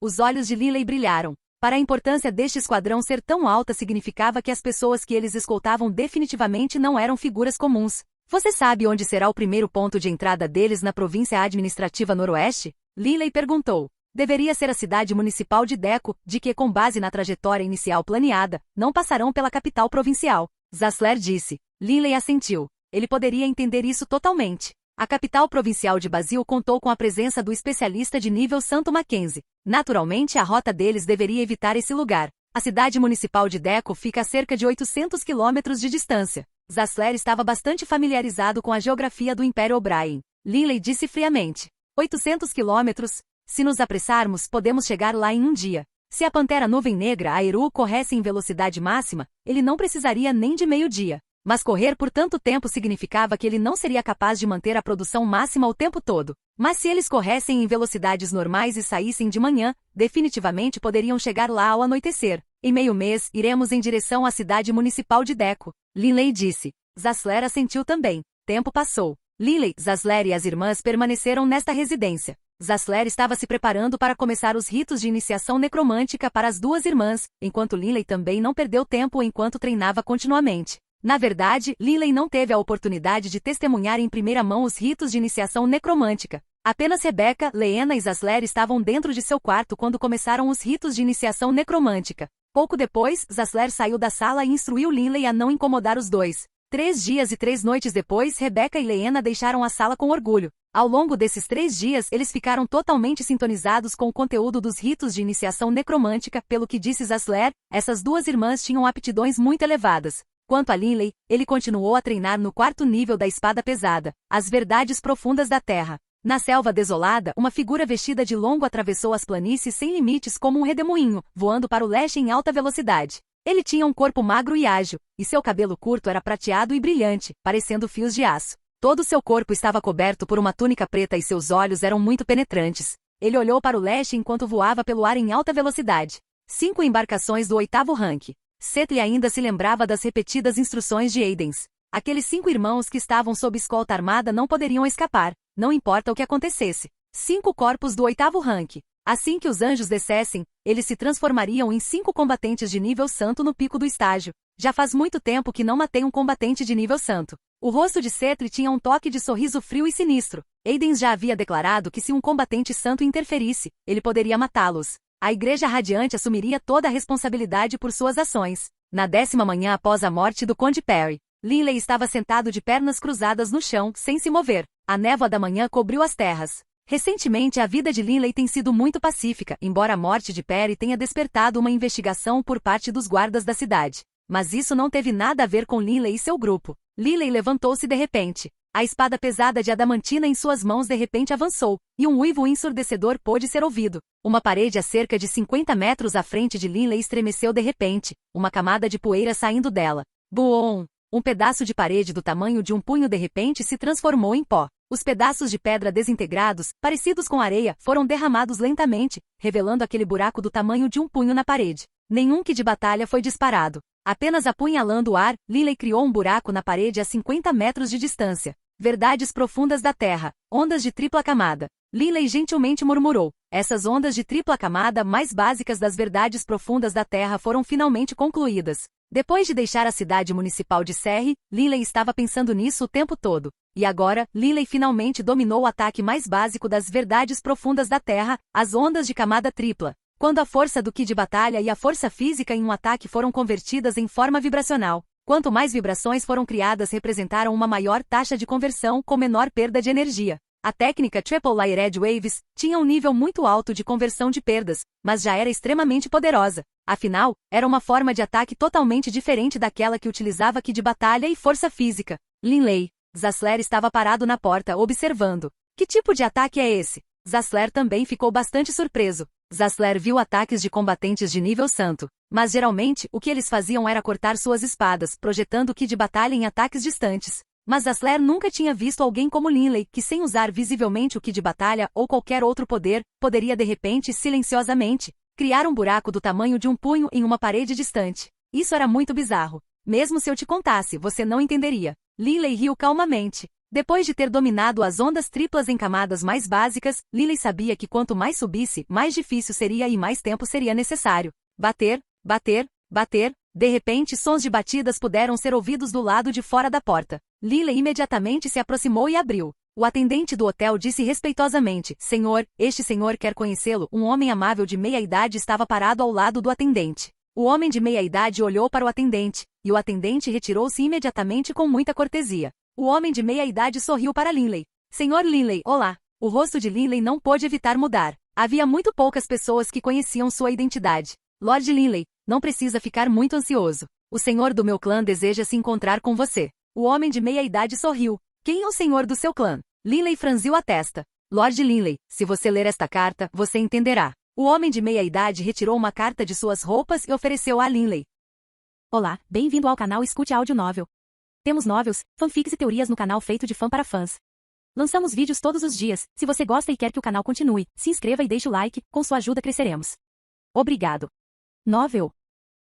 Os olhos de Linley brilharam. Para a importância deste esquadrão ser tão alta significava que as pessoas que eles escoltavam definitivamente não eram figuras comuns. Você sabe onde será o primeiro ponto de entrada deles na província administrativa noroeste? Linley perguntou. Deveria ser a cidade municipal de Deco, de que, com base na trajetória inicial planeada, não passarão pela capital provincial. Zassler disse. Linley assentiu. Ele poderia entender isso totalmente. A capital provincial de Basil contou com a presença do especialista de nível Santo Mackenzie. Naturalmente, a rota deles deveria evitar esse lugar. A cidade municipal de Deco fica a cerca de 800 quilômetros de distância. Zassler estava bastante familiarizado com a geografia do Império O'Brien. Linley disse friamente. 800 quilômetros? Se nos apressarmos, podemos chegar lá em um dia. Se a Pantera Nuvem Negra Airu corresse em velocidade máxima, ele não precisaria nem de meio-dia. Mas correr por tanto tempo significava que ele não seria capaz de manter a produção máxima o tempo todo. Mas se eles corressem em velocidades normais e saíssem de manhã, definitivamente poderiam chegar lá ao anoitecer. Em meio mês, iremos em direção à cidade municipal de Deco. Linley disse. Zassler assentiu também. Tempo passou. Linley, Zassler e as irmãs permaneceram nesta residência. Zassler estava se preparando para começar os ritos de iniciação necromântica para as duas irmãs, enquanto Linley também não perdeu tempo enquanto treinava continuamente. Na verdade, Linley não teve a oportunidade de testemunhar em primeira mão os ritos de iniciação necromântica. Apenas Rebecca, Leena e Zassler estavam dentro de seu quarto quando começaram os ritos de iniciação necromântica. Pouco depois, Zassler saiu da sala e instruiu Linley a não incomodar os dois. 3 dias e 3 noites depois, Rebecca e Leena deixaram a sala com orgulho. Ao longo desses 3 dias, eles ficaram totalmente sintonizados com o conteúdo dos ritos de iniciação necromântica, pelo que disse Zassler, essas duas irmãs tinham aptidões muito elevadas. Quanto a Linley, ele continuou a treinar no 4º nível da espada pesada, as verdades profundas da terra. Na selva desolada, uma figura vestida de longo atravessou as planícies sem limites como um redemoinho, voando para o leste em alta velocidade. Ele tinha um corpo magro e ágil, e seu cabelo curto era prateado e brilhante, parecendo fios de aço. Todo seu corpo estava coberto por uma túnica preta e seus olhos eram muito penetrantes. Ele olhou para o leste enquanto voava pelo ar em alta velocidade. 5 embarcações do 8º rank. Setli ainda se lembrava das repetidas instruções de Aidens. Aqueles 5 irmãos que estavam sob escolta armada não poderiam escapar, não importa o que acontecesse. 5 corpos do 8º rank. Assim que os anjos descessem, eles se transformariam em 5 combatentes de nível santo no pico do estágio. Já faz muito tempo que não matei um combatente de nível santo. O rosto de Setli tinha um toque de sorriso frio e sinistro. Aidens já havia declarado que se um combatente santo interferisse, ele poderia matá-los. A Igreja Radiante assumiria toda a responsabilidade por suas ações. Na 10ª manhã após a morte do Conde Perry, Linley estava sentado de pernas cruzadas no chão, sem se mover. A névoa da manhã cobriu as terras. Recentemente, a vida de Linley tem sido muito pacífica, embora a morte de Perry tenha despertado uma investigação por parte dos guardas da cidade. Mas isso não teve nada a ver com Linley e seu grupo. Linley levantou-se de repente. A espada pesada de adamantina em suas mãos de repente avançou, e um uivo ensurdecedor pôde ser ouvido. Uma parede a cerca de 50 metros à frente de Linley estremeceu de repente, uma camada de poeira saindo dela. Boom! Um pedaço de parede do tamanho de um punho de repente se transformou em pó. Os pedaços de pedra desintegrados, parecidos com areia, foram derramados lentamente, revelando aquele buraco do tamanho de um punho na parede. Nenhum kit de batalha foi disparado. Apenas apunhalando o ar, Linley criou um buraco na parede a 50 metros de distância. Verdades profundas da Terra. Ondas de tripla camada. Linley gentilmente murmurou. Essas ondas de tripla camada mais básicas das verdades profundas da Terra foram finalmente concluídas. Depois de deixar a cidade municipal de Serre, Linley estava pensando nisso o tempo todo. E agora, Linley finalmente dominou o ataque mais básico das verdades profundas da Terra, as ondas de camada tripla. Quando a força do ki de batalha e a força física em um ataque foram convertidas em forma vibracional. Quanto mais vibrações foram criadas representaram uma maior taxa de conversão com menor perda de energia. A técnica Triple Layered Waves tinha um nível muito alto de conversão de perdas, mas já era extremamente poderosa. Afinal, era uma forma de ataque totalmente diferente daquela que utilizava ki de batalha e força física. Linley. Zassler estava parado na porta observando. Que tipo de ataque é esse? Zassler também ficou bastante surpreso. Zassler viu ataques de combatentes de nível santo, mas geralmente o que eles faziam era cortar suas espadas, projetando o ki de batalha em ataques distantes. Mas Zassler nunca tinha visto alguém como Linley, que sem usar visivelmente o ki de batalha ou qualquer outro poder, poderia de repente, silenciosamente, criar um buraco do tamanho de um punho em uma parede distante. Isso era muito bizarro. Mesmo se eu te contasse, você não entenderia. Linley riu calmamente. Depois de ter dominado as ondas triplas em camadas mais básicas, Linley sabia que quanto mais subisse, mais difícil seria e mais tempo seria necessário. Bater, bater, bater. De repente, sons de batidas puderam ser ouvidos do lado de fora da porta. Linley imediatamente se aproximou e abriu. O atendente do hotel disse respeitosamente: Senhor, este senhor quer conhecê-lo. Um homem amável de meia-idade estava parado ao lado do atendente. O homem de meia-idade olhou para o atendente, e o atendente retirou-se imediatamente com muita cortesia. O homem de meia-idade sorriu para Linley. Senhor Linley, olá. O rosto de Linley não pôde evitar mudar. Havia muito poucas pessoas que conheciam sua identidade. Lord Linley, não precisa ficar muito ansioso. O senhor do meu clã deseja se encontrar com você. O homem de meia-idade sorriu. Quem é o senhor do seu clã? Linley franziu a testa. Lord Linley, se você ler esta carta, você entenderá. O homem de meia-idade retirou uma carta de suas roupas e ofereceu a Linley. Olá, bem-vindo ao canal Escute Áudio Novel. Temos novels, fanfics e teorias no canal feito de fã para fãs. Lançamos vídeos todos os dias. Se você gosta e quer que o canal continue, se inscreva e deixe o like, com sua ajuda cresceremos. Obrigado. Novel.